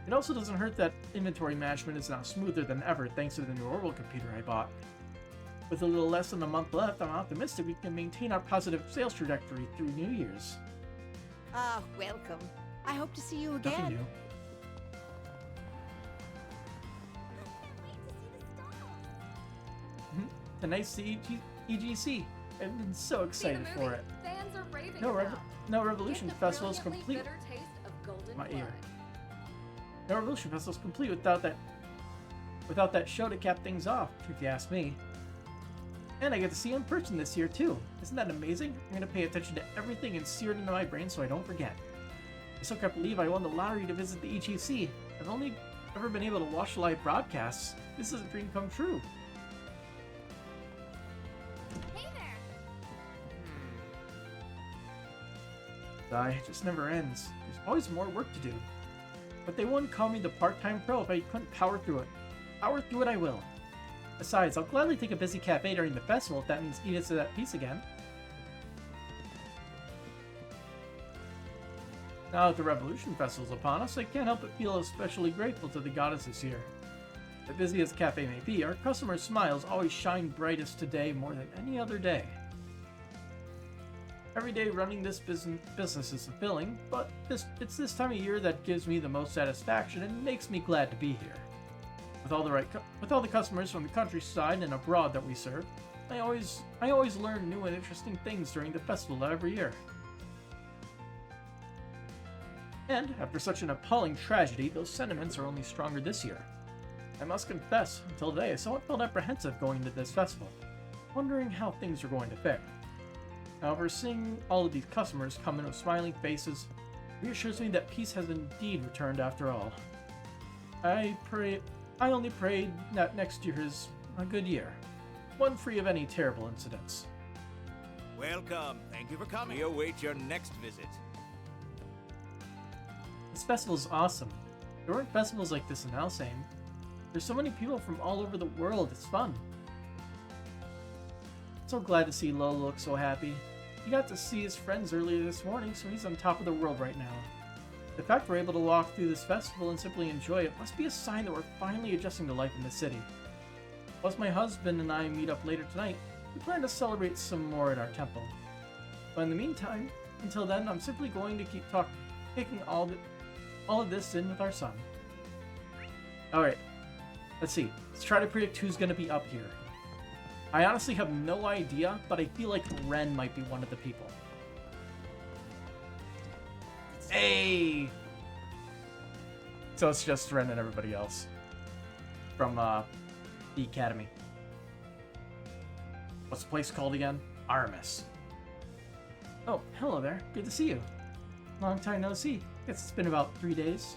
It also doesn't hurt that inventory management is now smoother than ever thanks to the new Orwell computer I bought. With a little less than a month left, I'm optimistic we can maintain our positive sales trajectory through New Year's.
Ah, welcome. I hope to see you again.
Nothing new. Tonight's the EGC. I've been so excited for it.
Fans are raving
No Revolution Festival is complete. My ear. No Revolution Festival is complete without that show to cap things off, if you ask me. And I get to see you in person this year too. Isn't that amazing? I'm gonna pay attention to everything and sear it into my brain so I don't forget. I still can't believe I won the lottery to visit the EGC. I've only ever been able to watch live broadcasts. This is a dream come true. It just never ends. There's always more work to do. But they wouldn't call me the part-time pro if I couldn't power through it. Power through it I will. Besides, I'll gladly take a busy cafe during the festival if that means Edith's at peace again. Now that the Revolution Festival's upon us, I can't help but feel especially grateful to the goddess this year. As busy as cafe may be, our customers' smiles always shine brightest today more than any other day. Every day running this business is fulfilling, but it's this time of year that gives me the most satisfaction and makes me glad to be here. With all the customers from the countryside and abroad that we serve, I always learn new and interesting things during the festival every year. And, after such an appalling tragedy, those sentiments are only stronger this year. I must confess, until today I somewhat felt apprehensive going to this festival, wondering how things are going to fare. However, seeing all of these customers come in with smiling faces reassures me that peace has indeed returned after all. I only pray that next year is a good year, one free of any terrible incidents.
Welcome. Thank you for coming. We await your next visit.
This festival is awesome. There weren't festivals like this in Alsane. There's so many people from all over the world. It's fun. So glad to see Lolo look so happy. He got to see his friends earlier this morning, so he's on top of the world right now. The fact we're able to walk through this festival and simply enjoy it must be a sign that we're finally adjusting to life in the city. Once my husband and I meet up later tonight, we plan to celebrate some more at our temple. But in the meantime, until then, I'm simply going to keep taking all of this in with our son. Alright, let's see. Let's try to predict who's going to be up here. I honestly have no idea, but I feel like Ren might be one of the people. Hey! So it's just Ren and everybody else from the academy. What's the place called again? Artemis. Oh, hello there. Good to see you. Long time no see. Guess it's been about 3 days.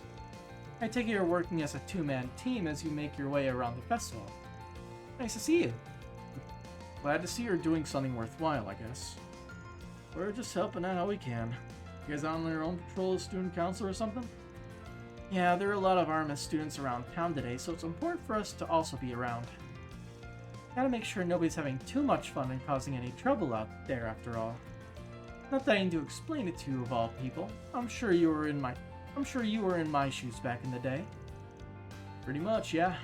I take it you're working as a two-man team as you make your way around the festival. Nice to see you. Glad to see you're doing something worthwhile, I guess. We're just helping out how we can. You guys on your own patrol as student council or something? Yeah, there are a lot of Artemis students around town today, so it's important for us to also be around. Gotta make sure nobody's having too much fun and causing any trouble out there after all. Not that I need to explain it to you of all people. I'm sure you were in my shoes back in the day. Pretty much, yeah.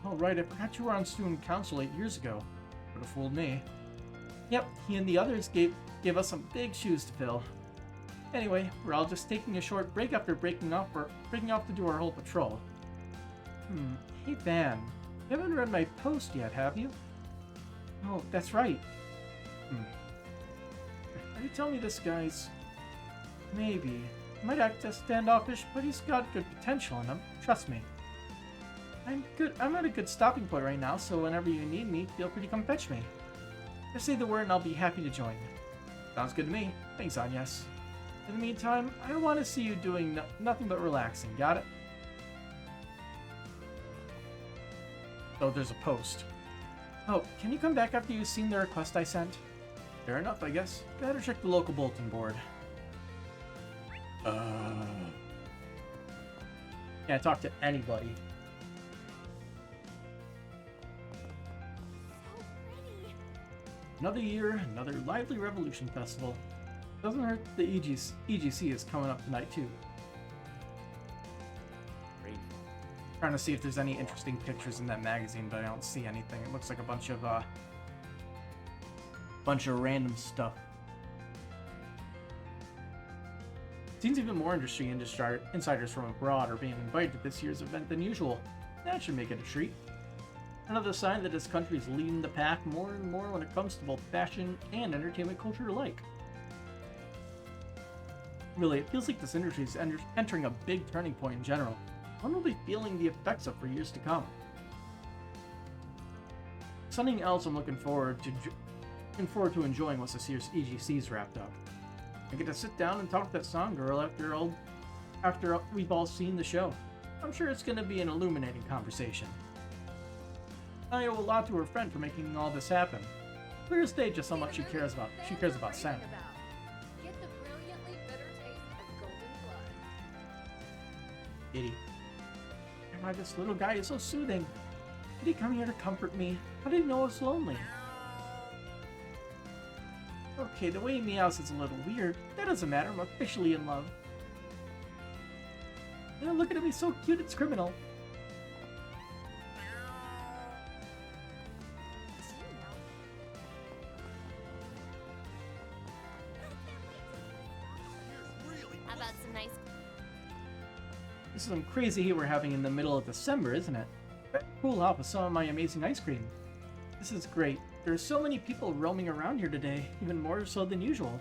Oh right, I forgot you were on student council 8 years ago. Would have fooled me. Yep, he and the others gave us some big shoes to fill. Anyway, we're all just taking a short break after breaking off to do our whole patrol. Hey Van, you haven't read my post yet, have you? Oh, that's right. Are you telling me this guy's... Maybe. He might act as standoffish, but he's got good potential in him. Trust me. I'm at a good stopping point right now, so whenever you need me, feel free to come fetch me. Just say the word and I'll be happy to join. Sounds good to me. Thanks, Agnes. In the meantime, I don't want to see you doing nothing but relaxing, got it? Oh, there's a post. Oh, can you come back after you've seen the request I sent? Fair enough, I guess. Better check the local bulletin board. Can't talk to anybody. Another year, another lively Revolution Festival. Doesn't hurt the EGC is coming up tonight too. Trying to see if there's any interesting pictures in that magazine, but I don't see anything. It looks like a bunch of random stuff. Seems even more industry insiders from abroad are being invited to this year's event than usual. That should make it a treat. Another sign that this country is leading the pack more and more when it comes to both fashion and entertainment culture alike. Really, it feels like this industry is entering a big turning point in general. One will be feeling the effects of for years to come. Something else I'm looking forward to enjoying once this year's EGC's wrapped up. I get to sit down and talk to that song girl after we've all seen the show. I'm sure it's going to be an illuminating conversation. I owe a lot to her friend for making all this happen. Clear as day just how much she cares about Sam.
Get the brilliantly bitter taste of golden blood.
Idiot. Why this little guy is so soothing. Did he come here to comfort me? How did he know I was lonely? Okay, the way he meows is a little weird. That doesn't matter, I'm officially in love. You know, look at him, he's so cute, it's criminal.
How about some nice...
This is some crazy heat we're having in the middle of December, isn't it? Better cool off with some of my amazing ice cream. This is great. There are so many people roaming around here today, even more so than usual.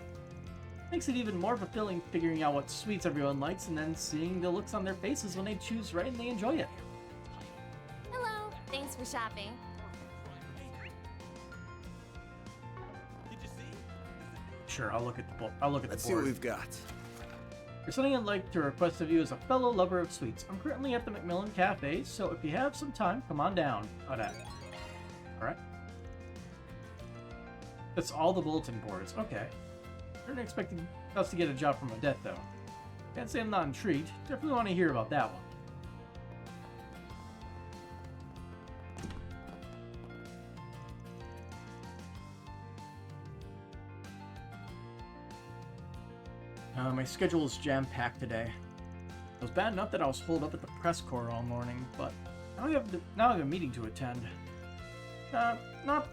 Makes it even more fulfilling figuring out what sweets everyone likes and then seeing the looks on their faces when they choose right and they enjoy it.
Hello. Thanks for shopping.
Sure, I'll look at the board.
Let's see what we've got.
There's something I'd like to request of you as a fellow lover of sweets. I'm currently at the Macmillan Cafe, so if you have some time, come on down. Alright. That's all the bulletin boards. Okay. I wasn't expecting us to get a job from Odette, though. Can't say I'm not intrigued. Definitely want to hear about that one. My schedule is jam-packed today. It was bad enough that I was holed up at the press corps all morning, but now I have a meeting to attend. Not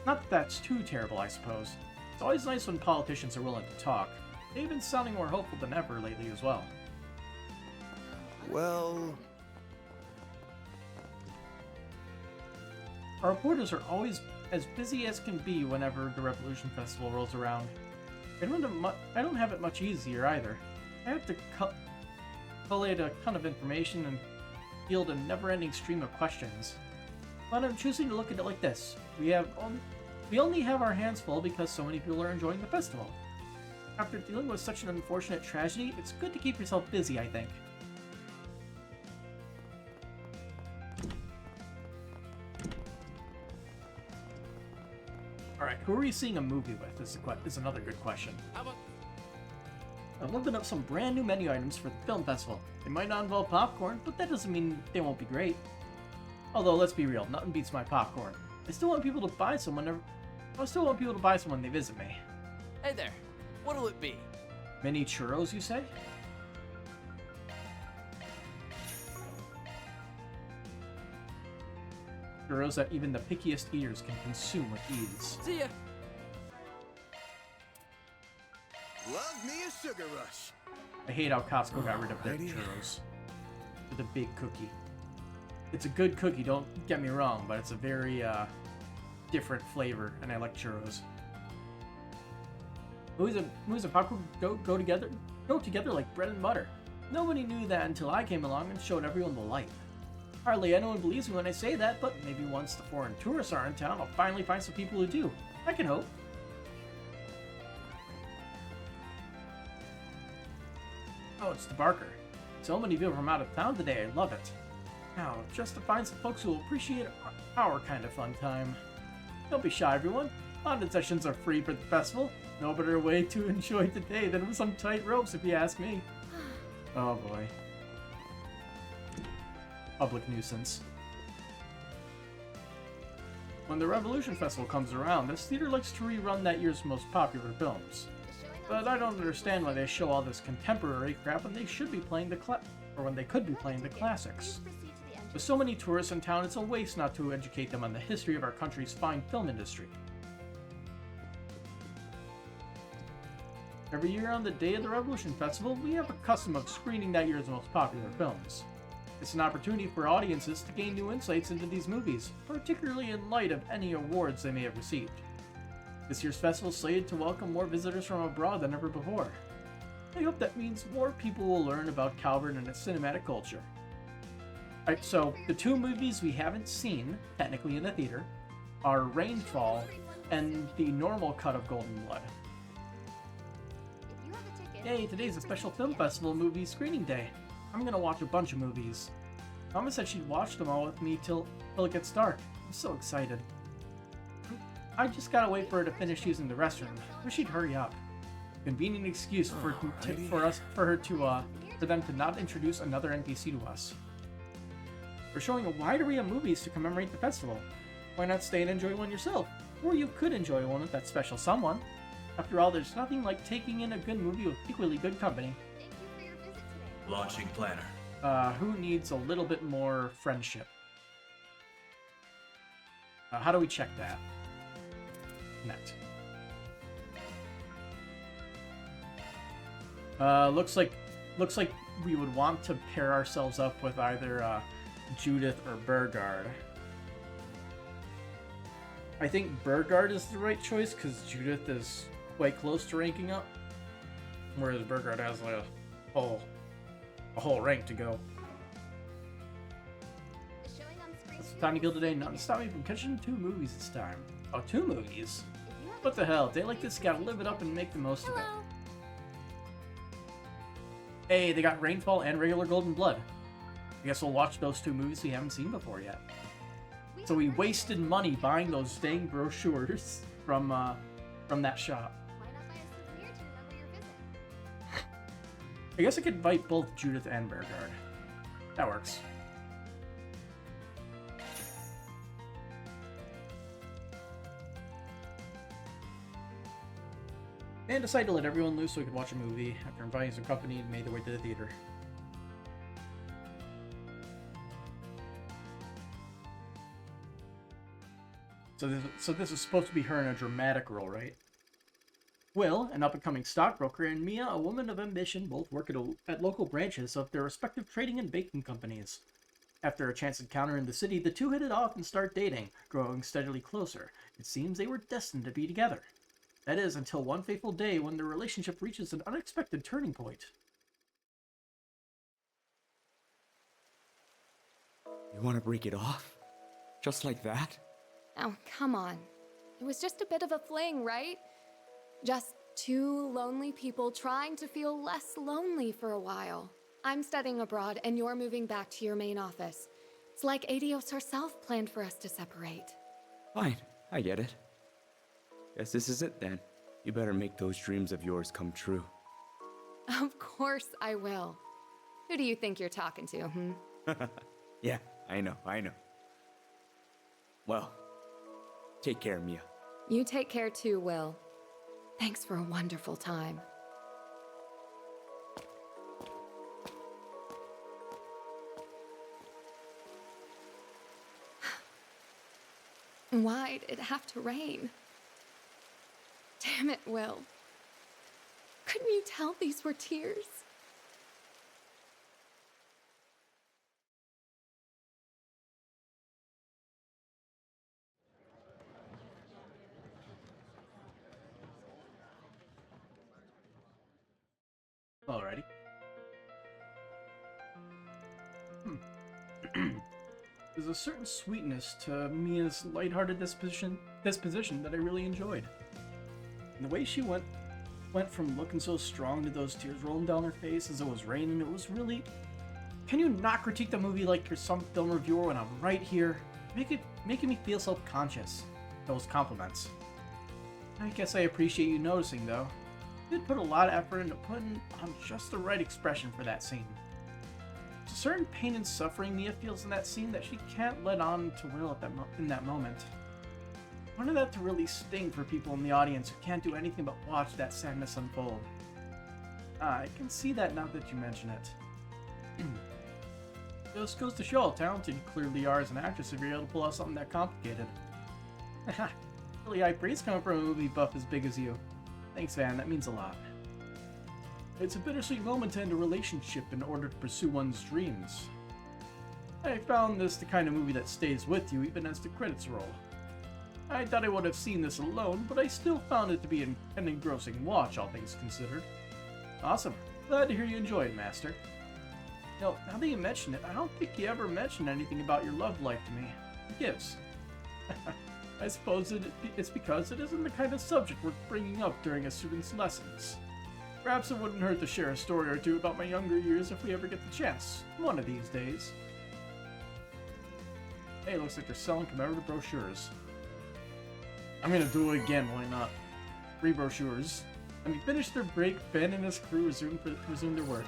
that that's too terrible, I suppose. It's always nice when politicians are willing to talk. They've been sounding more hopeful than ever lately as well.
Well...
Our reporters are always as busy as can be whenever the Revolution Festival rolls around. I don't have it much easier either. I have to collate a ton of information and field a never-ending stream of questions. But I'm choosing to look at it like this. We only have our hands full because so many people are enjoying the festival. After dealing with such an unfortunate tragedy, it's good to keep yourself busy, I think. Alright, who are you seeing a movie with is another good question. I'm looking up some brand new menu items for the film festival. They might not involve popcorn, but that doesn't mean they won't be great. Although, let's be real, nothing beats my popcorn. I still want people to buy some when they visit me.
Hey there, what'll it be?
Mini churros, you say? Churros that even the pickiest eaters can consume with ease.
See ya!
Love me a sugar rush.
I hate how Costco got rid of their churros. With a big cookie. It's a good cookie, don't get me wrong, but it's a very, different flavor, and I like churros. Movies and popcorn go together like bread and butter. Nobody knew that until I came along and showed everyone the light. Hardly anyone believes me when I say that, but maybe once the foreign tourists are in town, I'll finally find some people who do. I can hope. Oh, it's the Barker. So many people from out of town today, I love it. Now, just to find some folks who will appreciate our kind of fun time. Don't be shy, everyone. London sessions are free for the festival. No better way to enjoy today than with some tight ropes, if you ask me. Oh boy. Public nuisance. When the Revolution Festival comes around, this theater likes to rerun that year's most popular films. But I don't understand why they show all this contemporary crap when they should be playing when they could be playing the classics. With so many tourists in town, it's a waste not to educate them on the history of our country's fine film industry. Every year on the day of the Revolution Festival, we have a custom of screening that year's most popular films. It's an opportunity for audiences to gain new insights into these movies, particularly in light of any awards they may have received. This year's festival is slated to welcome more visitors from abroad than ever before. I hope that means more people will learn about Calvert and its cinematic culture. Alright, so the two movies we haven't seen, technically in the theater, are Rainfall and the normal cut of Golden Blood. Yay, today's a special film festival movie screening day. I'm gonna watch a bunch of movies. Mama said she'd watch them all with me till it gets dark. I'm so excited. I just gotta wait for her to finish using the restroom. Wish she'd hurry up. Convenient excuse for them to not introduce another NPC to us. We're showing a wide array of movies to commemorate the festival. Why not stay and enjoy one yourself? Or you could enjoy one with that special someone. After all, there's nothing like taking in a good movie with equally good company.
Thank you for your visit today.
Launching planner.
Who needs a little bit more friendship? How do we check that? Net. Looks like we would want to pair ourselves up with either Judith or Burgard. I think Burgard is the right choice because Judith is quite close to ranking up. Whereas Burgard has like a whole rank to go. It's time to kill today. Not to stop me from catching 2 movies this time. Oh, 2 movies? What the hell? Day like this, gotta live it up and make the most of it. Hey, they got Rainfall and regular Golden Blood. I guess we'll watch those 2 movies we haven't seen before yet. So we wasted money buying those dang brochures from that shop. I guess I could invite both Judith and Bergard. That works. And decided to let everyone loose so we could watch a movie after inviting some company and made their way to the theater. So this is supposed to be her in a dramatic role, right? Will, an up-and-coming stockbroker, and Mia, a woman of ambition, both work at local branches of their respective trading and baking companies. After a chance encounter in the city, the 2 hit it off and start dating, growing steadily closer. It seems they were destined to be together. That is, until one fateful day when their relationship reaches an unexpected turning point.
You want to break it off? Just like that?
Oh, come on. It was just a bit of a fling, right? Just 2 lonely people trying to feel less lonely for a while. I'm studying abroad, and you're moving back to your main office. It's like Adios herself planned for us to separate.
Fine, I get it. Guess this is it then. You better make those dreams of yours come true.
Of course I will. Who do you think you're talking to,
Yeah, I know. Well, take care, Mia.
You take care too, Will. Thanks for a wonderful time. Why'd it have to rain? Damn it, Will. Couldn't you tell these were tears?
Alrighty. There's a certain sweetness to Mia's lighthearted disposition that I really enjoyed. And the way she went from looking so strong to those tears rolling down her face as it was raining, it was really... Can you not critique the movie like you're some film reviewer when I'm right here? Making me feel self-conscious. Those compliments. I guess I appreciate you noticing, though. You did put a lot of effort into putting on just the right expression for that scene. There's a certain pain and suffering Mia feels in that scene that she can't let on to Will in that moment. I wanted that to really sting for people in the audience who can't do anything but watch that sadness unfold. I can see that now that you mention it. Just goes to show how talented you clearly are as an actress if you're able to pull out something that complicated. Really high praise coming from a movie buff as big as you. Thanks, Van, that means a lot. It's a bittersweet moment to end a relationship in order to pursue one's dreams. I found this the kind of movie that stays with you even as the credits roll. I thought I would have seen this alone, but I still found it to be an engrossing watch, all things considered. Awesome. Glad to hear you enjoy it, Master. Now that you mention it, I don't think you ever mentioned anything about your love life to me. It gives. I suppose it's because it isn't the kind of subject worth bringing up during a student's lessons. Perhaps it wouldn't hurt to share a story or two about my younger years if we ever get the chance, one of these days. Hey, looks like they're selling commemorative brochures. I'm gonna do it again, why not? 3 brochures. When we finished their break, Ben and his crew resumed their work.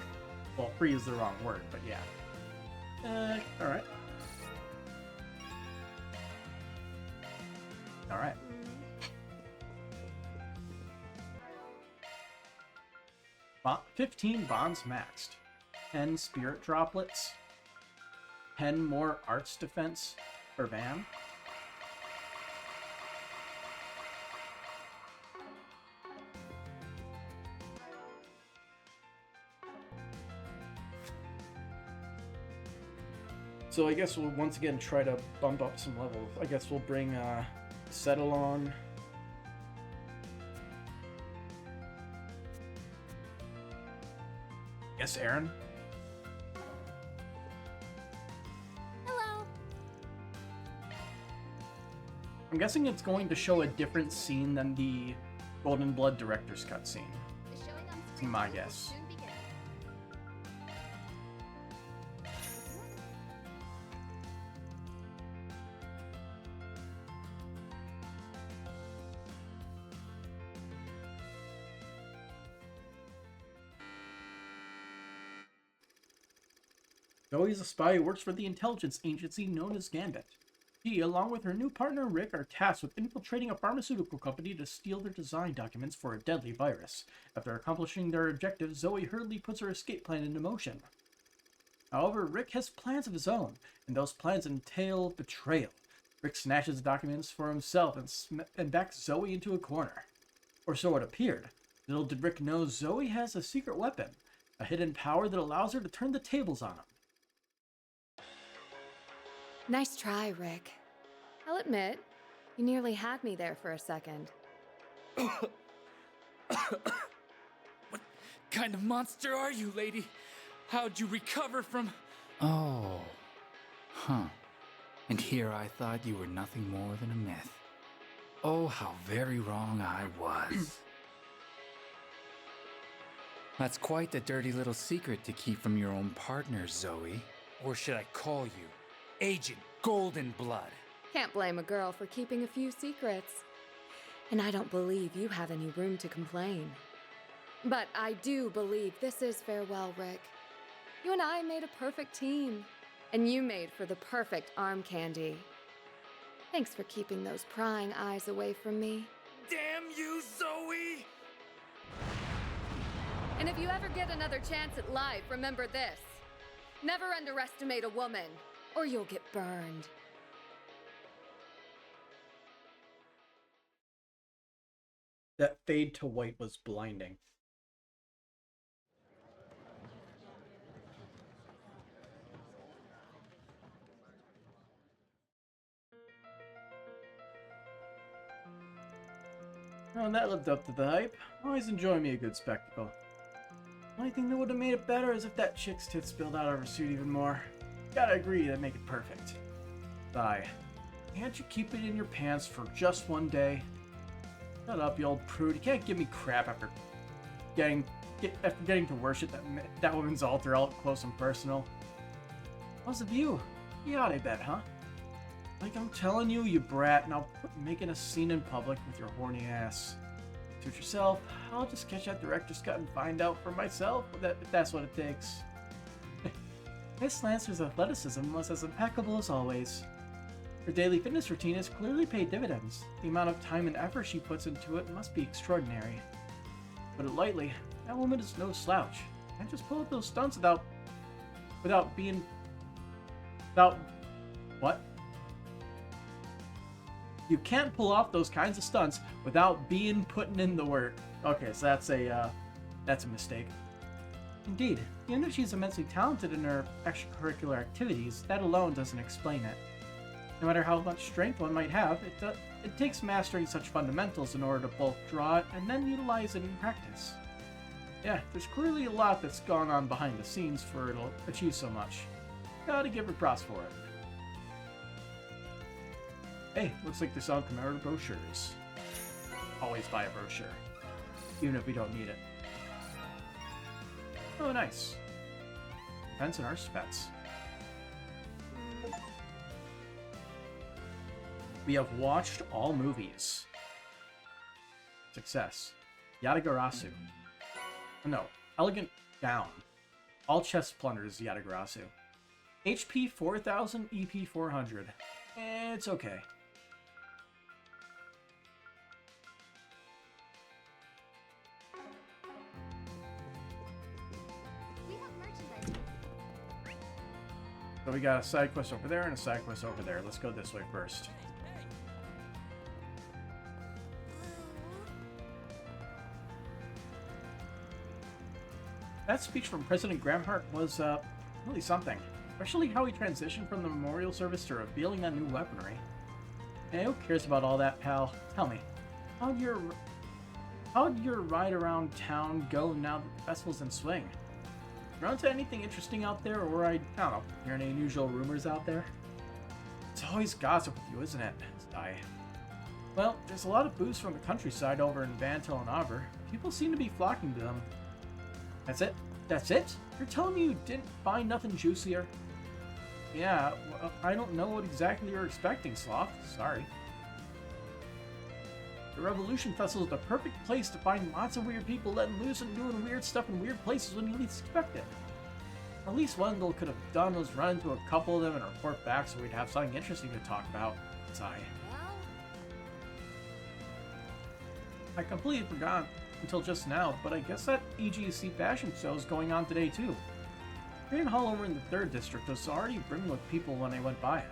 Well, free is the wrong word, but yeah. Alright. Alright. Bon 15 bonds maxed. 10 spirit droplets. 10 more arts defense for Van. So I guess we'll once again try to bump up some levels. I guess we'll bring Settle on. Yes, Aaron?
Hello.
I'm guessing it's going to show a different scene than the Golden Blood director's cut scene.
The showing on
That's
screen
my
will
guess.
soon begin.
Zoe's a spy who works for the intelligence agency known as Gambit. She, along with her new partner Rick, are tasked with infiltrating a pharmaceutical company to steal their design documents for a deadly virus. After accomplishing their objective, Zoe hurriedly puts her escape plan into motion. However, Rick has plans of his own, and those plans entail betrayal. Rick snatches the documents for himself and backs Zoe into a corner. Or so it appeared. Little did Rick know Zoe has a secret weapon, a hidden power that allows her to turn the tables on him.
Nice try, Rick. I'll admit, you nearly had me there for a second.
What kind of monster are you, lady? How'd you recover from...
Oh. Huh. And here I thought you were nothing more than a myth. Oh, how very wrong I was. That's quite the dirty little secret to keep from your own partner, Zoe. Or should I call you Agent Golden Blood?
Can't blame a girl for keeping a few secrets. And I don't believe you have any room to complain. But I do believe this is farewell, Rick. You and I made a perfect team. And you made for the perfect arm candy. Thanks for keeping those prying eyes away from me.
Damn you, Zoe!
And if you ever get another chance at life, remember this. Never underestimate a woman, or you'll get burned.
That fade to white was blinding. Oh, that lived up to the hype. Always enjoy me a good spectacle. The only thing that would have made it better is if that chick's tits spilled out of her suit even more. Gotta agree, that'd make it perfect. Sigh. Can't you keep it in your pants for just one day? Shut up, you old prude. You can't give me crap after getting to worship that woman's altar all up close and personal. How's the view? Yeah, I bet, huh? Like I'm telling you, you brat, and I'll quit making a scene in public with your horny ass. Suit yourself. I'll just catch that director's cut and find out for myself if that's what it takes. Miss Lancer's athleticism was as impeccable as always. Her daily fitness routine has clearly paid dividends. The amount of time and effort she puts into it must be extraordinary. Put it lightly, that woman is no slouch. Can't just pull up those stunts without what? You can't pull off those kinds of stunts without putting in the work. Okay, so that's a mistake. Indeed, even if she's immensely talented in her extracurricular activities, that alone doesn't explain it. No matter how much strength one might have, it takes mastering such fundamentals in order to both draw it and then utilize it in practice. Yeah, there's clearly a lot that's gone on behind the scenes for her to achieve so much. Gotta give her props for it. Hey, looks like they're selling commemorative brochures. Always buy a brochure, even if we don't need it. Oh, nice. Defense and Arts Pets. We have watched all movies. Success. Yatagarasu. No, Elegant Gown. All chest plunders Yatagarasu. HP 4000, EP 400. It's okay. So we got a side quest over there and a side quest over there. Let's go this way first. That speech from President Gramhart was really something. Especially how he transitioned from the memorial service to revealing that new weaponry. Hey, who cares about all that, pal? Tell me, how'd your ride around town go now that the festival's in swing? Run into anything interesting out there, or I don't know, hear any unusual rumors out there? It's always gossip with you, isn't it? Sigh. Well, there's a lot of booze from the countryside over in Vantil and Arbor. People seem to be flocking to them. That's it? That's it? You're telling me you didn't find nothing juicier? Yeah, well, I don't know what exactly you're expecting, Sloth. Sorry. The Revolution Festival is the perfect place to find lots of weird people letting loose and doing weird stuff in weird places when you least expect it. At least Wendell could have done was run into a couple of them and report back so we'd have something interesting to talk about. Sigh. I completely forgot until just now, but I guess that EGC fashion show is going on today too. Grand Hall over in the 3rd District was already brimming with people when I went by it.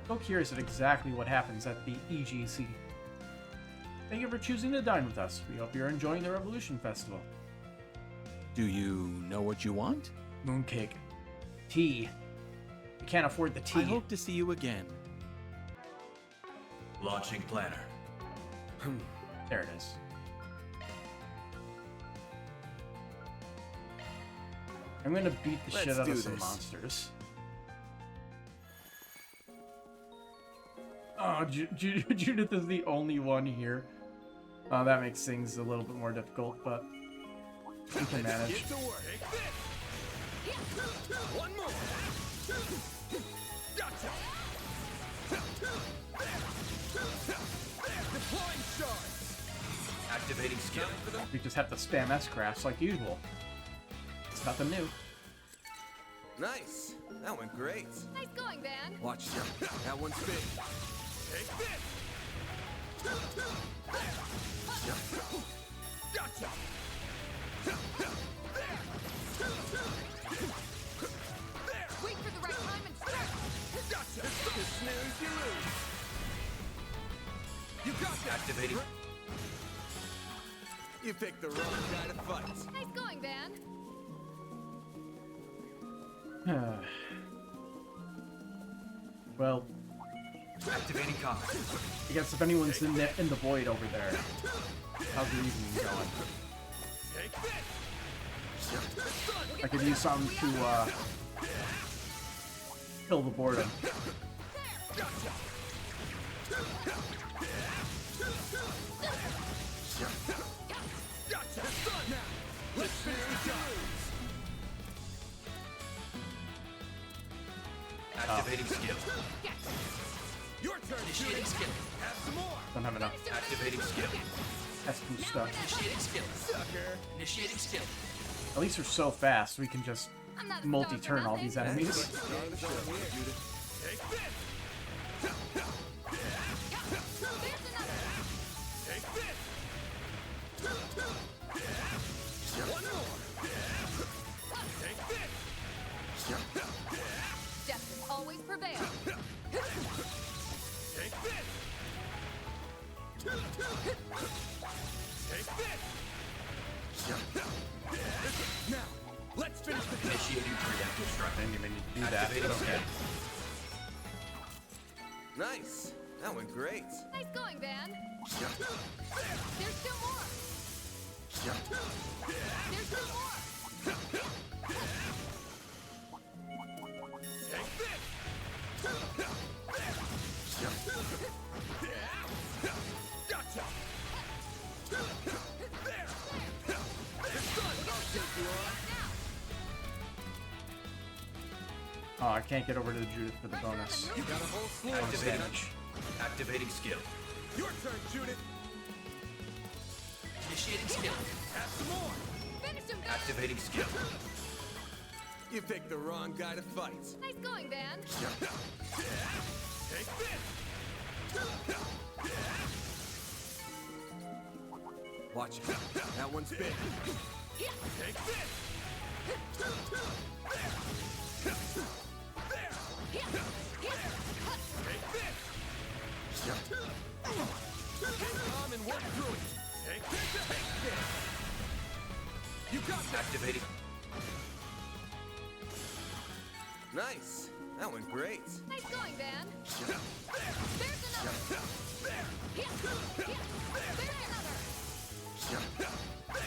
So curious at exactly what happens at the EGC. Thank you for choosing to dine with us. We hope you're enjoying the Revolution Festival.
Do you know what you want?
Mooncake. Tea. We can't afford the tea.
I hope to see you again.
Launching planner.
There it is. I'm gonna beat the shit out of some monsters. Oh, Judith is the only one here. Oh, that makes things a little bit more difficult, but we can manage.
One more. Gotcha. Deploying shards.
Activating skill.
We just have to spam S-crafts like usual. It's nothing new.
Nice. That went great.
Nice going, Van.
Watch out. That one's big. Take this. Gotcha.
Wait for the right time and start.
Gotcha. You snooze, you lose. You got that.
Activating.
You picked the wrong guy to fight.
Nice going, Van.
Well,
Activating combat.
I guess if anyone's in the void over there, how's the evening going? I could use something to kill the boredom.
Let's finish the job.
Activating skill.
Your turn.
Initiating skill.
Have some more.
Don't have enough.
Activating skill.
That's too stuck.
Initiating skill.
Sucker.
Initiating skill.
At least we're so fast, we can just multi-turn all these enemies.
Take this. Take this. One more. Take this.
Justice always prevails.
Take this. Take this. Now, let's finish the job.
Initiating preemptive strike.
I didn't even need to do that,
Activating
but okay.
Nice. That went great.
Nice going, Van. There's still more. There's still more.
Take this. Gotcha. There. The sun will take you on.
Oh, I can't get over to the Judith for the bonus.
You got a whole slew of
Activating.
Damage.
Activating skill.
Your turn, Judith.
Initiating skill.
Have some more.
Finish him, Van.
Activating skill.
You picked the wrong guy to fight.
Nice going, Van.
Take this. Watch it. That one's big. Take this. There. Take this. Get calm and work through it. Take this. Take this. You got that.
Activating.
Nice. That went great.
Nice going, Van. There's another.
There.
There's another.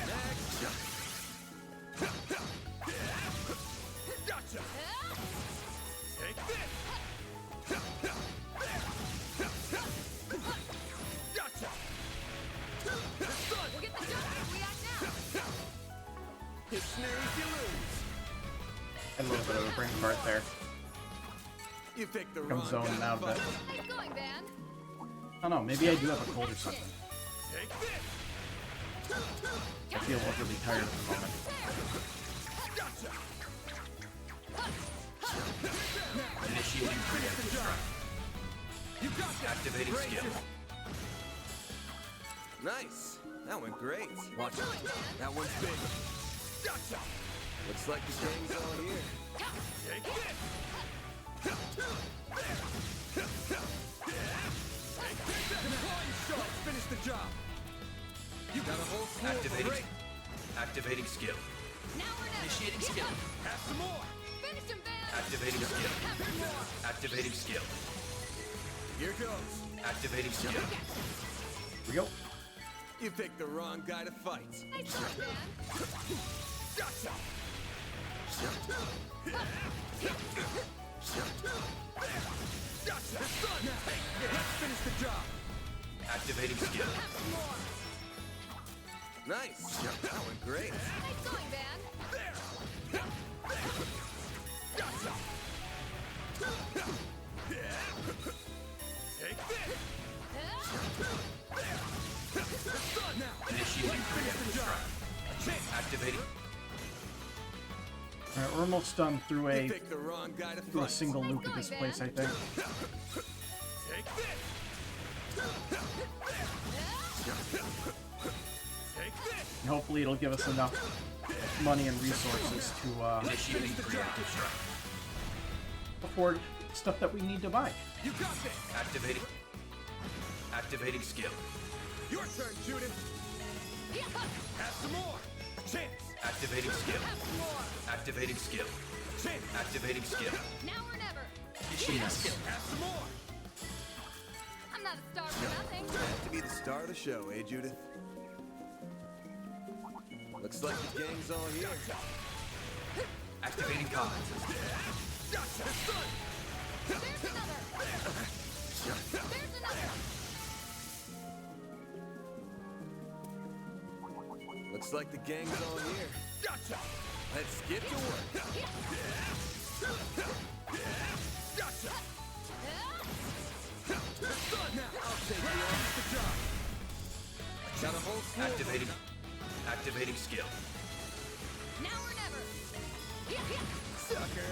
Next.
A little bit of a brain fart there.
You picked the
I'm
wrong
zoning
guy
out
to
a bit.
fight.
Nice going, Van.
I don't know, maybe I do have a cold or something.
Take this.
I feel overly tired at the moment.
Gotcha.
Initiating preemptive strike.
You got that.
Activating
Great.
skill.
Nice. That went great. Watch it. That one's big. Gotcha. Looks like the gang's all here. Take this. Finish the job. You got a whole slew of
Activating.
great.
Activating skill.
Now or never.
Initiating skill.
Have some more.
Finish him, Van.
Activating skill. Activating skill.
Here goes.
Activating skill.
Here we go.
You picked the wrong guy to fight.
Nice going, Van.
Gotcha. Gotcha. It's done. Let's finish the job.
Activating skill.
Nice. That went great.
Nice going, Van.
Gotcha. Take this. It's done now.
Initiating preemptive strike. Activating.
Alright, we're almost done through
You picked the wrong guy to
a
fight.
single loop of this place, I think.
Take this. Take this.
And hopefully it'll give us enough money and resources to
Initiating preemptive strike.
afford stuff that we need to buy.
You got this.
Activating. Activating skill.
Your turn, Judith. Have some more. A chance.
Activating skill. Activating skill.
A chance.
Activating skill.
Now or never.
Initiating skill.
Have some more.
I'm not a star for nothing.
To be the star of the show, eh, Judith? Looks like the gang's all here.
Activating combat system.
Gotcha. It's done.
There's another. There's another.
Looks like the gang's all here. Gotcha. Let's get to work. Gotcha. It's done now. I'll take you on the job. Got a whole slew.
Activating. Activating skill.
Now or never.
Sucker.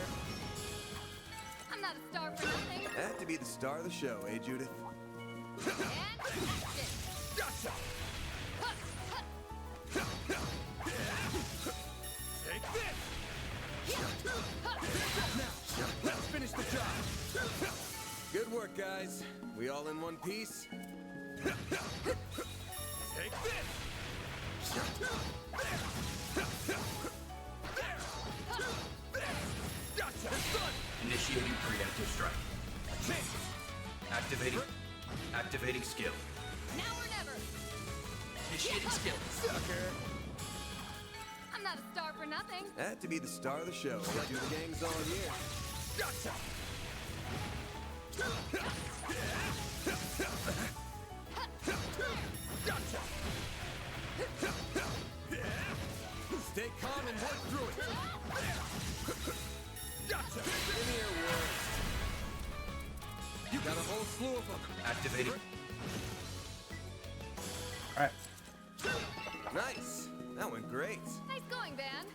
I'm not a star for nothing.
Had to be the star of the show, eh, Judith?
And action.
Gotcha. Take this. Now, let's finish the job. Good work, guys. We all in one piece? Take this. Gotcha. It's done.
Initiating preemptive strike.
Chance.
Activating. Activating skill.
Now or never.
Initiating skill.
Sucker.
I'm not a star for nothing.
Had to be the star of the show. Eh, Judith? The gang's all here. Gotcha. Gotcha. Stay calm and work through it. Gotcha. In here, worst. You got a whole slew of them.
Activating.
Alright.
Nice. That went great.
Nice going, Van.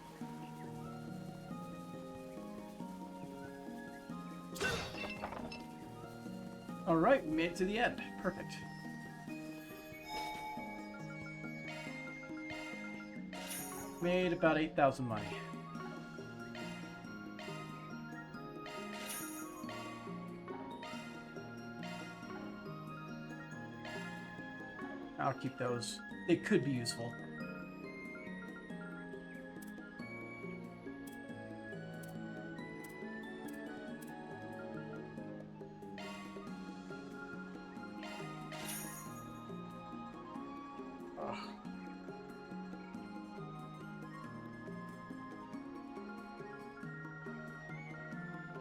Alright, we made it to the end. Perfect. Made about 8,000 money. I'll keep those. They could be useful.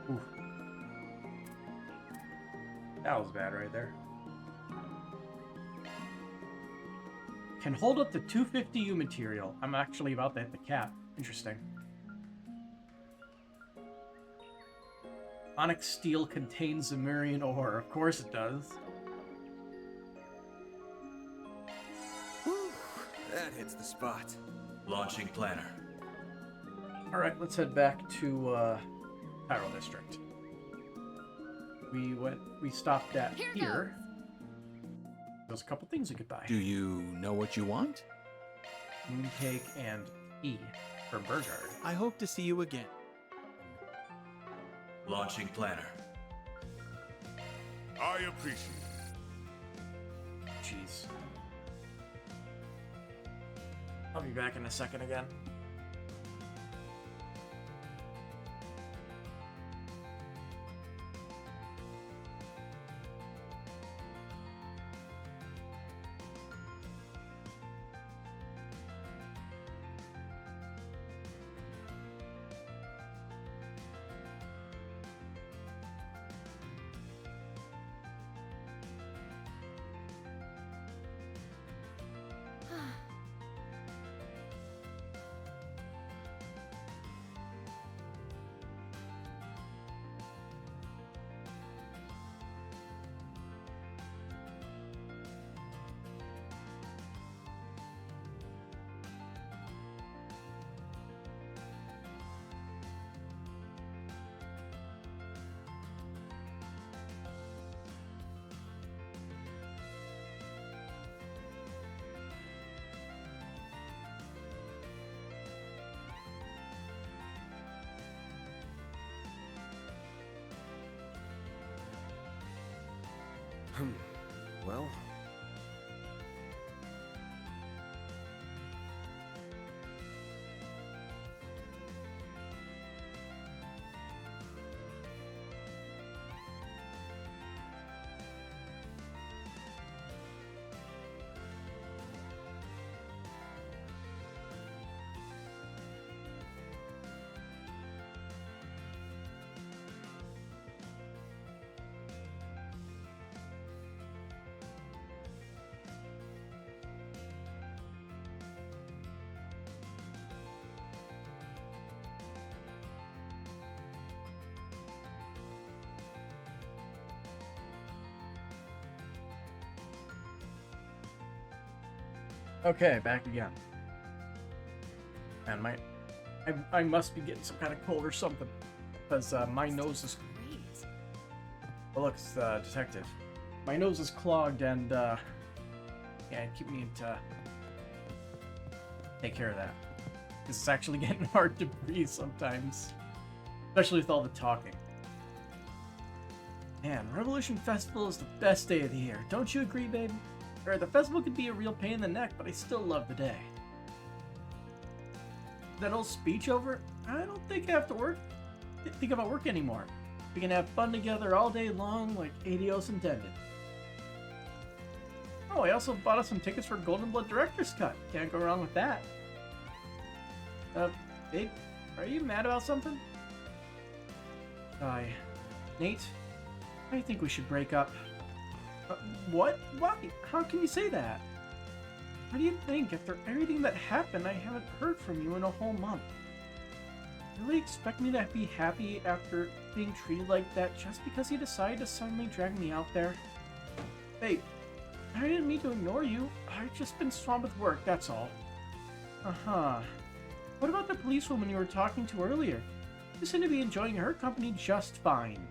Oof. That was bad right there. Can hold up to 250 U material. I'm actually about to hit the cap. Interesting. Onyx steel contains Zemurian ore. Of course it does.
Whew, that hits the spot.
Launching planner.
Alright, let's head back to Pyro District. We stopped at here. There's a couple things we could buy.
Do you know what you want?
Mooncake and E for Burgard.
I hope to see you again.
Launching planner.
I appreciate it.
Jeez. I'll be back in a second again.
Well...
Okay, back again. And I must be getting some kind of cold or something, because my nose is. Oh look, it's the detective. My nose is clogged, and yeah, I keep needing to take care of that. Because it's actually getting hard to breathe sometimes, especially with all the talking. Man, Revolution Festival is the best day of the year. Don't you agree, babe? Or the festival could be a real pain in the neck, but I still love the day. That old speech over? I don't think I have to think about work anymore. We can have fun together all day long like Adios intended. Oh, I also bought us some tickets for Golden Blood Director's Cut. Can't go wrong with that. Babe, are you mad about something? Nate, I think we should break up. What? Why? How can you say that? What do you think? After everything that happened, I haven't heard from you in a whole month. You really expect me to be happy after being treated like that just because you decided to suddenly drag me out there? Hey, I didn't mean to ignore you. I've just been swamped with work, that's all. Uh-huh. What about the policewoman you were talking to earlier? You seem to be enjoying her company just fine.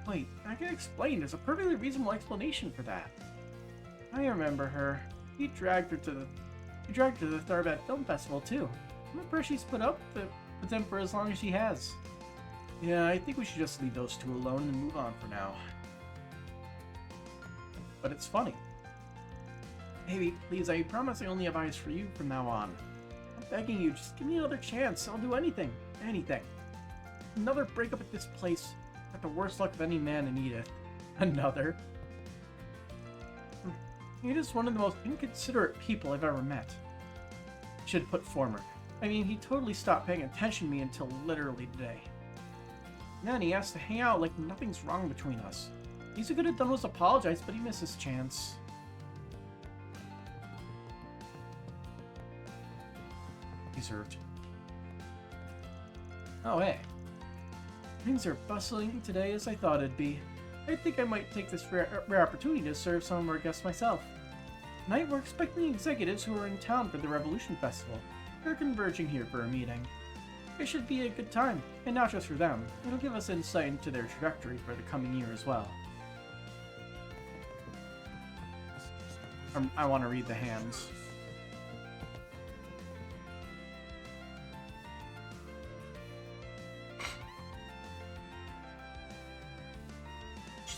Wait, I can explain. There's a perfectly reasonable explanation for that. I remember her. You dragged her to the Tharbad Film Festival too. I'm impressed she's put up with them for as long as she has. Yeah, I think we should just leave those two alone and move on for now. But it's funny. Baby, please, I promise I only have eyes for you from now on. I'm begging you, just give me another chance. I'll do anything. Anything. Another breakup at this place. Got the worst luck of any man in Edith. Another. He is one of the most inconsiderate people I've ever met. Should put former. I mean, he totally stopped paying attention to me until literally today. Then he asked to hang out like nothing's wrong between us. Least he could have done was apologize, but he missed his chance. Deserved. Oh, hey. Things are bustling today as I thought it'd be. I think I might take this rare opportunity to serve some of our guests myself. Tonight we're expecting executives who are in town for the Revolution Festival. They're converging here for a meeting. It should be a good time, and not just for them. It'll give us insight into their trajectory for the coming year as well. I want to read the hands.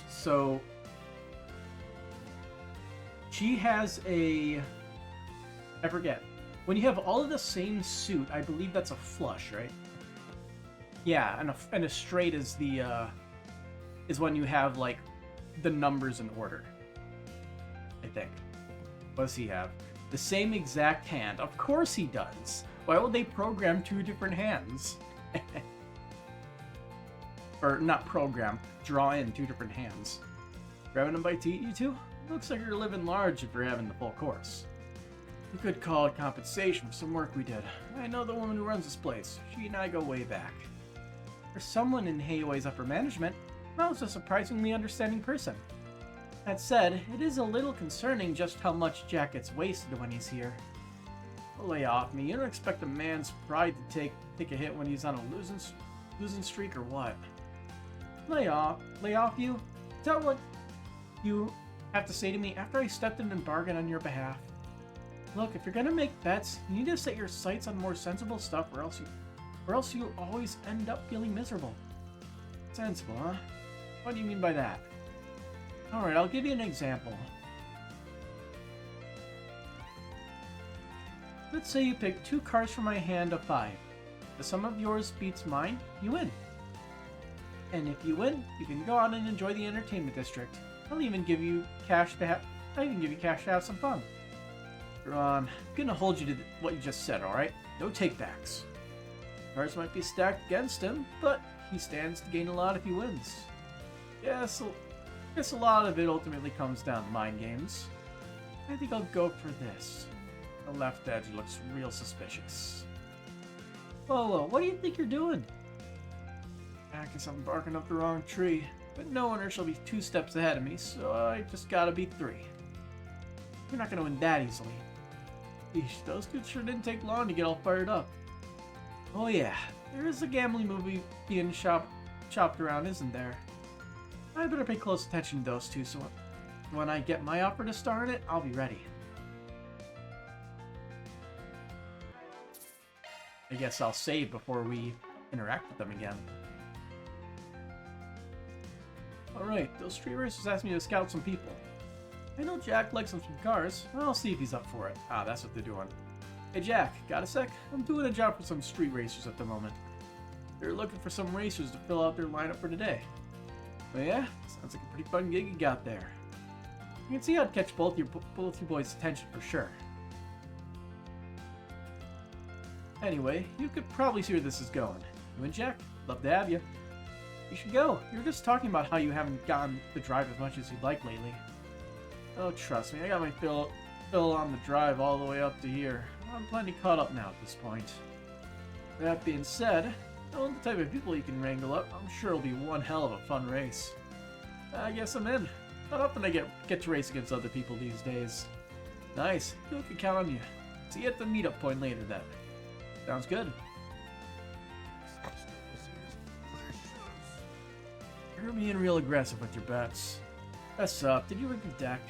So she has I forget. When you have all of the same suit, I believe that's a flush, right? Yeah, and a straight is is when you have like the numbers in order. I think. What does he have? The same exact hand. Of course he does. Why would they program two different hands? Or not program, draw in two different hands. Grabbing a bite to eat, you two? Looks like you're living large if you're having the full course. You could call it compensation for some work we did. I know the woman who runs this place. She and I go way back. For someone in Heiwei's upper management, Mal's a surprisingly understanding person. That said, it is a little concerning just how much Jack gets wasted when he's here. Lay off me. You don't expect a man's pride to take a hit when he's on a losing streak or what? Lay off you? Is that what you have to say to me after I stepped in and bargained on your behalf? Look, if you're gonna make bets, you need to set your sights on more sensible stuff, or else you always end up feeling miserable. Sensible, huh? What do you mean by that? Alright, I'll give you an example. Let's say you pick 2 cards from my hand of 5. The sum of yours beats mine, you win. And if you win, you can go out and enjoy the entertainment district. I'll even give you cash to have some fun. Ron, I'm gonna hold you to what you just said, alright? No takebacks. Cards might be stacked against him, but he stands to gain a lot if he wins. Yes, guess a lot of it ultimately comes down to mind games. I think I'll go for this. The left edge looks real suspicious. Whoa, what do you think you're doing? I guess I'm barking up the wrong tree, but no owner shall be 2 steps ahead of me, so I just gotta be 3. You're not gonna win that easily. Eesh, those dudes sure didn't take long to get all fired up. Oh yeah, there is a gambling movie being chopped around, isn't there? I better pay close attention to those two, so when I get my offer to star in it, I'll be ready. I guess I'll save before we interact with them again. Alright, those street racers asked me to scout some people. I know Jack likes some cars. I'll see if he's up for it. Ah, that's what they're doing. Hey Jack, got a sec? I'm doing a job for some street racers at the moment. They're looking for some racers to fill out their lineup for today. Oh yeah? Sounds like a pretty fun gig you got there. You can see I'd catch both you boys' attention for sure. Anyway, you could probably see where this is going. You and Jack? Love to have you. You should go. You were just talking about how you haven't gotten to drive as much as you'd like lately. Oh, trust me, I got my fill on the drive all the way up to here. I'm plenty caught up now at this point. That being said, knowing the type of people you can wrangle up, I'm sure it'll be one hell of a fun race. I guess I'm in. Not often I get to race against other people these days. Nice. You can count on you. See you at the meetup point later then. Sounds good. You're being real aggressive with your bets. What's up? Did you read the deck?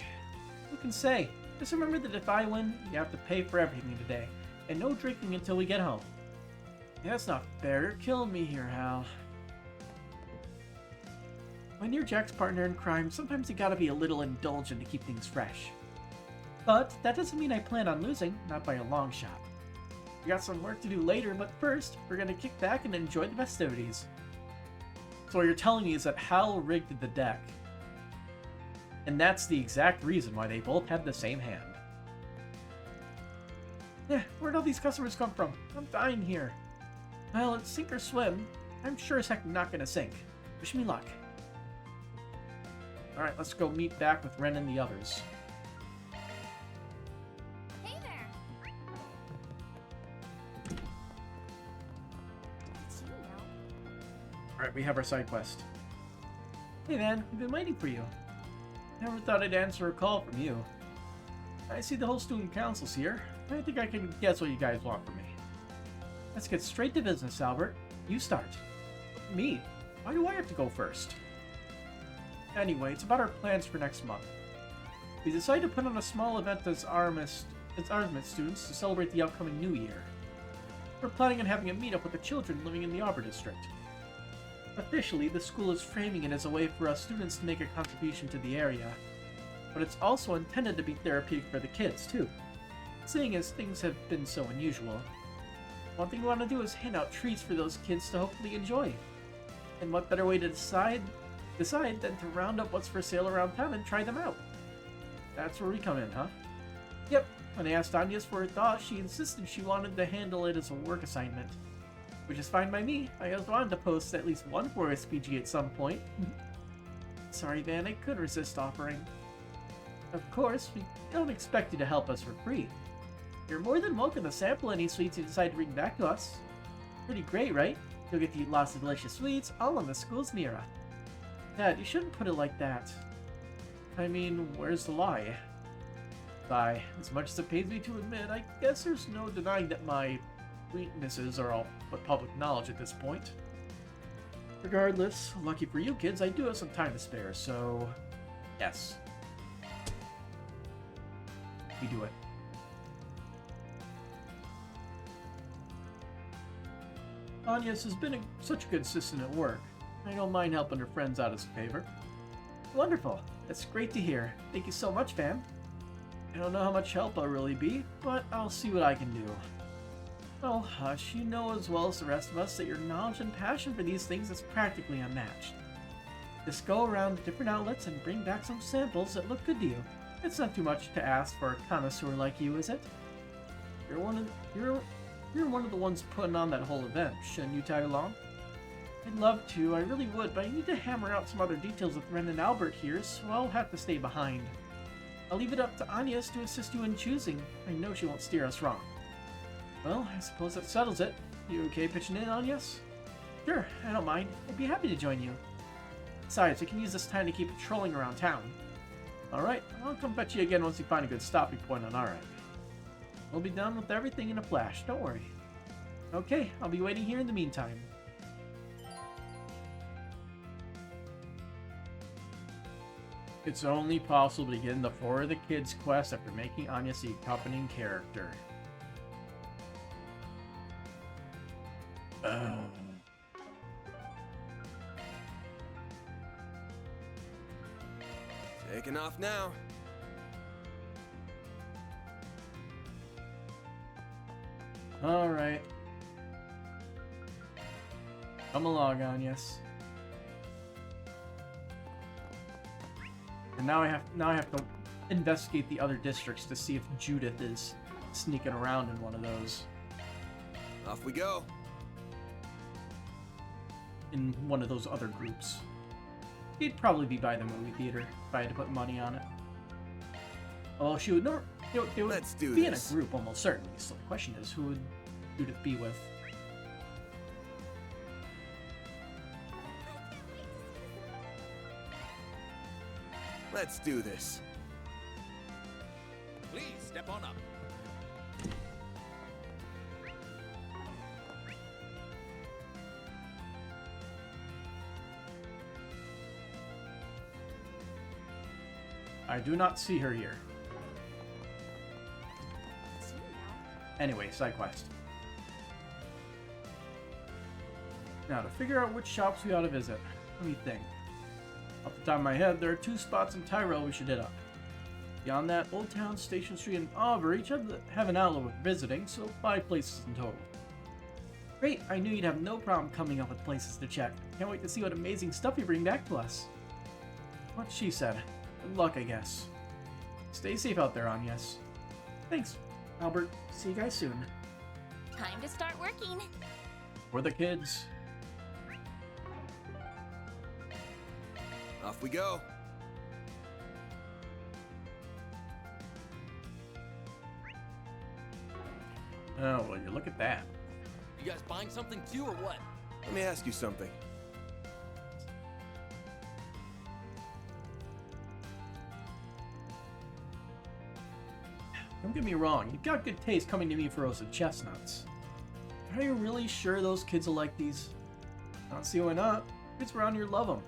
Who can say? Just remember that if I win, you have to pay for everything today. And no drinking until we get home. Yeah, that's not fair. You're killing me here, Hal. When you're Jack's partner in crime, sometimes you gotta be a little indulgent to keep things fresh. But that doesn't mean I plan on losing, not by a long shot. We got some work to do later, but first, we're gonna kick back and enjoy the festivities. So what you're telling me is that Hal rigged the deck. And that's the exact reason why they both had the same hand. Yeah, where'd all these customers come from? I'm dying here. Well, it's sink or swim. I'm sure as heck not gonna sink. Wish me luck. Alright, let's go meet back with Ren and the others.
Hey there! It's you now.
Alright, we have our side quest. Hey man, we've been waiting for you. Never thought I'd answer a call from you. I see the whole student council's here. I think I can guess what you guys want from me. Let's get straight to business, Albert. You start. Me? Why do I have to go first? Anyway, it's about our plans for next month. We decided to put on a small event as Artemis students to celebrate the upcoming new year. We're planning on having a meetup with the children living in the Arbor District. Officially, the school is framing it as a way for us students to make a contribution to the area, but it's also intended to be therapeutic for the kids, too, seeing as things have been so unusual. One thing we want to do is hand out treats for those kids to hopefully enjoy. And what better way to decide than to round up what's for sale around town and try them out? That's where we come in, huh? Yep, when I asked Anya's for her thoughts, she insisted she wanted to handle it as a work assignment. Which is fine by me. I just wanted to post at least one for SPG at some point. Sorry, Van, I couldn't resist offering. Of course, we don't expect you to help us for free. You're more than welcome to sample any sweets you decide to bring back to us. Pretty great, right? You'll get to eat lots of delicious sweets, all on the school's Mira. Dad, you shouldn't put it like that. I mean, where's the lie? As much as it pains me to admit, I guess there's no denying that my weaknesses are all but public knowledge at this point. Regardless, lucky for you kids, I do have some time to spare, so yes. We do it. Anya's has been such a good assistant at work. I don't mind helping her friends out as a favor. Wonderful. That's great to hear. Thank you so much, fam. I don't know how much help I'll really be, but I'll see what I can do. Well, hush, you know as well as the rest of us that your knowledge and passion for these things is practically unmatched. Just go around to different outlets and bring back some samples that look good to you. It's not too much to ask for a connoisseur like you, is it? You're one of the ones putting on that whole event. Shouldn't you tag along? I'd love to, I really would, but I need to hammer out some other details with Ren and Albert here, so I'll have to stay behind. I'll leave it up to Anya's to assist you in choosing. I know she won't steer us wrong. Well, I suppose that settles it. You okay pitching in, Anya's? Sure, I don't mind. I'd be happy to join you. Besides, we can use this time to keep patrolling around town. Alright, I'll come fetch you again once we find a good stopping point on our end. We'll be done with everything in a flash, don't worry. Okay, I'll be waiting here in the meantime. It's only possible to begin the For the Kids quest after making Anya the accompanying character.
Taking off now.
Alright. Come along, Anyas. And now I have to investigate the other districts to see if Judith is sneaking around in one of those.
Off we go.
In one of those other groups. He'd probably be by the movie theater if I had to put money on it. Well, she would know. They would be in a group almost certainly. So the question is, who would Judith be with?
Let's do this.
Please step on up.
I do not see her here. Anyway, side quest. Now, to figure out which shops we ought to visit, let me think. Off the top of my head, there are 2 spots in Tyrell we should hit up. Beyond that, Old Town, Station Street, and Auber each have an outlet with visiting, so 5 places in total. Great, I knew you'd have no problem coming up with places to check. Can't wait to see what amazing stuff you bring back to us. What she said. Good luck, I guess. Stay safe out there, Anyas. Thanks, Albert. See you guys soon.
Time to start working.
For the kids.
Off we go.
Oh, well, you look at that.
You guys buying something too, or what?
Let me ask you something.
don't get me wrong, you've got good taste coming to me for roasted chestnuts. But are you really sure those kids will like these? I don't see why not. Kids around here love them.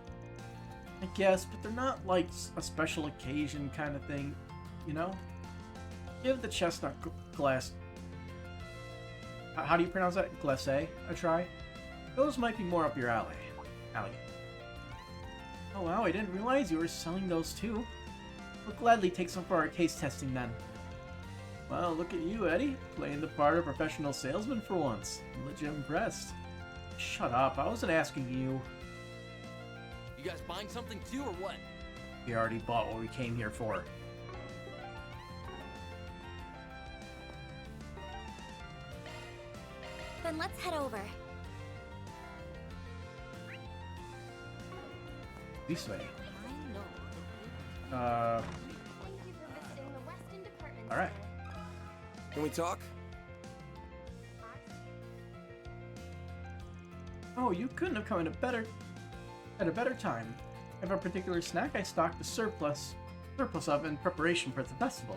I guess, but they're not like a special occasion kind of thing, you know? Give the chestnut glass... How do you pronounce that? Glacé a try? Those might be more up your alley. Oh wow, I didn't realize you were selling those too. We'll gladly take some for our taste testing then. Well, look at you, Eddie. Playing the part of professional salesman for once. I'm legit impressed. Shut up, I wasn't asking you.
You guys buying something too, or what?
We already bought what we came here for.
Then let's head over.
This way. Alright.
Can we talk?
Oh, you couldn't have come at a better time. I have a particular snack I stocked the surplus of in preparation for the festival.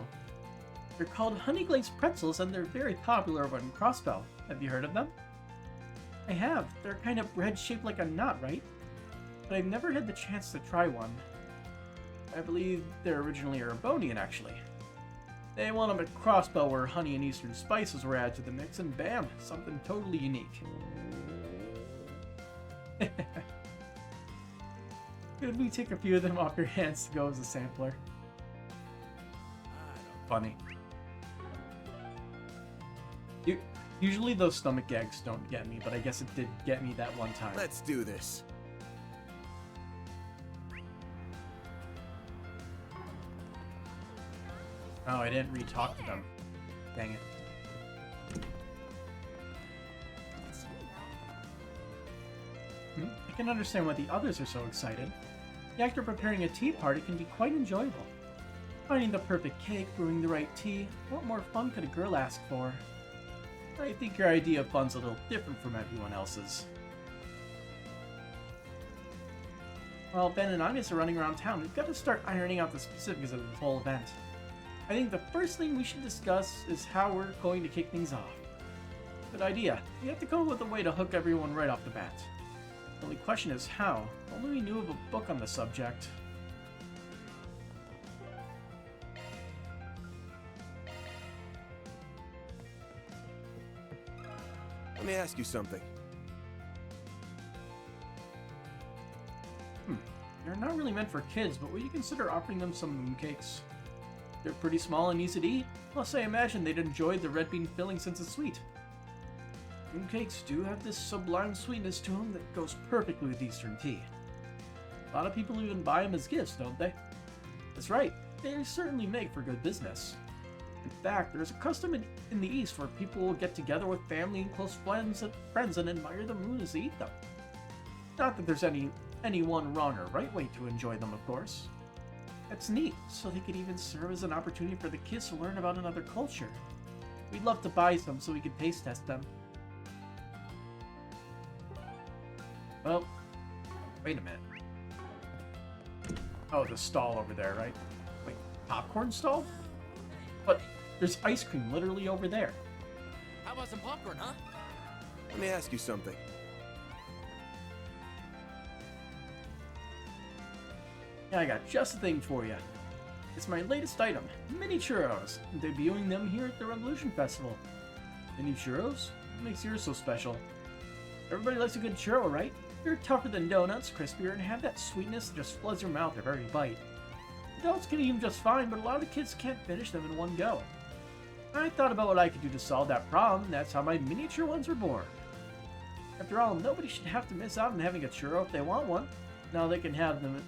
They're called honey glazed pretzels and they're very popular over in Crossbell. Have you heard of them? I have. They're kind of bread shaped like a knot, right? But I've never had the chance to try one. I believe they're originally Erebonian, actually. They want them at Crossbow where honey and eastern spices were added to the mix, and bam, something totally unique. Could we take a few of them off your hands to go as a sampler? Funny. Usually those stomach gags don't get me, but I guess it did get me that one time.
Let's do this.
Oh, I didn't re-talk to them. Dang it. I can understand why the others are so excited. The act of preparing a tea party can be quite enjoyable. Finding the perfect cake, brewing the right tea, what more fun could a girl ask for? I think your idea of fun's a little different from everyone else's. While Ben and Anya are running around town, we've got to start ironing out the specifics of this whole event. I think the first thing we should discuss is how we're going to kick things off. Good idea. We have to come up with a way to hook everyone right off the bat. The only question is how. If only we knew of a book on the subject.
Let me ask you something.
They're not really meant for kids, but would you consider offering them some mooncakes? They're pretty small and easy to eat, plus I imagine they'd enjoy the red bean filling since it's sweet. Mooncakes do have this sublime sweetness to them that goes perfectly with Eastern tea. A lot of people even buy them as gifts, don't they? That's right, they certainly make for good business. In fact, there's a custom in the East where people will get together with family and close friends and admire the moon as they eat them. Not that there's any one wrong or right way to enjoy them, of course. That's neat, so they could even serve as an opportunity for the kids to learn about another culture. We'd love to buy some so we could taste test them. Well, wait a minute. Oh, the stall over there, right? Wait, popcorn stall? But there's ice cream literally over there.
How about some popcorn, huh?
Let me ask you something.
Yeah, I got just the thing for you. It's my latest item, mini churros. I'm debuting them here at the Revolution Festival. Mini churros? What makes yours so special? Everybody likes a good churro, right? They're tougher than donuts, crispier, and have that sweetness that just floods your mouth at every bite. Adults can eat them just fine, but a lot of kids can't finish them in one go. I thought about what I could do to solve that problem, and that's how my miniature ones were born. After all, nobody should have to miss out on having a churro if they want one. Now they can have them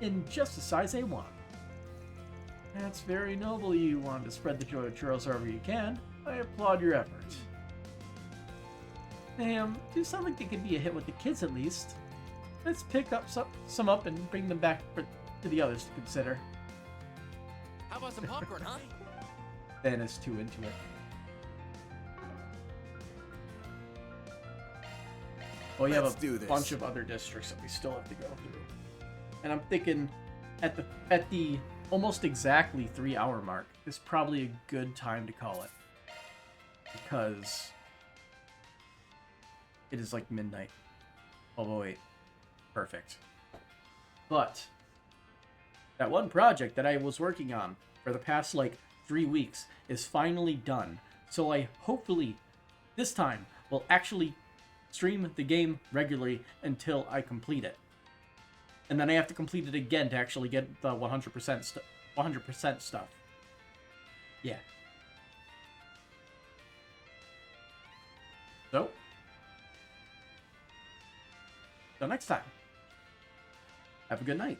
in just the size they want. That's very noble of you wanting to spread the joy of churros wherever you can. I applaud your efforts. They do sound like they could be a hit with the kids at least. Let's pick up some up and bring them back to the others to consider.
How about some popcorn, huh?
Ben is too into it. Well, you have a bunch of other districts that we still have to go through. And I'm thinking at the almost exactly 3-hour mark is probably a good time to call it. Because it is like midnight. Oh, wait. Perfect. But that one project that I was working on for the past, like, 3 weeks is finally done. So I hopefully, this time, will actually stream the game regularly until I complete it. And then I have to complete it again to actually get the 100% stuff. Yeah. So, till next time, have a good night.